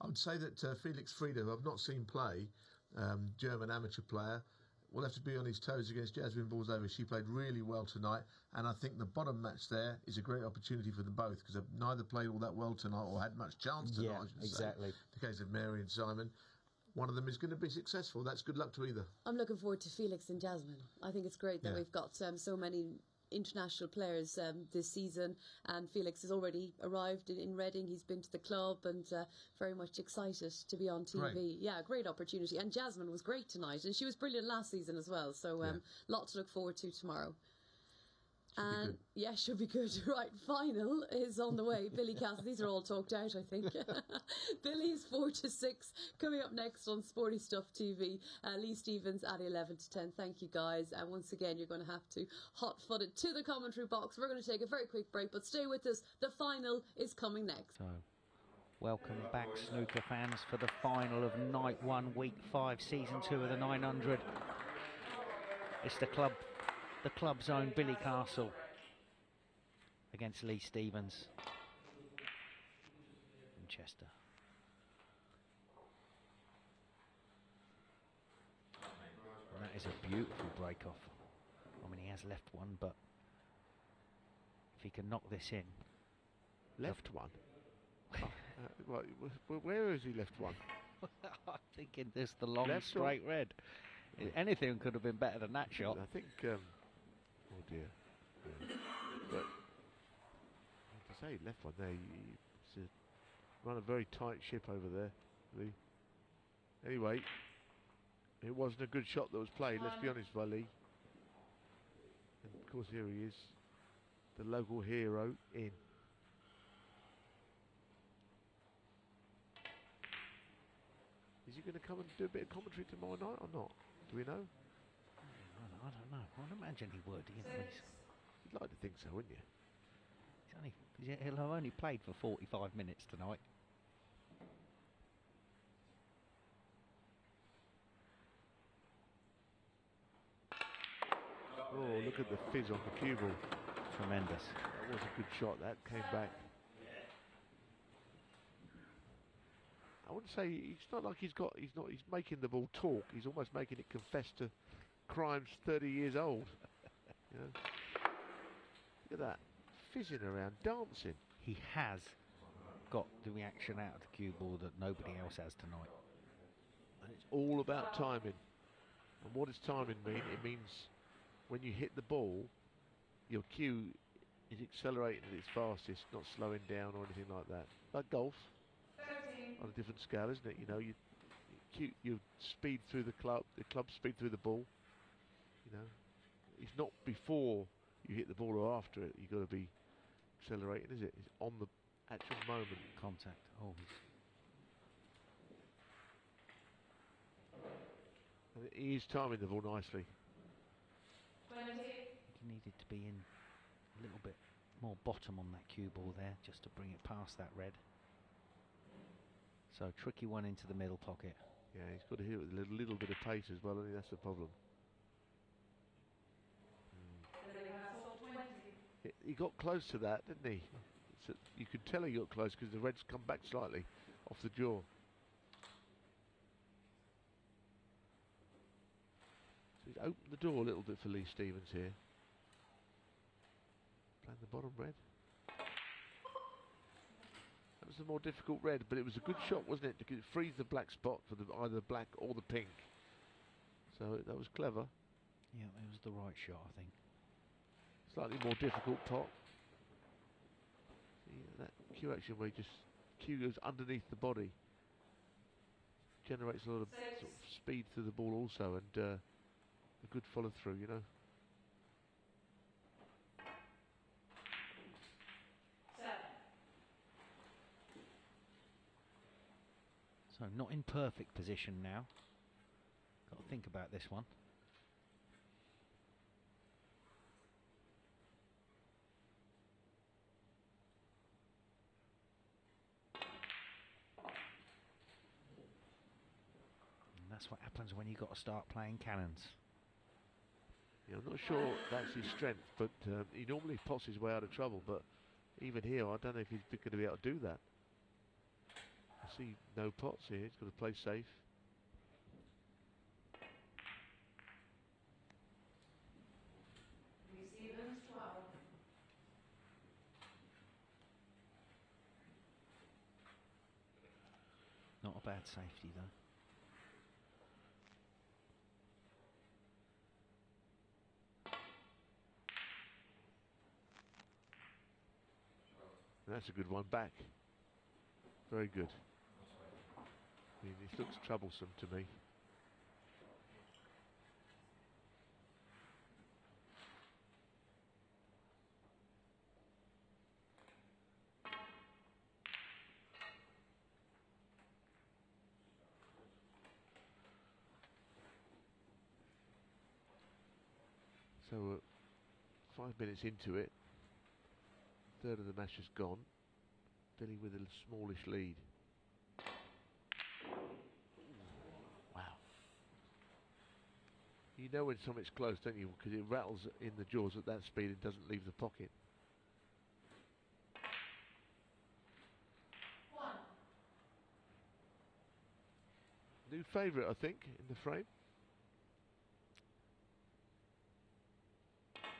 I would say that Felix Frida, who I've not seen play, German amateur player, will have to be on his toes against Jasmine Bolsover. She played really well tonight, and I think the bottom match there is a great opportunity for them both, because they've neither played all that well tonight or had much chance tonight. Yeah, I should exactly. say. The case of Mary and Simon. One of them is going to be successful. That's good luck to either. I'm looking forward to Felix and Jasmine. I think it's great that we've got so many international players this season, and Felix has already arrived in Reading. He's been to the club and very much excited to be on TV. Great. Yeah, great opportunity. And Jasmine was great tonight, and she was brilliant last season as well. So lot to look forward to tomorrow. And yeah, should be good. Right, final is on the way. Billy Castle, these are all talked out, I think. Billy's 4 to 6 coming up next on Sporty Stuff TV. Lee Stevens at 11 to 10. Thank you, guys. And once again, you're going to have to hot-foot it to the commentary box. We're going to take a very quick break, but stay with us. The final is coming next. So, welcome back, snooker fans, for the final of night 1, week 5, season 2 of the 900. It's the club's own Billy Castle against Lee Stevens in Chester. And that is a beautiful break-off. I mean, he has left one, but if he can knock this in... Left one? Where has he left one? I'm thinking there's the long Left straight red. Anything could have been better than that shot. I think... oh dear. Yeah. But, like I say, left one there. He's run a very tight ship over there, Lee. Anyway, it wasn't a good shot that was played, let's be honest, by Lee. And of course, here he is, the local hero in. Is he going to come and do a bit of commentary tomorrow night or not? Do we know? I don't know. I'd imagine he would. You'd like to think so, wouldn't you? He'll have only played for 45 minutes tonight. Oh, look at the fizz on the cue ball. Tremendous. That was a good shot. That came back. I wouldn't say it's not like he's making the ball talk. He's almost making it confess to crimes 30 years old. You know? Look at that, fizzing around, dancing. He has got the reaction out of the cue ball that nobody else has tonight. And it's all about timing. And what does timing mean? It means when you hit the ball, your cue is accelerating at its fastest, not slowing down or anything like that. Like golf, on a different scale, isn't it? You know, you speed through the club speed through the ball. You know, it's not before you hit the ball or after it. You've got to be accelerating, is it? It's on the actual moment. Contact. Oh. And he is timing the ball nicely. He needed to be in a little bit more bottom on that cue ball there, just to bring it past that red. So tricky one into the middle pocket. Yeah, he's got to hit it with a little bit of pace as well. I think that's the problem. He got close to that, didn't he? You could tell he got close because the red's come back slightly off the jaw. So he's opened the door a little bit for Lee Stevens here. Playing the bottom red. That was the more difficult red, but it was a good shot, wasn't it? To freeze the black spot for either the black or the pink. So that was clever. Yeah, it was the right shot, I think. Slightly more difficult pot. See, that cue action where cue goes underneath the body. Generates a lot of sort of speed through the ball also, and a good follow through, you know. So not in perfect position now. Got to think about this one. And that's what happens when you got to start playing cannons. Yeah, I'm not sure that's his strength, but he normally pots his way out of trouble. But even here, I don't know if he's going to be able to do that. I see no pots here. He's got to play safe. Not a bad safety though. That's a good one back. Very good. I mean, this looks troublesome to me. So 5 minutes into it, third of the match is gone. Billy with a smallish lead. Wow. You know when something's close, don't you? Because it rattles in the jaws at that speed and doesn't leave the pocket. New favourite, I think, in the frame.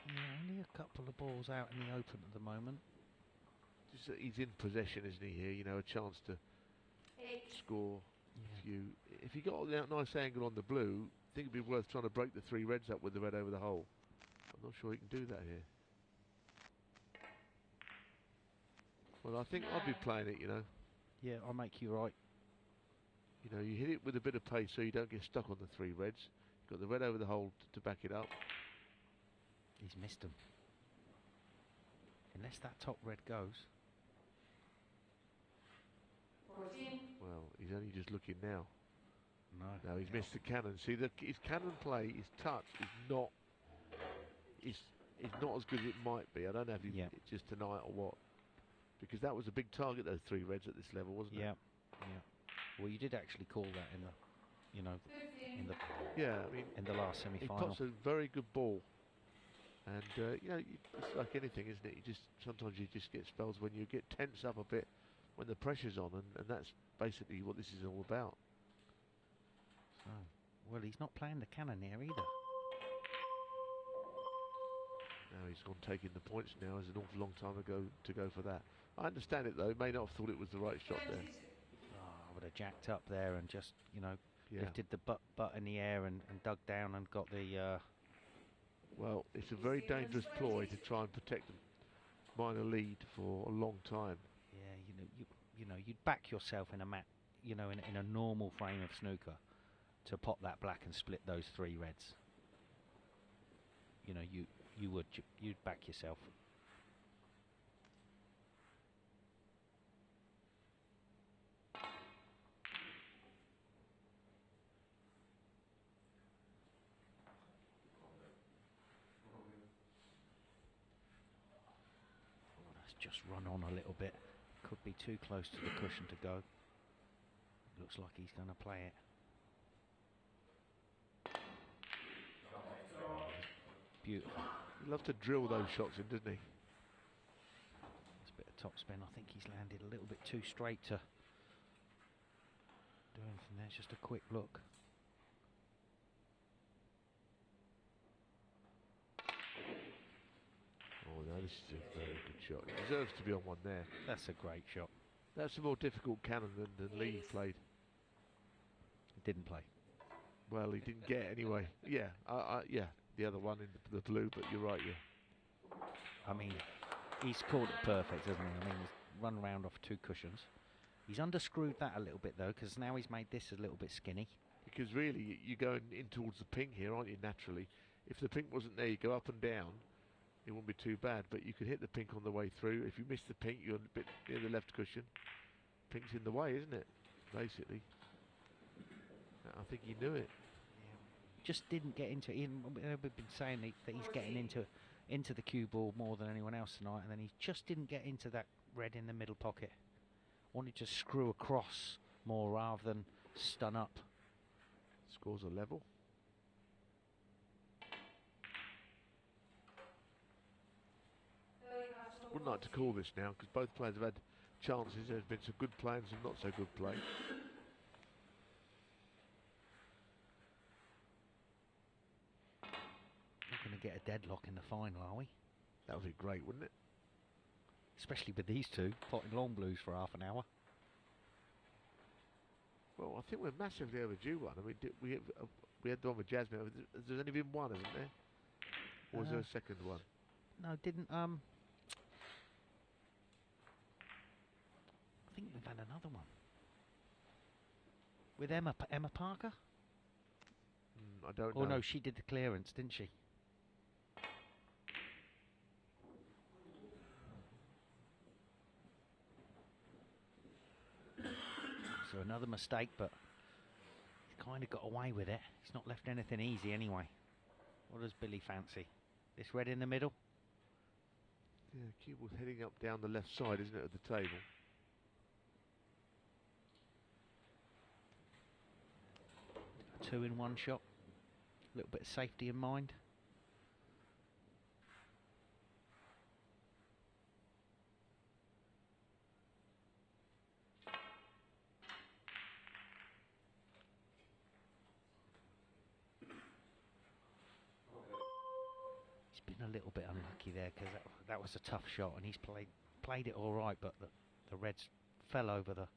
Yeah, only a couple of balls out in the open at the moment. Just that he's in possession, isn't he, here? You know, a chance to score a few. If he got a nice angle on the blue, I think it'd be worth trying to break the three reds up with the red over the hole. I'm not sure he can do that here. Well, I think I'd be playing it, you know. Yeah, I'll make you right. You know, you hit it with a bit of pace so you don't get stuck on the three reds. You've got the red over the hole to back it up. He's missed them. Unless that top red goes. 14. Well, he's only just looking now. No. No, he's missed the cannon. See, his cannon play, his touch is not as good as it might be. I don't know if it's just tonight or what. Because that was a big target, those three reds at this level, wasn't it? Yeah. Well, you did actually call that in the, I mean, in the last he semi-final. pots a very good ball. And you know, it's like anything, isn't it? Sometimes you just get spells when you get tense up a bit when the pressure's on, and that's basically what this is all about. So, well, he's not playing the cannoneer either. Now he's gone taking the points now. There's an awful long time ago to go for that. I understand it though. He may not have thought it was the right shot there. Oh, I would have jacked up there and just, you know, lifted the butt in the air and dug down and got the... Well, it's a very dangerous ploy to try and protect a minor lead for a long time. Yeah, you know, you'd back yourself in a you know, in a normal frame of snooker to pop that black and split those 3 reds. You know, you'd back yourself. Just run on a little bit. Could be too close to the cushion to go. Looks like he's going to play it. Beautiful. He loves to drill those shots in, doesn't he? It's a bit of topspin. I think he's landed a little bit too straight to do anything there. It's just a quick look. Oh no, this is a very good shot. He deserves to be on one there. That's a great shot. That's a more difficult cannon than Lee played. He didn't play. Well, he didn't get anyway. Yeah, yeah, the other one in the blue, but you're right, yeah. I mean, he's called it perfect, hasn't he? I mean, he's run round off 2 cushions. He's underscrewed that a little bit, though, because now he's made this a little bit skinny. Because really, you're going in towards the pink here, aren't you, naturally? If the pink wasn't there, you go up and down. It wouldn't be too bad, but you could hit the pink on the way through. If you miss the pink, you're a bit near the left cushion. Pink's in the way, isn't it? Basically. I think he knew it. Just didn't get into it. We've been saying that he's getting into the cue ball more than anyone else tonight, and then he just didn't get into that red in the middle pocket. Wanted to screw across more rather than stun up. Scores are level. Wouldn't like to call this now because both players have had chances. There's been some good play and some not so good play. Not going to get a deadlock in the final, are we? That would be great, wouldn't it? Especially with these two potting long blues for half an hour. Well, I think we're massively overdue one. I mean, we had the one with Jasmine. There's only been one, hasn't there? Or was there a second one? No, didn't. I think we've had another one with Emma Parker. I don't know. Oh no, she did the clearance, didn't she? So another mistake, but he's kind of got away with it. He's not left anything easy anyway. What does Billy fancy? This red in the middle? Yeah, cue ball's heading up down the left side, isn't it, of the table? A 2-in-1 shot. A little bit of safety in mind. He's been a little bit unlucky there because that was a tough shot, and he's played it all right, but the reds fell over the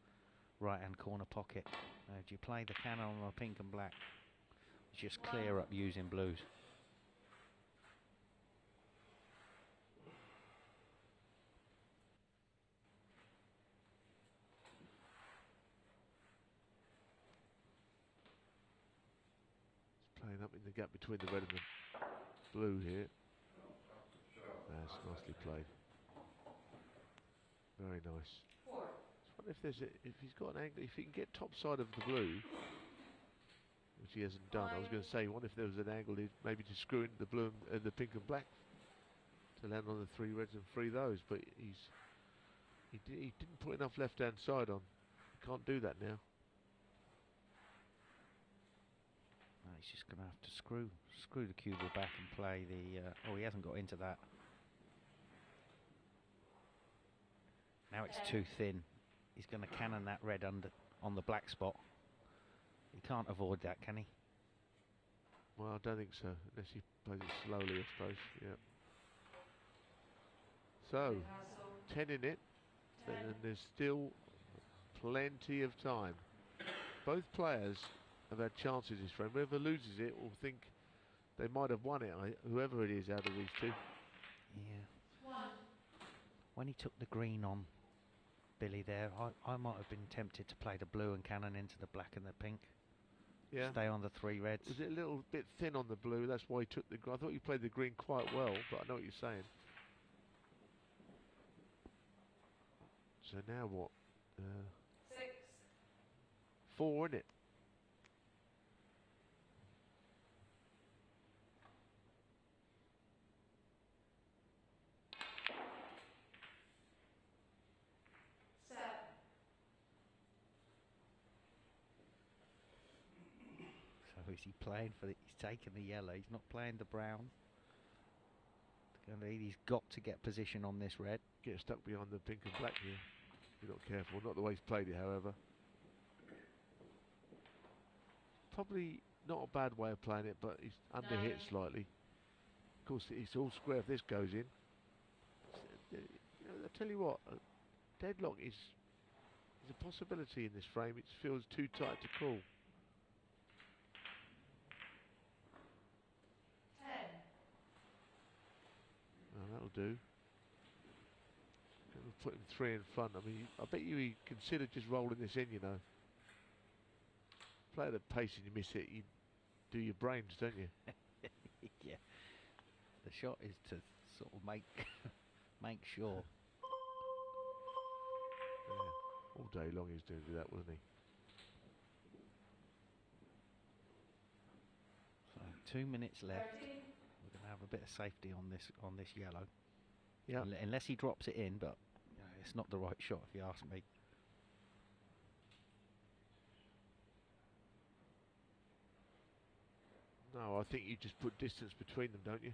right-hand corner pocket. Do you play the cannon on a pink and black? Just clear up using blues. It's playing up in the gap between the red and the blue here. That's nicely played. Very nice. If he's got an angle, if he can get top side of the blue, which he hasn't done. I was going to say, what if there was an angle maybe to screw in the blue and the pink and black to land on the 3 reds and free those, but he didn't put enough left hand side on. Can't do that now. he's just going to have to screw the cue ball back and play the... he hasn't got into that. Now it's too thin. He's going to cannon that red on the black spot. He can't avoid that, can he? Well, I don't think so, unless he plays it slowly, I suppose. Yeah. So, 10 in it, and there's still plenty of time. Both players have had chances this frame. Whoever loses it will think they might have won it, whoever it is out of these two. Yeah. When he took the green on Billy there, I might have been tempted to play the blue and cannon into the black and the pink. Yeah. Stay on the 3 reds. Was it a little bit thin on the blue? That's why he took the green. I thought you played the green quite well, but I know what you're saying. So now what? 6. 4 in it. So is he playing for he's taking the yellow, he's not playing the brown. He's got to get position on this red. Get stuck behind the pink and black here. If you're not careful. Not the way he's played it, however. Probably not a bad way of playing it, but he's under hit slightly. Of course, it's all square if this goes in. I tell you what, deadlock is a possibility in this frame. It feels too tight to call. 10. Oh, that'll do. Gonna put him 3 in front. I mean, I bet you he considered just rolling this in, you know. Play at the pace and you miss it, you do your brains, don't you? Yeah. The shot is to sort of make make sure. Yeah. All day long he was doing that, wasn't he? So 2 minutes left. 13. We're going to have a bit of safety on this yellow. Yeah. Unless he drops it in, but it's not the right shot if you ask me. No, I think you just put distance between them, don't you?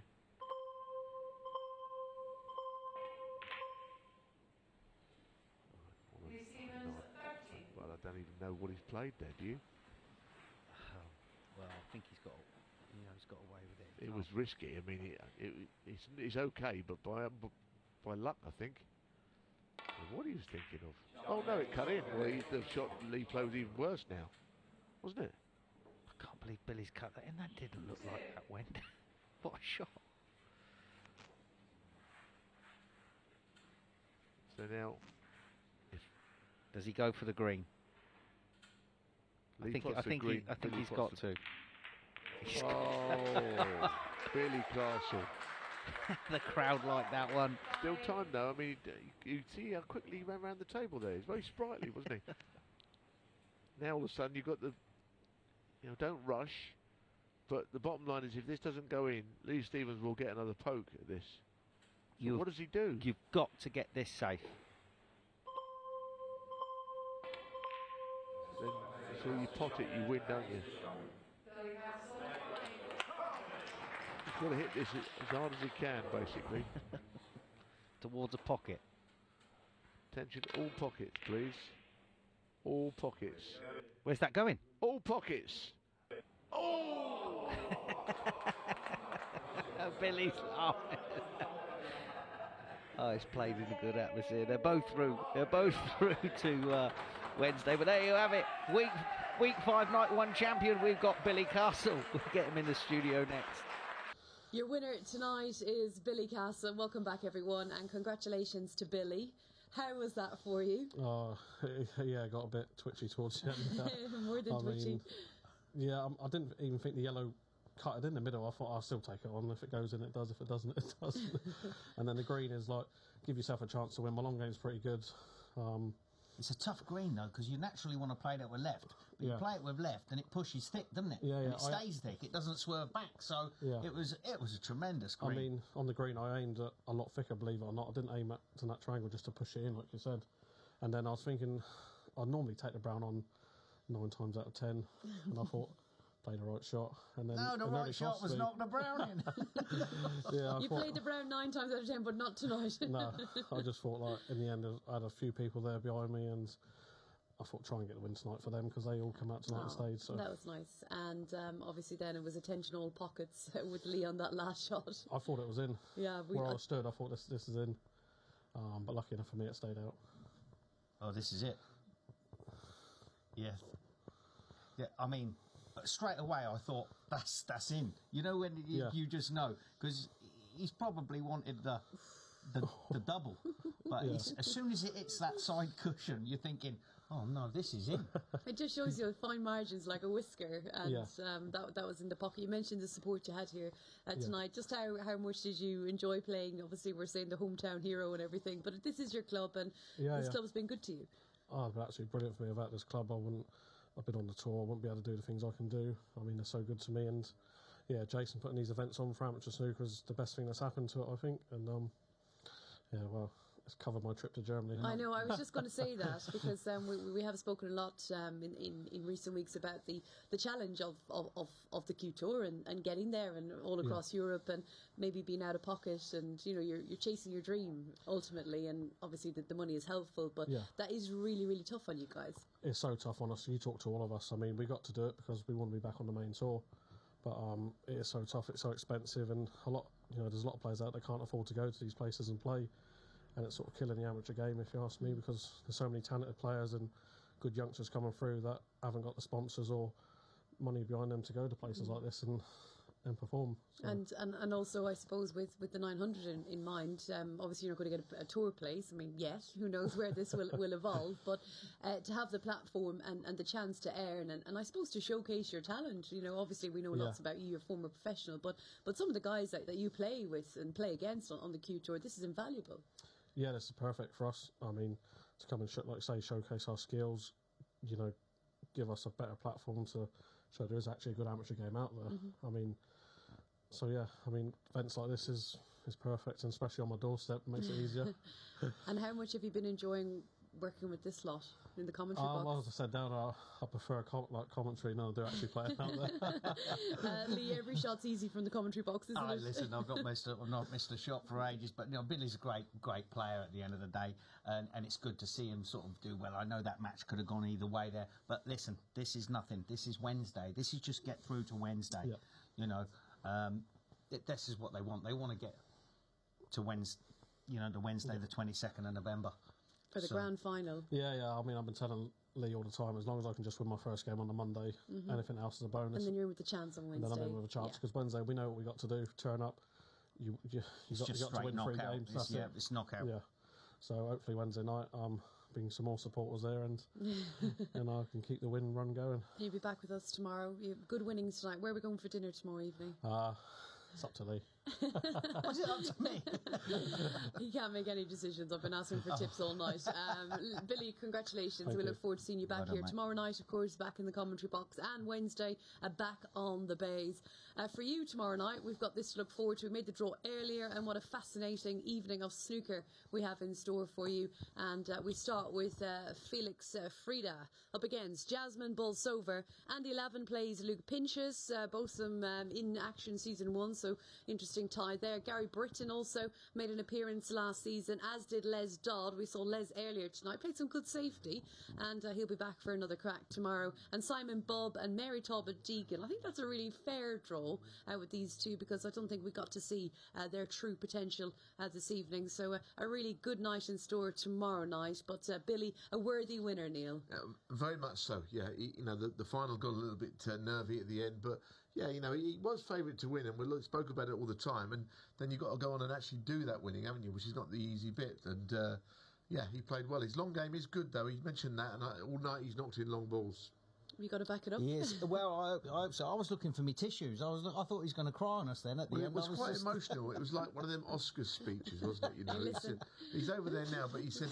Well, I don't even know what he's played there, do you? Well, I think he's got away with it. It was risky. I mean, it's okay, but by luck, I think. What he was thinking of? Oh no, it cut in. Well, the shot Lee play was even worse now, wasn't it? I can't believe Billy's cut that in. That didn't look like that went. What a shot! So now, does he go for the green? I think he's got to. Oh, Billy Castle. The crowd liked that one. Still time though. I mean, you see how quickly he ran around the table there. He's very sprightly, wasn't he? Now all of a sudden you've got the, don't rush. But the bottom line is, if this doesn't go in, Lee Stevens will get another poke at this. So what does he do? You've got to get this safe. Then, so you pot it, you win, don't you? He's got to hit this as hard as he can, basically. Towards a pocket. Attention, all pockets, please. All pockets. Where's that going? All pockets. Oh! Billy's laughing. Oh, it's played in a good atmosphere. They're both through. They're both through to Wednesday. But there you have it. Week 5, night 1 champion. We've got Billy Castle. We'll get him in the studio next. Your winner tonight is Billy Castle. Welcome back, everyone, and congratulations to Billy. How was that for you? Oh, yeah, I got a bit twitchy towards the end. More than twitchy. Yeah, I didn't even think the yellow cut it in the middle. I thought I'll still take it on. If it goes in, it does. If it doesn't, it doesn't. And then the green is like, give yourself a chance to win. My long game's pretty good. It's a tough green though, because you naturally want to play that with left, but you play it with left and it pushes thick, doesn't it? Yeah, and it stays thick. It doesn't swerve back. So it was a tremendous green. I mean, on the green, I aimed at a lot thicker, believe it or not. I didn't aim at that triangle just to push it in, like you said. And then I was thinking, I'd normally take the brown on 9 times out of 10, and I thought played the right shot. And then No, the right shot was knock the brown in. Yeah, You played the brown 9 times out of 10, but not tonight. No, I just thought, like, in the end, I had a few people there behind me, and I thought try and get the win tonight for them because they all come out tonight on stage. So that was nice. And obviously then it was attention all pockets with Lee on that last shot. I thought it was in. Yeah, where I stood, I thought this is in. But lucky enough for me, it stayed out. Oh, this is it. Yeah. Yeah, I mean, straight away I thought, that's in. You know when you just know, because he's probably wanted the double. But as soon as it hits that side cushion, you're thinking, oh no, this is in. It just shows you fine margins like a whisker, and that was in the pocket. You mentioned the support you had here tonight. Just how much did you enjoy playing? Obviously, we're saying the hometown hero and everything, but this is your club, and this club's been good to you. Oh, it's been absolutely brilliant for me about this club. I've been on the tour, I wouldn't be able to do the things I can do. I mean, they're so good to me, and yeah, Jason putting these events on for amateur snooker is the best thing that's happened to it, I think. And yeah, well, it's covered my trip to Germany. I know, I was just going to say that because we have spoken a lot in recent weeks about the challenge of the Q Tour and getting there and all across Europe and maybe being out of pocket, and you're chasing your dream ultimately, and obviously the money is helpful, but that is really, really tough on you guys. It's so tough on us. You talk to all of us. I mean, we got to do it because we want to be back on the main tour, but it is so tough, it's so expensive, and there's a lot of players out that can't afford to go to these places and play. And it's sort of killing the amateur game, if you ask me, because there's so many talented players and good youngsters coming through that haven't got the sponsors or money behind them to go to places like this and perform. So. And also, I suppose, with the 900 in mind, obviously you're not going to get a tour place. I mean, yet, who knows where this will evolve, but to have the platform and the chance to earn and I suppose to showcase your talent. Obviously we know lots about you, you're a former professional, but some of the guys that you play with and play against on the Q Tour, this is invaluable. Yeah, this is perfect for us. I mean, to come and showcase our skills, give us a better platform to show there is actually a good amateur game out there. I mean, so yeah, events like this is perfect, and especially on my doorstep, makes it easier. And how much have you been enjoying working with this lot in the commentary box? Well, as I said down, I prefer commentary. No, I do actually play it out there. Lee, every shot's easy from the commentary box, isn't it? Listen, I've not missed a shot for ages, but Billy's a great player at the end of the day, and it's good to see him sort of do well. I know that match could have gone either way there, but listen, this is nothing. This is Wednesday. This is just get through to Wednesday. This is what they want. They want to get to Wednesday, the Wednesday, the 22nd of November. For the grand final. Yeah. I mean, I've been telling Lee all the time, as long as I can just win my first game on the Monday, anything else is a bonus. And then you're in with the chance on Wednesday. And then I'm in with a chance, because Wednesday we know what we got to do. Turn up. You got to win 3 games. It's knockout. Yeah. So hopefully Wednesday night, bring some more supporters there, and I can keep the win run going. You'll be back with us tomorrow. You have good winnings tonight. Where are we going for dinner tomorrow evening? It's up to Lee. What's it up to me? He can't make any decisions. I've been asking for tips all night. Billy, congratulations. We look forward to seeing you back here tomorrow night, of course, back in the commentary box, and Wednesday back on the bays. For you tomorrow night, we've got this to look forward to. We made the draw earlier, and what a fascinating evening of snooker we have in store for you. And we start with Felix Frida up against Jasmine Bolsover, and the 11 plays Luke Pinches, both of them in action season 1, so interesting tie there. Gary Britton also made an appearance last season, as did Les Dodd. We saw Les earlier tonight, played some good safety, and he'll be back for another crack tomorrow. And Simon Bubb and Mary Talbot-Deegan. I think that's a really fair draw with these two, because I don't think we got to see their true potential this evening. So a really good night in store tomorrow night. But Billy, a worthy winner, Neal. Very much so. Yeah, the final got a little bit nervy at the end, but yeah, he was favourite to win, and we spoke about it all the time. And then you've got to go on and actually do that winning, haven't you? Which is not the easy bit. And yeah, he played well. His long game is good, though. He mentioned that, and all night he's knocked in long balls. You got to back it up. Yes. Well, I was looking for me tissues. I thought he was going to cry on us then at the end. It was quite emotional. It was like one of them Oscar speeches, wasn't it? He's over there now, but he said,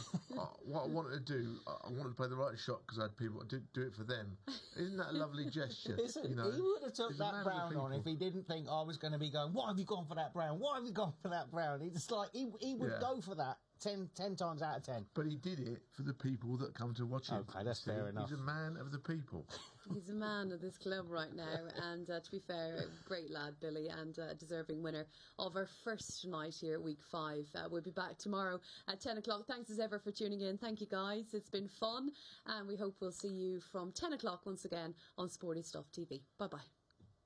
what I wanted to do, I wanted to play the right shot because I had people do it for them. Isn't that a lovely gesture? Listen, he would have took that brown on if he didn't think I was going to be going, why have you gone for that brown? Why have you gone for that brown? It's like he would go for that 10 times out of 10. But he did it for the people that come to watch him. Okay, that's fair enough. He's a man of the people. He's a man of this club right now, and to be fair, a great lad, Billy, and a deserving winner of our first night here at Week 5. We'll be back tomorrow at 10 o'clock. Thanks as ever for tuning in. Thank you, guys. It's been fun, and we hope we'll see you from 10 o'clock once again on Sporty Stuff TV. Bye-bye.